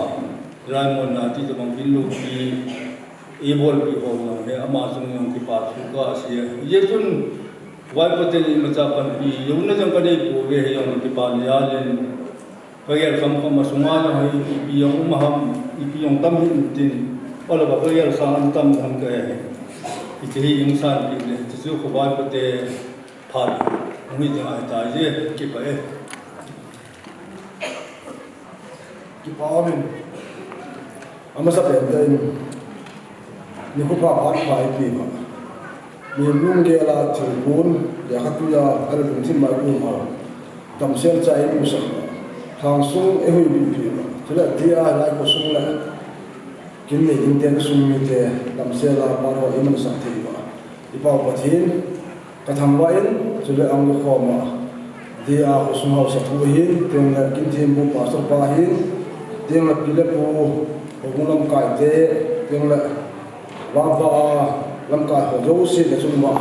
raimon na ti bang bin lu ki ebol bi ho na he ama sung yang ki pa thu ka sia ye chun wai patel ma cha pan pi yun na jang ka dei ko ve he yang ki pa ya len ka yer kam kam sunga na hai pi yang ma ham pi yang tam hin tin ola ba ka yer sa an tam ham ka he iti yung san ki le chu ko wai patel pha Mui thì ai tại gì kịp vậy? Kịp bao mình, ama sa pen tay ni ko pa pat pai pi ma. Ni lung ge la thil bun ya khatu ya ar lung thim mai ku ma. Tam sel chai mu sa. Thang sung e hui bi pi ma. Chela dia lai ko sung la. Kin ni indian sung mi te tam sel la pa ro iman sa thi ma. Ipa pathin ka tham wa in chule ang ko ma. Dia ko sung ho sa thu hin teng la kin thim bu pa so pa hin teng la pi le pu ngulam kai te teng la wa ba lam kai ho jo si le sung ma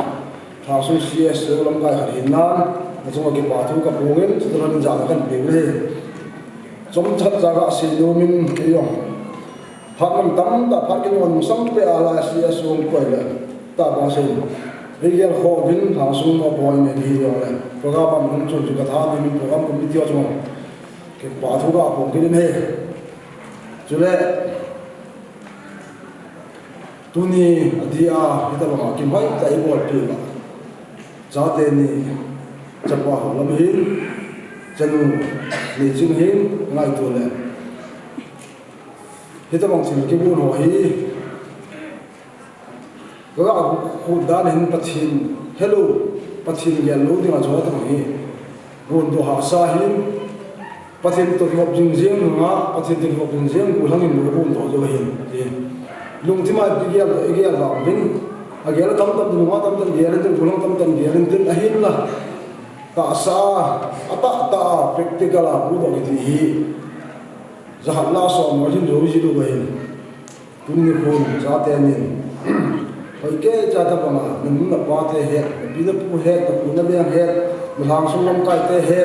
tha sung cs lam kai har hin nan na sung ki pa thu ka pungin chutron ja kan pe le chom chat ja ga si do min yong phát năm tắm ta phát cái nguồn sống về ala sia xuống quay lại ta bao giờ bây giờ họ vinh hàng xuống mà bồi này đi rồi này program mình chọn chọn cái thang mình program mình tiêu chọn cái bảo thủ gạo cũng cái này cho nên tuni dia kita bawa kimpai tak ibu pila saat ini cepat lam hin jenuh ni jin hin ngai tu le kita bang sin kibu no hi kalau aku dan hin pathin hello pathin ya lu dengan jawab tu hi gun tu hasa hin pathin tu kibab jing jing nga pathin tu kibab jing jing ulang hin gun tu jawab hin lung thima igel ba bin agel tam tam du ma tam tam gelen tin pulang tam tam gelen tin ahin la ta sa ata ta practical a bu do ki hi zahat la so mo jin jo ji du bain kun ni phun za te nin hoi ke cha ta ba ma nun na pa te he bi da pu he ta pu na be he mlang sung lam kai te he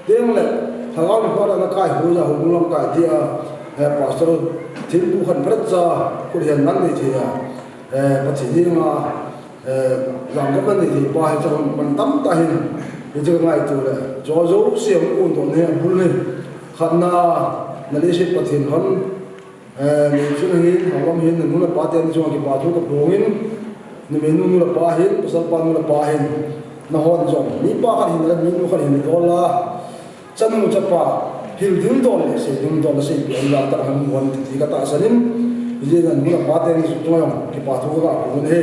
teng le thalaw ni pa na kai hu ya hu lam kai dia he pastor thiên bu khẩn rất ra cô hiền năng thì bắt chỉ đi mà làm các vấn đề thì qua cho mình tắm tay thì chưa ngày từ đấy cho dấu xiêm cuốn tổ này bún lên khăn na đi xếp bắt thiên hơn mình chưa hiền họ làm hiền nên là ba tiền cho cái ba thu cái đồ hiền nên mình nu là ba hiền pasal ba nu là ba hiền na hòn giống ní ba cái hiền là mình nu cái hiền đó là chân mu chấp ba hil ding don le se ding don se bi la ta han wan ti ka ta sanin je nan mu pa te ni su to yong ki pa thu ga ko ne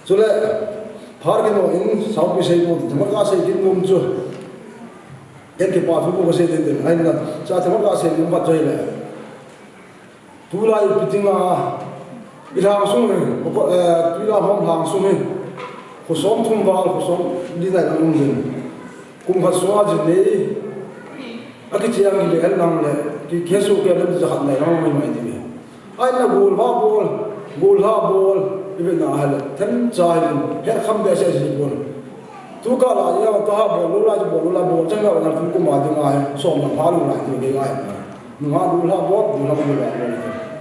so le phar ke no in sau bi se ko thma ka se kin mum chu en ki pa thu ko se den den ai na cha thma ka se ni ba choi le tu lai pi ting a ila su ne ko tu la hom hang su ne ko som thum wal ko som di na ngung den kum ha so a ji ne Aki chiang ni le nang le ki kesu ke le jahat nei nang mai ti ai na gol ha bol ibe na hal them chai he kham be se ji bol tu ka la ya ta ha bol la bol chang ga na tu ku ma ti ngai som na pha lu lai ti ge ai nga gol ha bol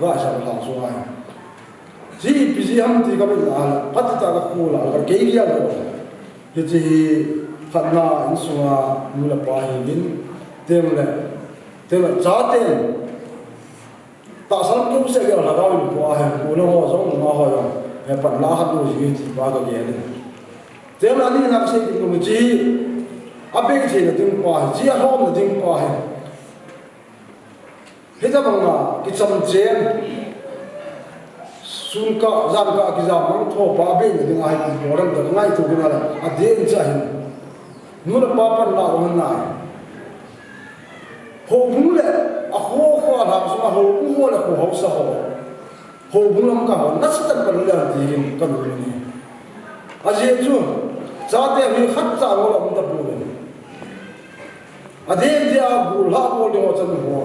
ga sa ha so ai ji bi ji ham ti ka be na pat ta ka ku la ka ke ya lo ke ji khat na in suwa mu la pa hi din tem là giá tiền tại sao cũng sẽ là cao hơn qua hàng của nó họ giống nó họ rồi hay phần lá hạt đồ gì thì qua cái gì này tem là đi làm gì thì cũng chỉ áp cái gì là tiếng qua chỉ hôm là tiếng qua hết ra bằng là cái chấm chén sun cả gian cả cái giảm mang thô ba bên là tiếng ai thì bỏ ra được ngay từ cái nào là điện chạy nó là ba phần nào hơn này hồ bún lệ à hồ khoa làm sao hồ bún là hồ sao hồ bún làm cả hồ nát tất cả là gì cái đồ này à gì chứ giá tiền thì khát giá nó là không tập bún à thế thì à bún lá bún thì họ chân hồ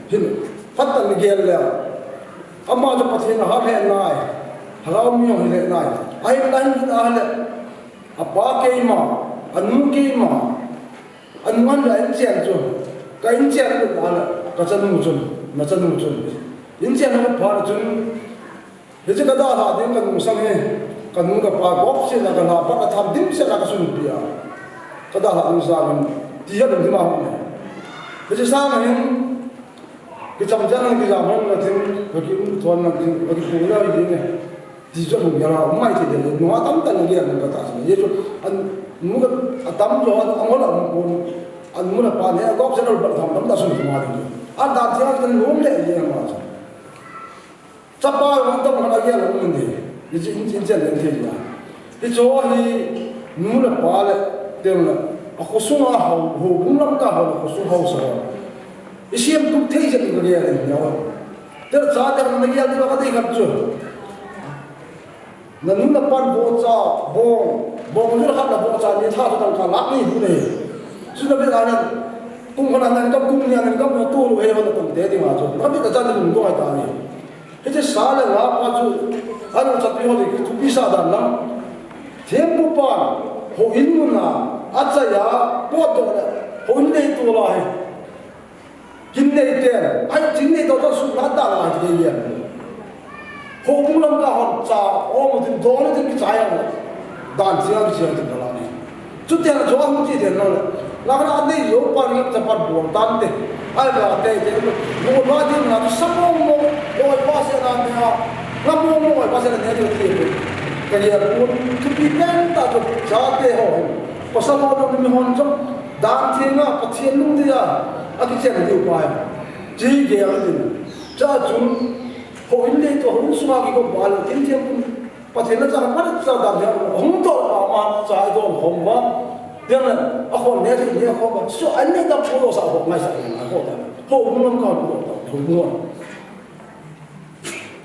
hin phát tận cái là à mà cho phát hiện là hết này hao miếng hết này ai đánh cái là à ba cái mà anh cái mà anh muốn là anh xem chứ cái in tiền nó là cái chân mu chân mà chân mu chân in tiền nó phá chân thế chứ cái đó là đến cái mu sangへcái mu cái phá góp sẽ là cái nào bắt tham điểm sẽ là cái sung bia cái đó là mu sang thì hết được mà thế chứ sang này cái chăm chân cái giảm hơn là thêm cái thuần là cái phụ nữ gì này thì cho mình là không may thì để nó tắm tận cái này cái ta sẽ chứ anh mu cái tắm rồi anh có là anh muốn là bạn ấy góp sẽ đâu bận thòng lắm ta sung mà đi anh đã theo cái lúm lệ gì mà sắp bao nhiêu tâm hắn ấy là vấn đề cái chuyện chuyện lên thế nào cái chỗ thì muốn là bạn ấy tiền là họ sung à họ cũng lắm cả họ sung họ sợ cái xem cũng thấy chuyện cái này nhau thế là sao thì mình nghe được cái gì gặp chưa là muốn là bạn bộ cha bộ cái là bộ cha như thao cho thằng lắc đi này sudah berjalan, kumpulan dan kumpulan dan kamu tu luar hebat tu dia di mana? Tapi kita jadi mundur aja ni. Itu salah lah, pasal anu tapi hodi tu bisa dalam tempo pan, ho inuna, aja ya, pot tu, ho ini tu lah. kinh này tiền anh chính này tôi cho sụp nát đạn là cái gì hồ cũng làm cả hòn trà ôm một tiếng đó nó tiếng cái trái không đàn chiang tiếng đó là này chút tiền là chỗ không chỉ tiền đâu là cái anh đi rồi bao nhiêu tập buồn tan thế ai là thế thế một vài tiếng là sắp mông mông rồi qua xe là này ngắm mông mông rồi qua xe là này thì cái gì cũng cứ bị đen ta cho giá thế hồ có sao mà mình hòn trong đàn thiên á có thiên luôn đi à cái chuyện điều bài chỉ cái gì cha chúng hội lên to hội xuống cái có bảo là thiên thiên có thể nó chẳng bắt sao đàn thiên không to mà trái to không mà thế là à con này thì này không mà số anh này ta phụ sao không ngay sao mà không ta không muốn còn không muốn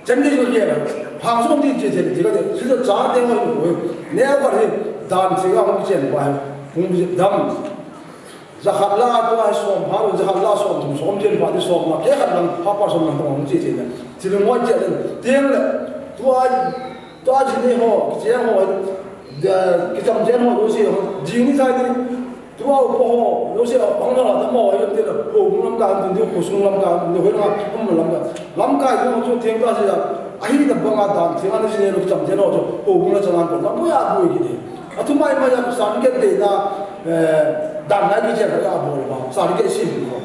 chân đi rồi là hàng số đi chơi thì cái gì sự giá tiền mà rồi nếu có thể đàn thiên không chuyện bài không đâm zakat la tu ai som haru zakat la som tum som jen pa ti som ma ke khat lang ha par som lang tong chi chi na chi le mo che den tieng le tu ai chi ne ho che ho da ki tam jen ho lo si ho ji ni sai ni tu au po ho lo si ong na la ta mo yo te la ho mu lam ka tin ti ko sung lam ka ni ho na um lam ka yo chu tieng ta si da ai da ba nga da tieng an si ne lo tam jen ho chu ho mu na chalan ko la mo ya bu gi ni atu mai ma ya sa ni ke te na đàn này cái chuyện là bồi vào sao đi cái gì cũng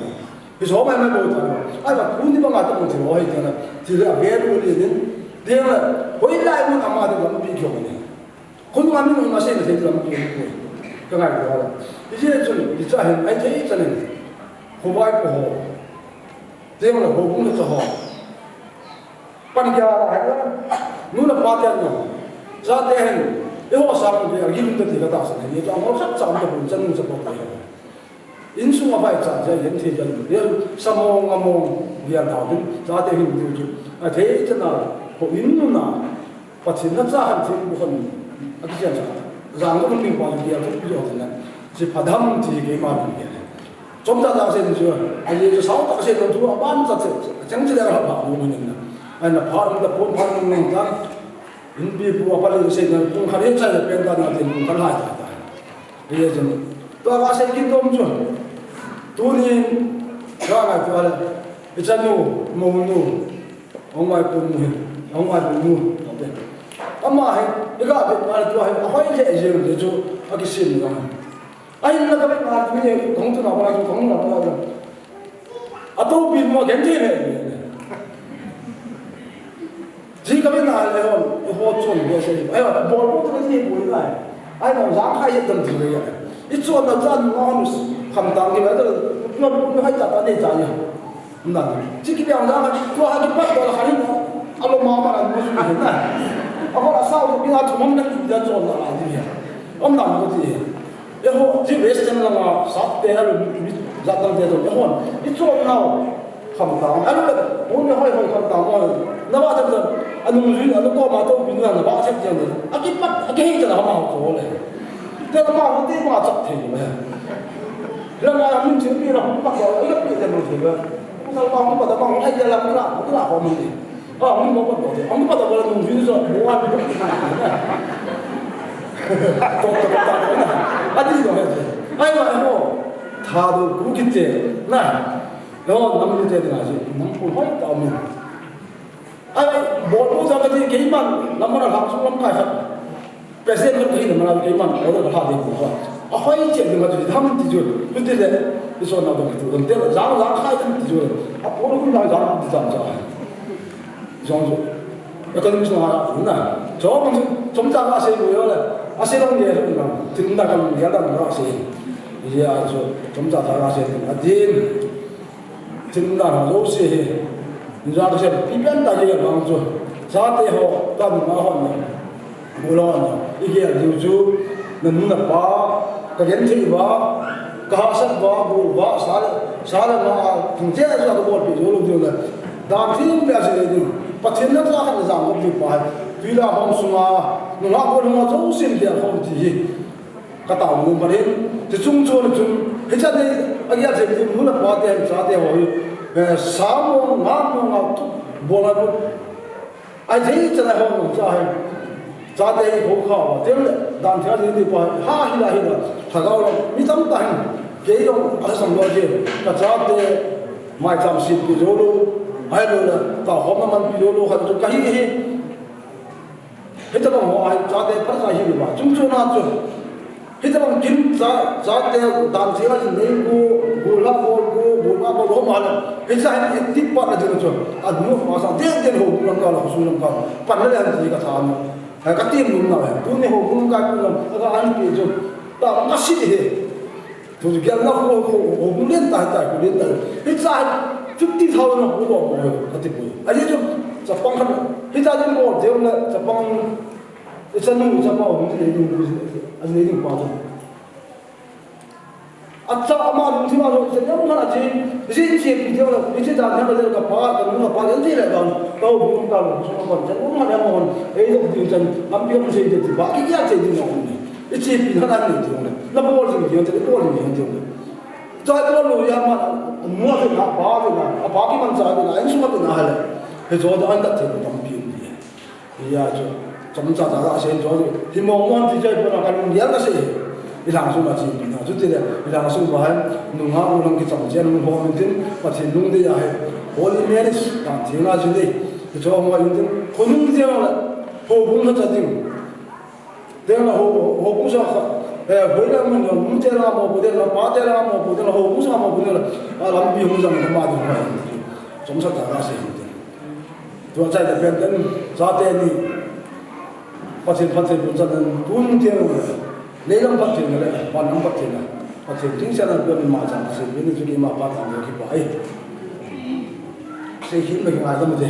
cái số mai bồi thôi ai mà cũng đi bằng ngã tông thì nói thế này thì là về luôn đi đến thế là quay lại muốn làm mà thì làm bị kiểu này con làm những cái gì thì làm kiểu này cái này đó là cái gì chứ cái cha hiện ai thấy cho nên hồ vai của hồ thế là hồ cũng là cho hồ ban giờ là hay đó nó là ba tiền rồi ra tiền nếu họ sang thì những cái gì cái đó sẽ như cho nó rất chậm cho mình chân sẽ bộc lộ in sung mà phải trả cho những thì dân nếu sao mong việc nào cũng ra thì hình tiêu chuẩn thế cho nào họ in nó nào và thì nó ra hành thì một phần cái chuyện rằng nó không liên quan đến việc cũng nhiều thế này chỉ phải đâm thì cái mà mình chúng ta đang xem chưa anh như sáu ta xem nó thua ban ra chẳng chỉ là họ bảo mình anh là phá mình là phun phá mình ra in bi bu apa le se na tung khare cha le pen ta na tin tung khan hai ta ri ye jin to ga se kin dom chu tu ni ga ga tu ala e cha nu mo nu ong mai pu mu te amma hai e ga be ma tu hai a hoi le je le chu a ki sin ga ai na ga be ma tu ni kong tu na ba chu kong na ba ga a to bi mo gen ti le chỉ có bên nào là họ chuẩn bị gì, ai bảo bỏ bớt cái gì bồi lại, ai bảo giá khai hết tầm gì vậy, ít chuẩn là chân ngon, cầm tăng cái đó nó hay chặt ở đây chả nhỉ, nè, chỉ cái việc giá qua hai cái bắt đó là khai nó, alo mà là nó suy nghĩ này, họ là sao thì bây giờ chúng mình đang giờ chuẩn là gì vậy, ông làm cái gì, họ chỉ biết xem là sắp tới rồi, giặt tăng tới rồi, họ ít chuẩn nào cầm tăng, anh là muốn hỏi cầm tăng rồi. nó bảo rằng anh nuôi nó có mà tôi bình thường là bảo chấp rằng là cái bắt cái gì là họ bảo cố này thế nó bảo nó tin mà chặt thì mà lần nào mình chứng minh là không bắt đầu cái bị gì thì là không sao không bắt đầu bằng hay là làm cái là họ mình gì mình không bắt đầu không bắt đầu là nuôi rồi mua ăn được tốt anh đi rồi ai mà nó thà được cũng kinh tế này nó nằm như thế này gì nằm không hết tao mình ai bộ bộ ra cái gì mà nằm mà làm xuống làm cái hết president cái gì mà làm cái mà ở đó là đi cũng à hỏi chuyện gì mà thì thăm thì rồi cứ thế này cái số nào được thì còn thế là giá khai thì rồi à bộ nó cũng nói giá thì giảm giá giống rồi cái mình nói là đúng là chỗ mà chúng ta là xây mới là à xây đông gì rồi mà chúng ta cần nghĩa là nó xây giờ rồi chúng ta thấy là xây là tiền chúng ta là dấu xây ra cái gì bên ta gì là bằng rồi giá thế họ ta mình nói họ này mua lo này ý nghĩa điều chú nên nó ba cái hiện thị ba cái sát ba bu ba sát là nó thằng chết ra cái bộ bị rồi luôn rồi đàn thiên bây giờ thì bắt thiên nó ra cái dạng cái bị bài tuy là không sung à nó có nó dấu xin tiền không thì cái tàu mình mà đến thì chung cho nó chung cái chất này anh em thì muốn là ba tiền giá tiền rồi sáng ngon ngon bộ là anh thấy cho này không cho hay giá tiền không khó thế là đàn theo thì đi qua ha hi là thằng nào là mi tâm tay cái đó ở trong đó gì cái giá tiền mai cham sin pi zo lu ai lo la ta hom na man pi lo lu kha tu ka hi hita bang ho ai cha de par sa hi ba chung chu na chu hita bang kin cha de dan se la nei bu la bu ma bo lo ma la hita hi ti pa na chu chu a nu ma sa de de ho bu ka la su lam ka pan la an ti ka tha na ka ti nu na tu ne ho bu ka ku lam ka an pi chu ta ka si he tu ge na ho bu len ta ku len ta hita 50,000 na bu lo ka ti pu a ye chu sa pang khan hita de mo de na sa pang it's a new sa pa ho ni as ni ding pa chu अच्छा अमाल मुझे मालूम है जब हम ना जी इसी चीज़ की जो इसी जानने वाले का पार करने का पार जल्दी रहेगा तो वो उनका सुनो पर जब वो हमारे मोहन ये तो दिन हम भी हम से देते बाकी क्या चाहिए ना उन्हें इसी भी ना नहीं थी उन्हें ना बोल से नहीं होते बोल नहीं होते उन्हें चाहे बोल लो या मत मुँह से ना बाकी मन चाहे ना इन सुमत ना है ये जो तो अंदर थे तो हम भी उन्हें या जो चमचा दादा से जो हिमोमन चीज़ें बना कर उन्हें क्या से ilang su ma chi bi na chu ti le ilang su ba han nu nga u lang ki chang chen nu ho min tin pa thi lung de ya he holy marriage ta thi na chu de ki cho ma yin tin ko nu de la ho bu na cha ding de la ho bu sa ho la mun no mu te la mo bu de la pa de la mo bu de la ho bu sa mo bu de la a lam bi hu jang ma de ma chom sa ta ga se yin tin tu cha de ben den sa te ni pa thi bu cha den tun te lấy lắm phát triển rồi, hoàn lắm phát triển chính xác là bên mà chẳng sự bên những cái mà phát triển được cái bài, sẽ khiến mình ai tâm thế.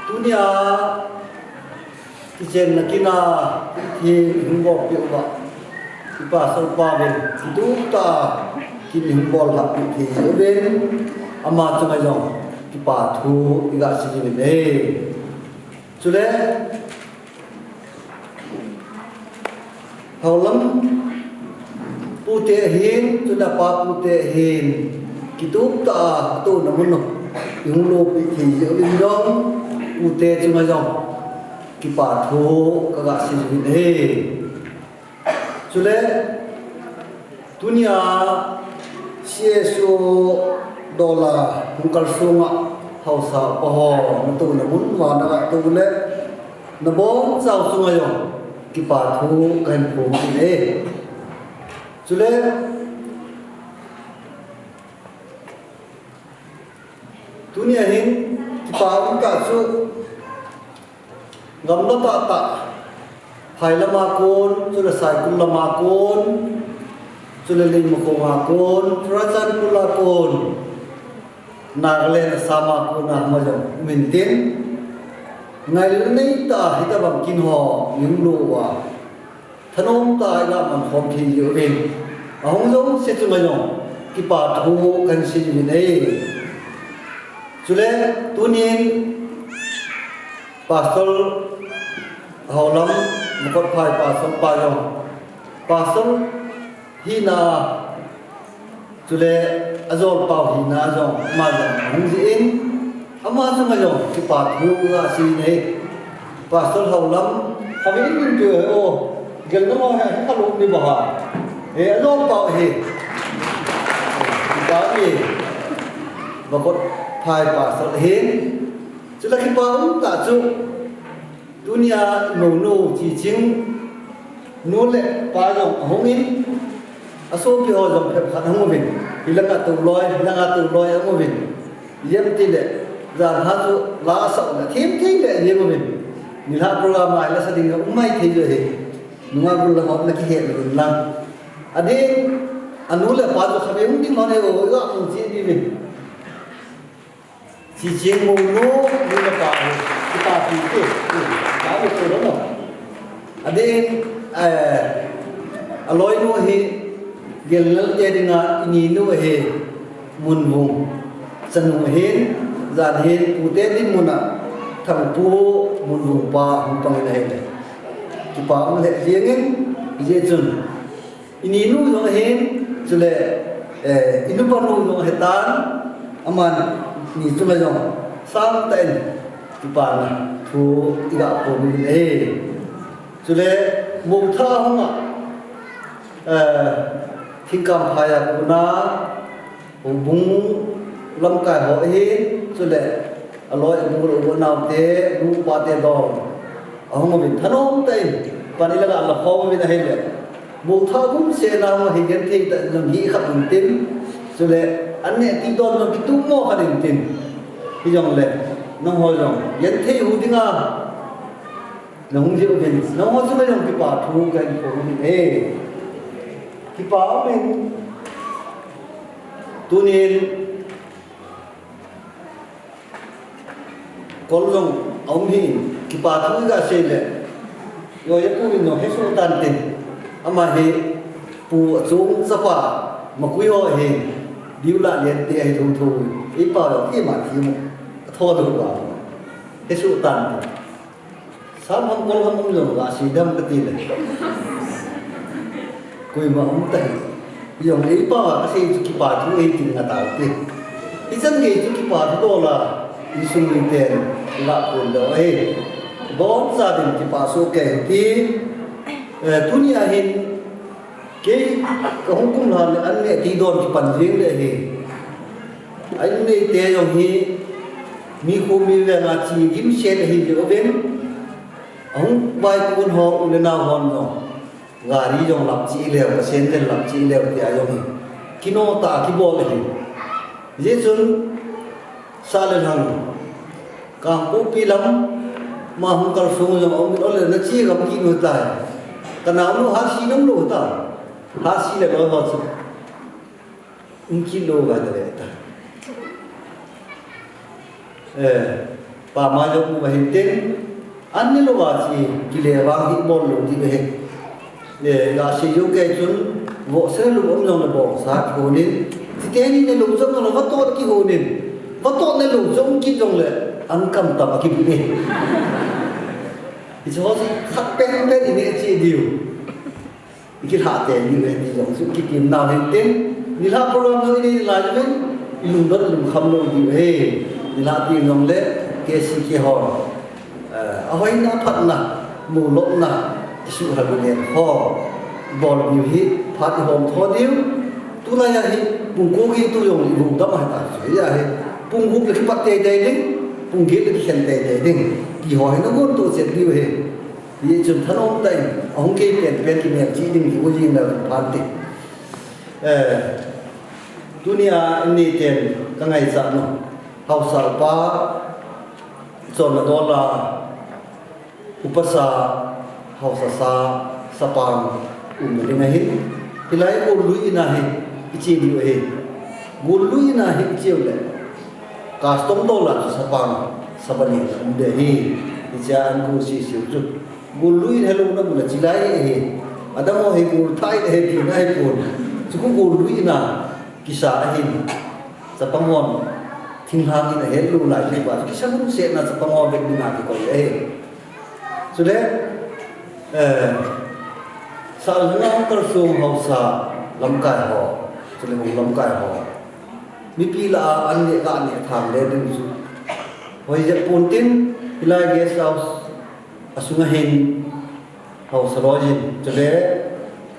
dunia kichen na kina thi hingbo piu ba pa so pa ben tu ta kin hingbol ha pi thi ben ama chunga jong ki pa thu iga si ni ne chule haulam pute hin chula pa pute hin ki tu ta tu na mun no yung lo pi thi ben dong pute chunga jong ki pa thu kaga si ni ne chule dunia sieso dola hungkal sunga hausa paho tu na mun wa na tu le na bon sau sunga yo ki pa thu kan phu ne chule dunia hin ki pa ka su ngam na ta hai lama kon chule sai kun lama kon chule ling mo ko ma kon trajan kula kon naglen sama ko na ma jo mintin ngai nei ta hita bam kin ho ning lo wa thanom ta ga man khom thi yo vin ahong jong se chu ma jo ki pa thu kan si ni nei chule tunin pastor haulam mukot phai pastor pa jo pastor hina chule azol pau hina jo ma jo hung ji in ama chu ma jo ki pa thu ga si nei pastor haulam hawi in tu o gel no ha ka lu ni ba ha e azol pau he ba ni mukot phai pastor hin chule ki pa ta chu dunia no no chi ching no le pa jo hung in aso ki ho jom phep khan hong bin hilanga tu loi hong bin yem ti le zan ha su la sa na thim thing le yem bin ni la program mai la sa ding umai thi jo he nunga gul la na ki he le la adin anu le pa jo khabe ung ding ne o ga ung chi di bin chi ching mo no ni la pa ki ta pi ke ka lo to no adin aloi no he gelal jedinga ini nu he munwung sanu hen zan hen pute din muna thang pu munwung pa hum pang ne he ki pa ang le jengin je chun ini nu yo hen chule inu pa nu yo hetan aman ni chuma yo sam ten ki pa na thu iga po ni he chule mu tha huma thinh cầm phai kuna bung lam kai ho hi chule aloi mu ro na te nu pa te do ahong bin thanom te pani la la ho bi na he le mu tha gum se na ho hi gen thi ta nam hi khat un tin chule an ne ti don no ki tu mo kha din tin hi jong le no ho jong yen thi hu dinga no hung ji bin no ho chu me jong ki pa thu gan ko ni e ki pa men tunin kolong ông hi ki pa thu ga se le yo ye pu no he so tan tin ama he pu chung sa pa ma ku yo he diu la len te he thu thu i pa yo ki ma thi mo tho do ba he so tan sam ham kol ham lo ga si dam ka ti le kui ma ông tay yong ei pa a se ki pa thu ei tin na ta ti i chan ge ki pa thu do la i sung ni ten la kun do he bon sa din ki pa so ke ti dunia hin ke ko hong kum la an ne ti don ki pan jing le he an ne te yong hi mi khu mi ve na chi gim se hi jo ben ông bai kun ho u le na hon no gari jong lap chi leo ka sen ten lap chi leo ti ayong hi kino ta ki bol hi je chun salen hang ka pu pi lam ma hum kal sung jong om ol na chi gam ki nu ta kana nu ha si nam lo ta ha si le lo ho chu ki lo ga de ta pa ma yo mu hin tin an ni lo wa chi ki le wa hi bon lo di he le la si yo ke chun vo se lu om yong le bo sa ko ni ti te ni ne lu jong no va to ki ho ni va to ne lu jong ki jong le an kam ta ki ni thì cho khắc bên thì nghe chị điều cái hạ tiền như vậy thì giống cái kiếm nào hiện tên như là program nó đi lại cho mình lùng đất lùng khăm lùng thì về như là tiền dòng lệ cái gì cái họ ở đây nó thật là mù lộn là sự hợp lý họ bỏ được nhiều hết phát thì hòm thọ điếu tu này là hết bùng cố khi tu dùng vùng đó mà ta thấy là hết bùng cố cái bắt tê tê đấy bùng ghét cái khen tê tê đấy kỳ hỏi nó có tổ chức như vậy vì chúng thân ông đây ông kia tiền cái này chỉ định cái gì là phản định dunia ini tiền cái ngày sáng nó hậu sản pa chọn là đó là upasa hậu sa sapang umur ini hết thì lại cô lui na hết chỉ điều hết cô lui na hết chiều lại custom đó là sapang sabani umur ini dia angku si siuju gului hello na mula chilai he adamo he gul thai he ti na he pun chuku gului na kisa hin sapamon thing hang in he lu lai le ba kisa mun se na sapamon be ni na ki ko he so le sal na kar so hausa lam kai ho so le lam kai ho mi pi la an le ka ne thang le ding su hoi je pun tin Ilai guest house asunga hin house lodging chale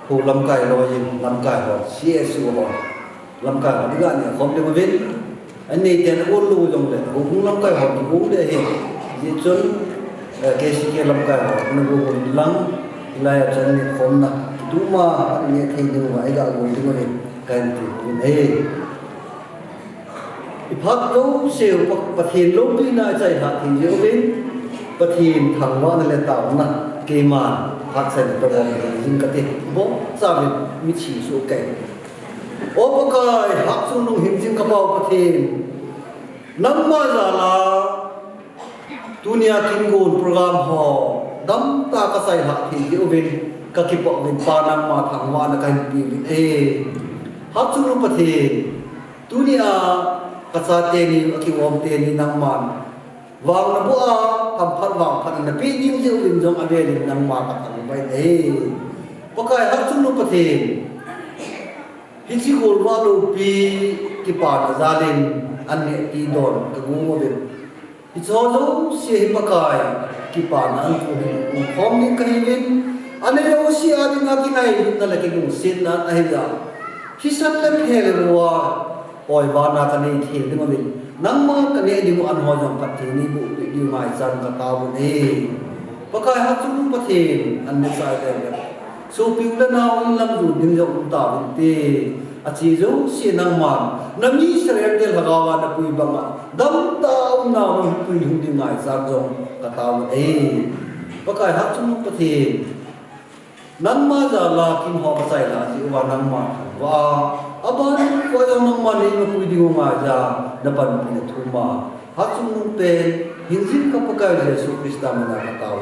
hu lam kai lodging lam kai ho CSU ho lam kai ho diga ni khom de mavin ani ten ul lu jong le hu lam kai ho ki hu de he ji chun ke lam kai ho na hu lang ilai chan ni khom na tu ma ni thei ni wa ai ga gu ni ni kan ti ni heพักรู้เสียวปะเทียนล้มพี่นาใจหักทีเยอะวินปะเทียนทางว่านั่นแหละต่างนะเกมาพักใส่ตัวบอลยิงกระติบบ่ทราบมิชีสูแก่โอ้ปะกายหักสุนุหิมจิงกระเป๋าปะเทียนน้ำมาจาลาตุเนียกินกูนโปรแกรมหอดำตากระใส่หักทีเยอะวินกะกิปอกวินปานามาทางว่านะกันปีวินหักสุนุปะเทียนตุเนียkasate ni akiwam te ni nang man wang na bua ham phat wang phat na pi ning je win jong ave ni nang ma ka thang bai nei pakai har chung no pathe hi chi gol wa lo pi ki pa na zalin an ne ti don ka gu mo be hi cho zo se hi pakai ki pa na an ko ni khom ni kai win ane yo si adi na ki nai na la ki gu sin na ai da hi san le phe le wa oi vana ka nei thil ding min nangma ka nei ding an ho jong pat thi ni bu di mai chan ka ta bu ni pakai ha chung pa thi an ne sai de so piu la na on lam du ding jong ta bin te a chi zo si nang man na mi sre del ha wa na pui ba ma dam ta on na on pui hu ding mai chan jong ka ta bu ni pakai ha chung pa thi nangma ja la kin ho pa sai la ji wa nangma wa aban ko yang nang mani ma pui di ma ja na pan ni thuma ha chung pe hinjin ka pakai Yesus Krista mana ka taw